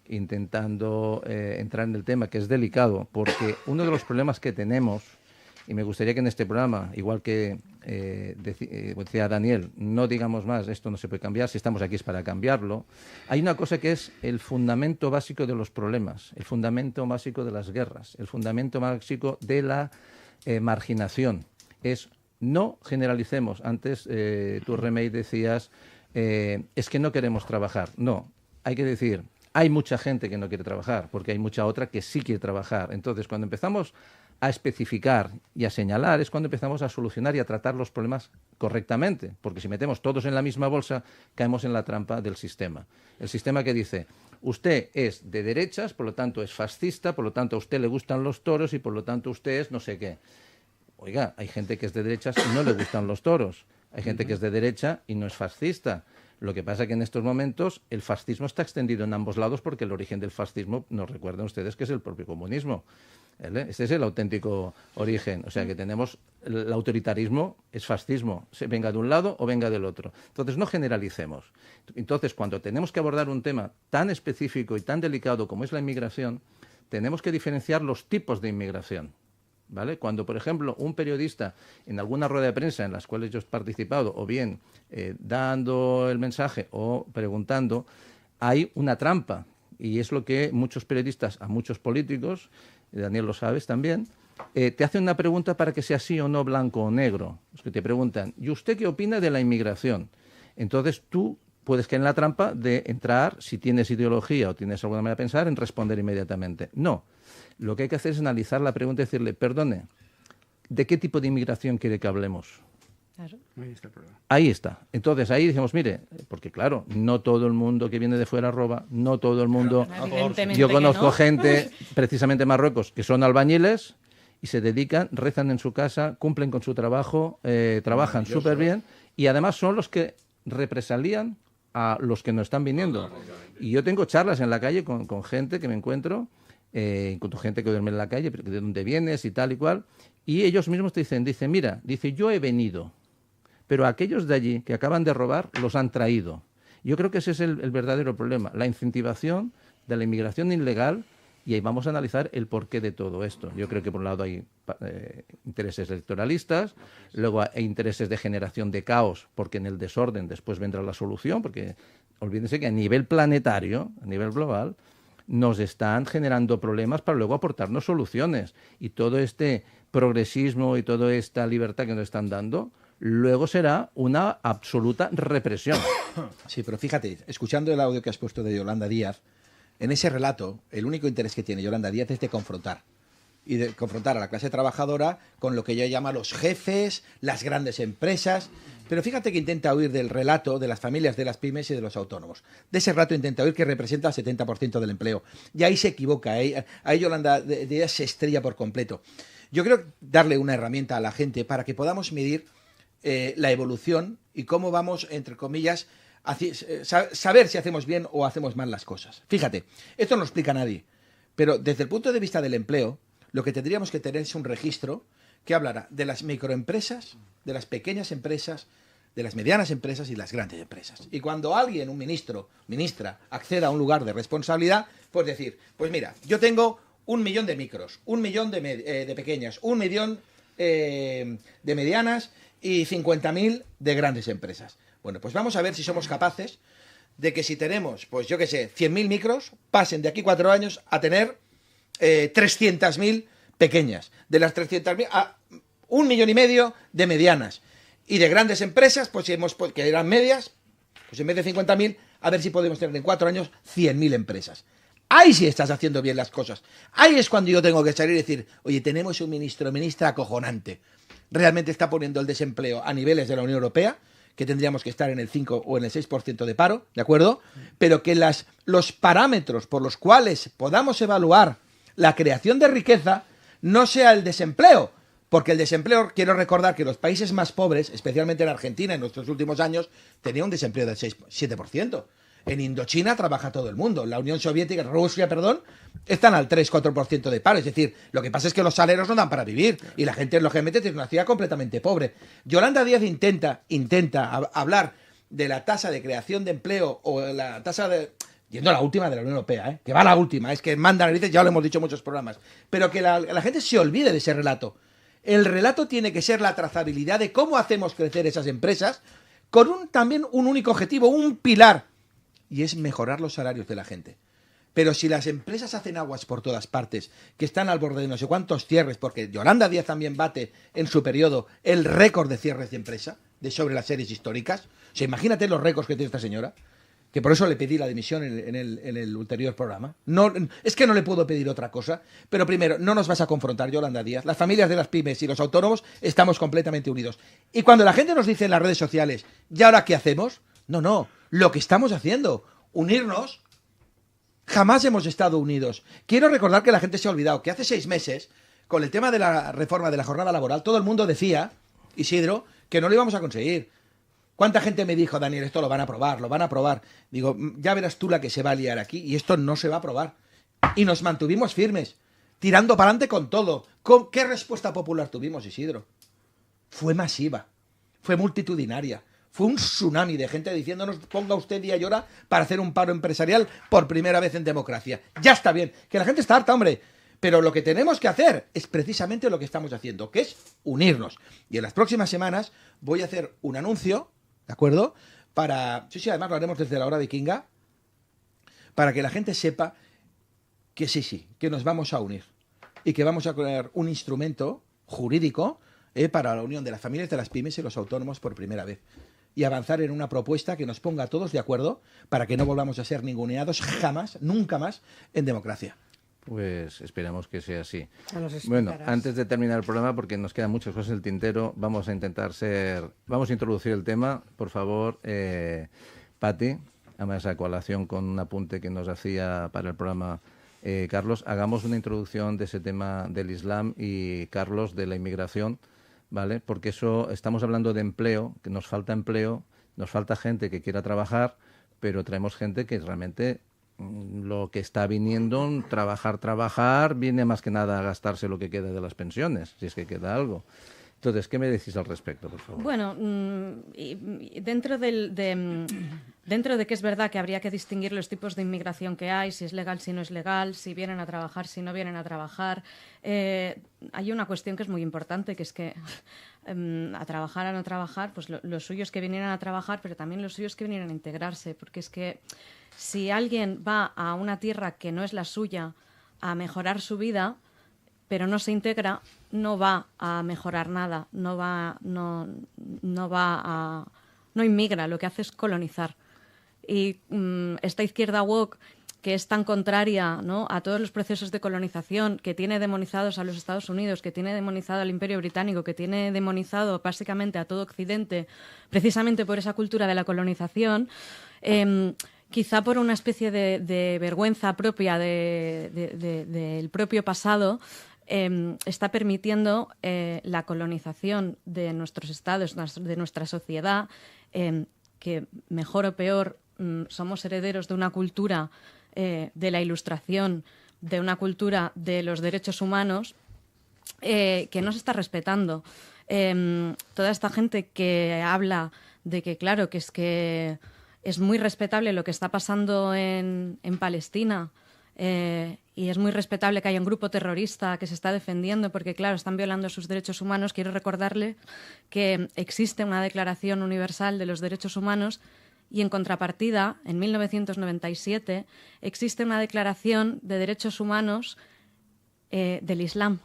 intentando entrar en el tema, que es delicado, porque uno de los problemas que tenemos, y me gustaría que en este programa, igual que decía Daniel, no digamos más, esto no se puede cambiar, si estamos aquí es para cambiarlo. Hay una cosa que es el fundamento básico de los problemas, el fundamento básico de las guerras, el fundamento básico de la marginación. Es no generalicemos. Antes tú, Remey, decías, es que no queremos trabajar. No, hay que decir, hay mucha gente que no quiere trabajar, porque hay mucha otra que sí quiere trabajar. Entonces, cuando empezamos a especificar y a señalar, es cuando empezamos a solucionar y a tratar los problemas correctamente, porque si metemos todos en la misma bolsa, caemos en la trampa del sistema. El sistema que dice, usted es de derechas, por lo tanto es fascista, por lo tanto a usted le gustan los toros y por lo tanto usted es no sé qué. Oiga, hay gente que es de derechas y no le gustan los toros. Hay gente que es de derecha y no es fascista. Lo que pasa es que en estos momentos el fascismo está extendido en ambos lados porque el origen del fascismo, nos recuerdan ustedes, que es el propio comunismo. ¿Vale? Este es el auténtico origen. O sea que tenemos el autoritarismo, es fascismo, se venga de un lado o venga del otro. Entonces no generalicemos. Entonces cuando tenemos que abordar un tema tan específico y tan delicado como es la inmigración, tenemos que diferenciar los tipos de inmigración. ¿Vale? Cuando, por ejemplo, un periodista en alguna rueda de prensa en las cuales yo he participado, o bien dando el mensaje o preguntando, hay una trampa. Y es lo que muchos periodistas, a muchos políticos, Daniel lo sabes también, te hacen una pregunta para que sea sí o no, blanco o negro. Es que te preguntan, ¿y usted qué opina de la inmigración? Entonces tú puedes caer en la trampa de entrar, si tienes ideología o tienes alguna manera de pensar, en responder inmediatamente. No. Lo que hay que hacer es analizar la pregunta y decirle, perdone, ¿de qué tipo de inmigración quiere que hablemos? Claro. Ahí está el problema. Ahí está. Entonces ahí decimos, mire, porque claro, no todo el mundo que viene de fuera roba, no todo el mundo... Evidentemente Yo que conozco no. gente, precisamente en Marruecos, que son albañiles y se dedican, rezan en su casa, cumplen con su trabajo, trabajan súper bien Y además son los que represalían a los que no están viniendo. Y yo tengo charlas en la calle con gente que me encuentro, con gente que duerme en la calle, de dónde vienes y tal y cual, y ellos mismos te dicen, mira, yo he venido, pero aquellos de allí que acaban de robar los han traído. Yo creo que ese es el verdadero problema, la incentivación de la inmigración ilegal, y ahí vamos a analizar el porqué de todo esto. Yo creo que por un lado hay intereses electoralistas, luego hay intereses de generación de caos, porque en el desorden después vendrá la solución, porque olvídense que a nivel planetario, a nivel global, nos están generando problemas para luego aportarnos soluciones. Y todo este progresismo y toda esta libertad que nos están dando, luego será una absoluta represión. Sí, pero fíjate, escuchando el audio que has puesto de Yolanda Díaz, en ese relato, el único interés que tiene Yolanda Díaz es de confrontar. Y de confrontar a la clase trabajadora con lo que ella llama los jefes, las grandes empresas. Pero fíjate que intenta huir del relato de las familias, de las pymes y de los autónomos. De ese relato intenta huir que representa el 70% del empleo. Y ahí se equivoca, ahí Yolanda Díaz se estrella por completo. Yo creo darle una herramienta a la gente para que podamos medir la evolución y cómo vamos, entre comillas, saber si hacemos bien o hacemos mal las cosas. Fíjate, esto no lo explica nadie, pero desde el punto de vista del empleo, lo que tendríamos que tener es un registro que hablará de las microempresas, de las pequeñas empresas, de las medianas empresas y las grandes empresas. Y cuando alguien, un ministro, ministra, acceda a un lugar de responsabilidad, pues decir, pues mira, yo tengo 1 millón de micros, 1 millón de pequeñas, 1 millón de medianas y 50.000 de grandes empresas. Bueno, pues vamos a ver si somos capaces de que si tenemos, pues yo qué sé, 100.000 micros, pasen de aquí 4 años a tener 300.000 pequeñas. De las 300.000 a 1,5 millones de medianas. Y de grandes empresas, pues que eran medias, pues en vez de 50.000, a ver si podemos tener en 4 años 100.000 empresas. Ahí sí estás haciendo bien las cosas. Ahí es cuando yo tengo que salir y decir, oye, tenemos un ministro o ministra acojonante. Realmente está poniendo el desempleo a niveles de la Unión Europea, que tendríamos que estar en el 5 o en el 6% de paro, ¿de acuerdo? Pero que los parámetros por los cuales podamos evaluar la creación de riqueza no sea el desempleo, porque el desempleo, quiero recordar que los países más pobres, especialmente en Argentina en nuestros últimos años, tenía un desempleo del 7%. En Indochina trabaja todo el mundo. En la Unión Soviética, Rusia, están al 3-4% de paro. Es decir, lo que pasa es que los salarios no dan para vivir y la gente, lógicamente, tiene una ciudad completamente pobre. Yolanda Díaz intenta hablar de la tasa de creación de empleo o la tasa de... Yendo a la última de la Unión Europea, que va a la última, es que manda narices, ya lo hemos dicho en muchos programas. Pero que la gente se olvide de ese relato. El relato tiene que ser la trazabilidad de cómo hacemos crecer esas empresas con también un único objetivo, un pilar, y es mejorar los salarios de la gente. Pero si las empresas hacen aguas por todas partes, que están al borde de no sé cuántos cierres, porque Yolanda Díaz también bate en su periodo el récord de cierres de empresa, sobre las series históricas. O sea, imagínate los récords que tiene esta señora, que por eso le pedí la dimisión en el ulterior programa. No, es que no le puedo pedir otra cosa, pero primero, no nos vas a confrontar, Yolanda Díaz. Las familias de las pymes y los autónomos estamos completamente unidos. Y cuando la gente nos dice en las redes sociales, ¿y ahora qué hacemos? No, lo que estamos haciendo, unirnos. Jamás hemos estado unidos. Quiero recordar que la gente se ha olvidado que hace 6 meses, con el tema de la reforma de la jornada laboral, todo el mundo decía, Isidro, que no lo íbamos a conseguir. ¿Cuánta gente me dijo, Daniel, esto lo van a aprobar? Digo, ya verás tú la que se va a liar aquí y esto no se va a aprobar. Y nos mantuvimos firmes, tirando para adelante con todo. ¿Qué respuesta popular tuvimos, Isidro? Fue masiva, fue multitudinaria. Fue un tsunami de gente diciéndonos, ponga usted día y hora para hacer un paro empresarial por primera vez en democracia. Ya está bien, que la gente está harta, hombre. Pero lo que tenemos que hacer es precisamente lo que estamos haciendo, que es unirnos. Y en las próximas semanas voy a hacer un anuncio, ¿de acuerdo? Sí, además lo haremos desde la hora vikinga, para que la gente sepa que sí, que nos vamos a unir. Y que vamos a crear un instrumento jurídico para la unión de las familias, de las pymes y los autónomos por primera vez. Y avanzar en una propuesta que nos ponga a todos de acuerdo para que no volvamos a ser ninguneados jamás, nunca más, en democracia. Pues esperamos que sea así. Bueno, antes de terminar el programa, porque nos quedan muchas cosas en el tintero, vamos a introducir el tema. Por favor, Pati, además a colación con un apunte que nos hacía para el programa Carlos, hagamos una introducción de ese tema del Islam y Carlos de la inmigración, ¿vale? Porque eso, estamos hablando de empleo, que nos falta empleo, nos falta gente que quiera trabajar, pero traemos gente que realmente lo que está viniendo, trabajar, viene más que nada a gastarse lo que queda de las pensiones, si es que queda algo. Entonces, ¿qué me decís al respecto, por favor? Bueno, dentro de que es verdad que habría que distinguir los tipos de inmigración que hay, si es legal, si no es legal, si vienen a trabajar, si no vienen a trabajar, hay una cuestión que es muy importante, que es que a trabajar, a no trabajar, pues lo suyo es que vinieran a trabajar, pero también lo suyo es que vinieran a integrarse, porque es que si alguien va a una tierra que no es la suya a mejorar su vida, pero no se integra, no va a mejorar nada, no inmigra, lo que hace es colonizar. Y esta izquierda woke, que es tan contraria, ¿no?, a todos los procesos de colonización, que tiene demonizados a los Estados Unidos, que tiene demonizado al Imperio Británico, que tiene demonizado básicamente a todo Occidente, precisamente por esa cultura de la colonización, quizá por una especie de vergüenza propia del propio pasado, está permitiendo la colonización de nuestros estados, de nuestra sociedad, que mejor o peor somos herederos de una cultura de la Ilustración, de una cultura de los derechos humanos, que no se está respetando. Toda esta gente que habla de que, claro, que es muy respetable lo que está pasando en Palestina, y es muy respetable que haya un grupo terrorista que se está defendiendo porque, claro, están violando sus derechos humanos. Quiero recordarle que existe una Declaración Universal de los Derechos Humanos y, en contrapartida, en 1997, existe una Declaración de Derechos Humanos del Islam,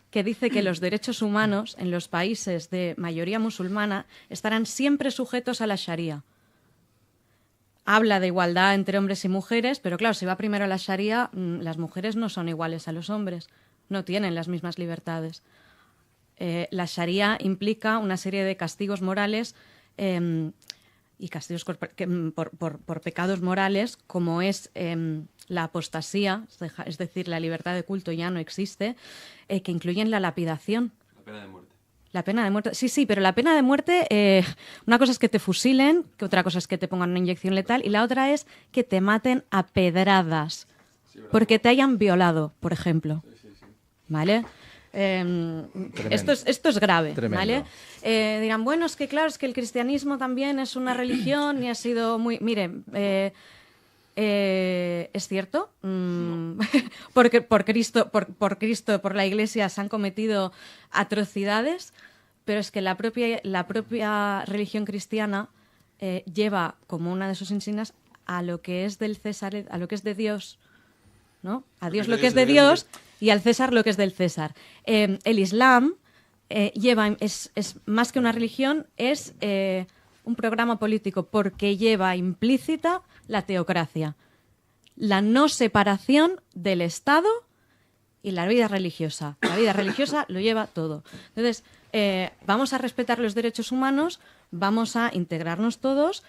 que dice que los derechos humanos en los países de mayoría musulmana estarán siempre sujetos a la Sharia. Habla de igualdad entre hombres y mujeres, pero claro, si va primero la Sharia, las mujeres no son iguales a los hombres, no tienen las mismas libertades. La Sharia implica una serie de castigos morales y castigos por pecados morales, como es la apostasía, es decir, la libertad de culto ya no existe, que incluyen la lapidación. La pena de muerte. La pena de muerte, sí, pero la pena de muerte, una cosa es que te fusilen, que otra cosa es que te pongan una inyección letal, y la otra es que te maten a pedradas, porque te hayan violado, por ejemplo. Sí. ¿Vale? Esto es grave. Tremendo. ¿Vale? Dirán, bueno, es que claro, es que el cristianismo también es una religión y ha sido muy... Miren, ¿es cierto? Porque por Cristo, por la Iglesia se han cometido atrocidades, pero es que la propia religión cristiana lleva como una de sus insignias a lo que es del César, a lo que es de Dios, ¿no? A Dios lo que es de Dios y al César lo que es del César. El Islam es más que una religión, es un programa político, porque lleva implícita la teocracia, la no separación del Estado y la vida religiosa. La vida religiosa lo lleva todo. Entonces, vamos a respetar los derechos humanos, vamos a integrarnos todos,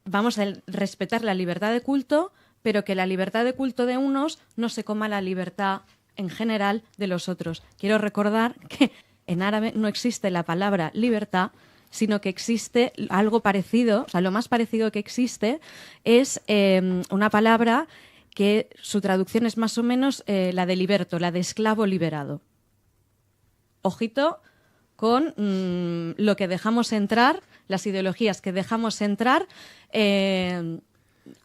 vamos a respetar la libertad de culto, pero que la libertad de culto de unos no se coma la libertad en general de los otros. Quiero recordar que en árabe no existe la palabra libertad, sino que existe algo parecido, o sea, lo más parecido que existe es una palabra que su traducción es más o menos la de liberto, la de esclavo liberado. Ojito con lo que dejamos entrar, las ideologías que dejamos entrar,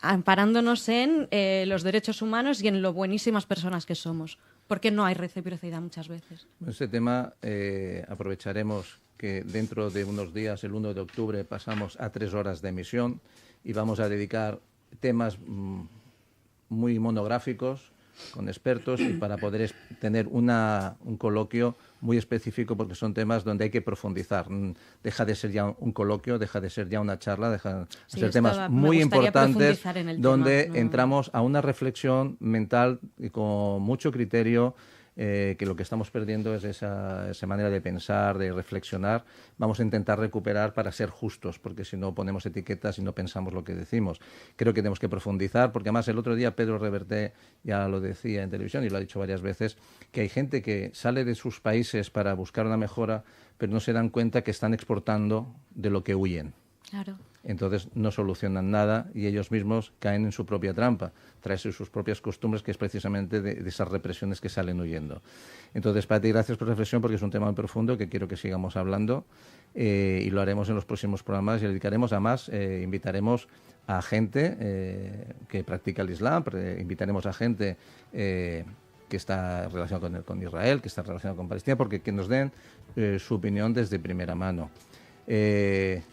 amparándonos en los derechos humanos y en lo buenísimas personas que somos, porque no hay reciprocidad muchas veces. Ese tema aprovecharemos que dentro de unos días, el 1 de octubre, pasamos a 3 horas de emisión y vamos a dedicar temas muy monográficos con expertos y para poder tener un coloquio muy específico, porque son temas donde hay que profundizar. Deja de ser ya un coloquio, deja de ser ya una charla, deja de ser temas muy importantes donde entramos a una reflexión mental y con mucho criterio que lo que estamos perdiendo es esa manera de pensar, de reflexionar. Vamos a intentar recuperar para ser justos, porque si no ponemos etiquetas y no pensamos lo que decimos. Creo que tenemos que profundizar, porque además el otro día Pedro Reverté ya lo decía en televisión y lo ha dicho varias veces, que hay gente que sale de sus países para buscar una mejora, pero no se dan cuenta que están exportando de lo que huyen. Claro. Entonces no solucionan nada y ellos mismos caen en su propia trampa, traerse sus propias costumbres, que es precisamente de esas represiones que salen huyendo. Entonces, Pati, gracias por la reflexión, porque es un tema muy profundo que quiero que sigamos hablando y lo haremos en los próximos programas y dedicaremos, además, invitaremos a gente que practica el Islam, invitaremos a gente que está relacionada con Israel, que está relacionada con Palestina, porque que nos den su opinión desde primera mano.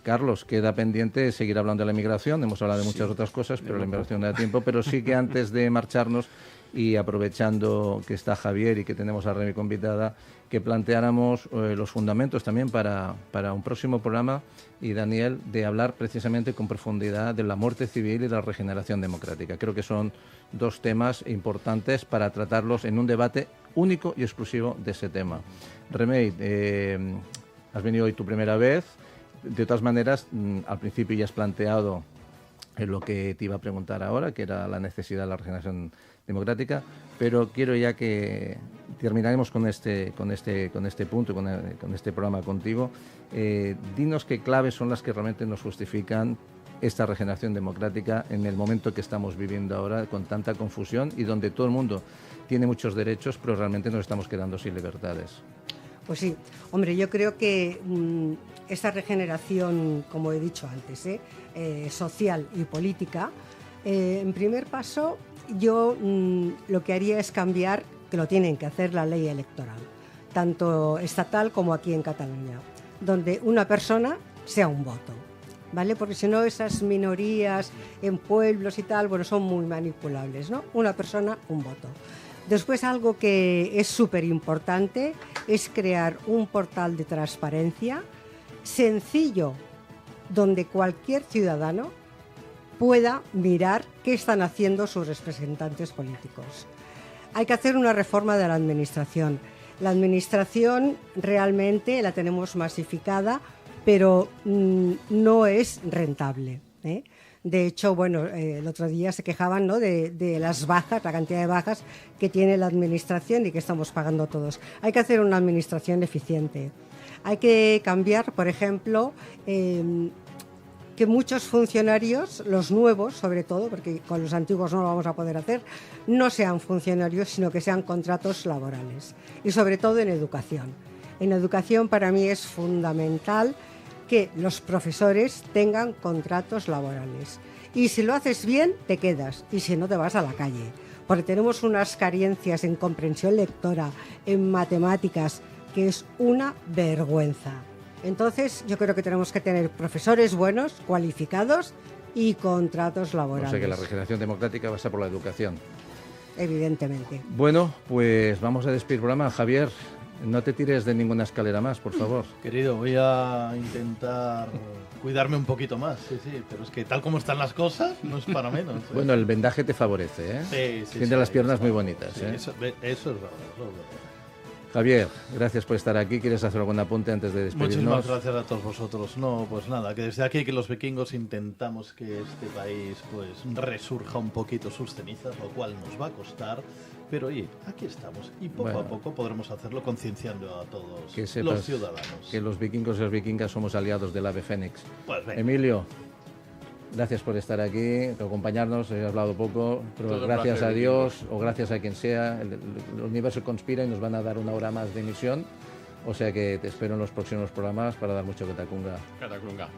Carlos, queda pendiente seguir hablando de la inmigración. Hemos hablado de muchas otras cosas, pero la inmigración no da tiempo. Pero sí que antes de marcharnos y aprovechando que está Javier y que tenemos a Remy convidada, que planteáramos los fundamentos también para un próximo programa, y Daniel, de hablar precisamente con profundidad de la muerte civil y de la regeneración democrática. Creo que son dos temas importantes para tratarlos en un debate único y exclusivo de ese tema. Remy, has venido hoy tu primera vez. De todas maneras, al principio ya has planteado lo que te iba a preguntar ahora, que era la necesidad de la regeneración democrática, pero quiero ya que terminaremos con este punto, con este programa contigo. Dinos qué claves son las que realmente nos justifican esta regeneración democrática en el momento que estamos viviendo ahora, con tanta confusión y donde todo el mundo tiene muchos derechos, pero realmente nos estamos quedando sin libertades. Pues sí, hombre, yo creo que esta regeneración, como he dicho antes, social y política, en primer paso, yo lo que haría es cambiar, que lo tienen que hacer, la ley electoral, tanto estatal como aquí en Cataluña, donde una persona sea un voto, ¿vale? Porque si no, esas minorías en pueblos y tal, bueno, son muy manipulables, ¿no? Una persona, un voto. Después, algo que es súper importante es crear un portal de transparencia sencillo, donde cualquier ciudadano pueda mirar qué están haciendo sus representantes políticos. Hay que hacer una reforma de la administración. La administración realmente la tenemos masificada, pero no es rentable, ¿eh? De hecho, bueno, el otro día se quejaban, ¿no?, de las bajas, la cantidad de bajas que tiene la administración y que estamos pagando todos. Hay que hacer una administración eficiente. Hay que cambiar, por ejemplo, que muchos funcionarios, los nuevos sobre todo, porque con los antiguos no lo vamos a poder hacer, no sean funcionarios, sino que sean contratos laborales. Y sobre todo en educación. En educación, para mí es fundamental que los profesores tengan contratos laborales. Y si lo haces bien, te quedas, y si no, te vas a la calle. Porque tenemos unas carencias en comprensión lectora, en matemáticas, que es una vergüenza. Entonces, yo creo que tenemos que tener profesores buenos, cualificados y contratos laborales. O sea que la regeneración democrática pasa por la educación. Evidentemente. Bueno, pues vamos a despedir el programa. Javier, no te tires de ninguna escalera más, por favor. Querido, voy a intentar cuidarme un poquito más, sí, pero es que tal como están las cosas, no es para menos. Bueno, el vendaje te favorece, ¿eh? Sí, Tiene las piernas muy bonitas, sí, ¿eh? Eso es verdad. Javier, gracias por estar aquí. ¿Quieres hacer algún apunte antes de despedirnos? Muchísimas gracias a todos vosotros. No, pues nada, que desde aquí, que los vikingos intentamos que este país pues resurja un poquito sus cenizas, lo cual nos va a costar. Pero oye, aquí estamos y poco a poco podremos hacerlo concienciando a todos los ciudadanos. Que los vikingos y las vikingas somos aliados del ave fénix. Pues venga. Emilio, gracias por estar aquí, por acompañarnos. He hablado poco, pero Todo gracias placer, a Dios o gracias a quien sea, el universo conspira y nos van a dar una hora más de emisión. O sea que te espero en los próximos programas para dar mucho catacunga. Catacunga.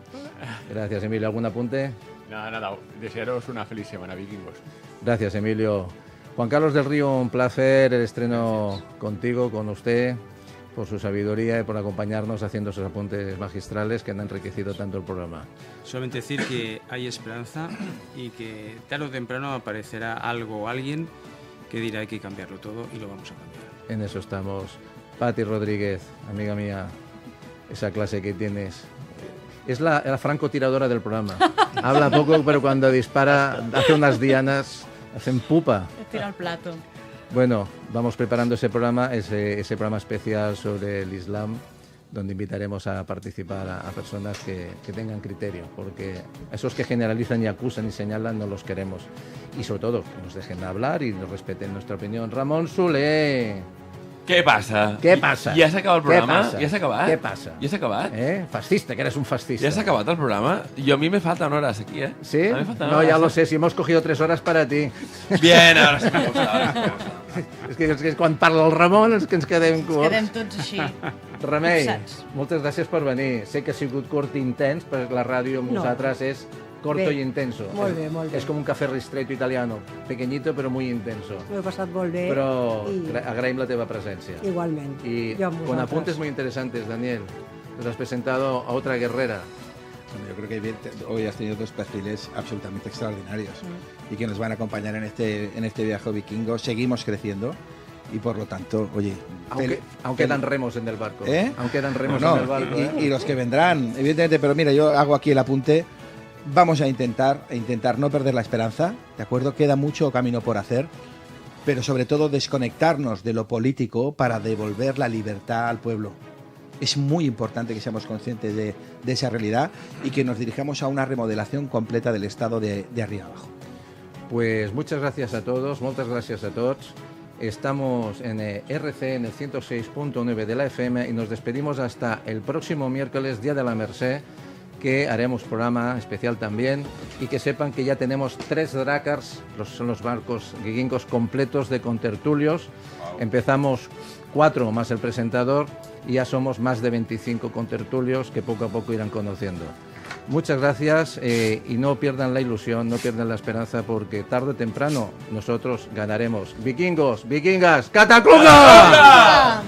Gracias, Emilio. ¿Algún apunte? Nada. Desearos una feliz semana, vikingos. Gracias, Emilio. Juan Carlos del Río, un placer el estreno contigo, con usted, por su sabiduría y por acompañarnos haciendo esos apuntes magistrales que han enriquecido tanto el programa. Solamente decir que hay esperanza y que tarde o temprano aparecerá algo o alguien que dirá hay que cambiarlo todo y lo vamos a cambiar. En eso estamos. Pati Rodríguez, amiga mía, esa clase que tienes. Es la francotiradora del programa. Habla poco, pero cuando dispara hace unas dianas, hacen pupa. Tira al plato. Bueno, vamos preparando ese programa, ese programa especial sobre el Islam, donde invitaremos a participar a personas que tengan criterio, porque esos que generalizan y acusan y señalan no los queremos. Y sobre todo, que nos dejen hablar y nos respeten nuestra opinión. Ramon Soler. ¿Qué pasa? Què passa? Ja s'ha acabat el programa? Què passa? Ja s'ha acabat? Què passa? Ja s'ha acabat? Fascista, que eres un fascista. Ya se ha acabado el programa. Yo a mí me faltan horas aquí, ¿eh? ¿Sí? A mí me faltan No, horas, ya lo sé, si hemos cogido 3 horas para ti. Bien, ahora sí me gusta. És que quan parla el Ramon és que ens quedem curts. Quedem tots així. Remei, fixats. moltes gràcies per venir. Sé que ha sigut curt i intens, perquè la ràdio amb nosaltres és corto Bé. y intenso. Molt bé, molt bé. És com un café ristretto italiano, pequeñito però muy intenso. M'ho he passat molt bé. Però i agraïm la teva presència. igualment. Y Jo amb con vosaltres. apuntes muy interesantes, Daniel. Nos has presentado a otra guerrera. Bueno, yo creo que hoy has tenido 2 perfiles absolutamente extraordinarios y que nos van a acompañar en este viaje vikingo. Seguimos creciendo y por lo tanto, oye... Aún quedan remos en el barco. ¿Eh? Aún quedan remos No, en el barco. y los que vendrán, evidentemente, pero mira, yo hago aquí el apunte. Vamos a intentar no perder la esperanza, ¿de acuerdo? Queda mucho camino por hacer, pero sobre todo desconectarnos de lo político para devolver la libertad al pueblo. Es muy importante que seamos conscientes de esa realidad y que nos dirijamos a una remodelación completa del Estado de arriba abajo. Pues muchas gracias a todos, moltes gràcies a tots. Estamos en RC, en el 106.9 de la FM, y nos despedimos hasta el próximo miércoles, Día de la Mercè, que haremos programa especial también, y que sepan que ya tenemos 3 Dràcars, son los barcos vikingos completos de contertulios. Empezamos 4 más el presentador y ya somos más de 25 contertulios que poco a poco irán conociendo. Muchas gracias y no pierdan la ilusión, no pierdan la esperanza, porque tarde o temprano nosotros ganaremos. Vikingos, vikingas, ¡Catacunga!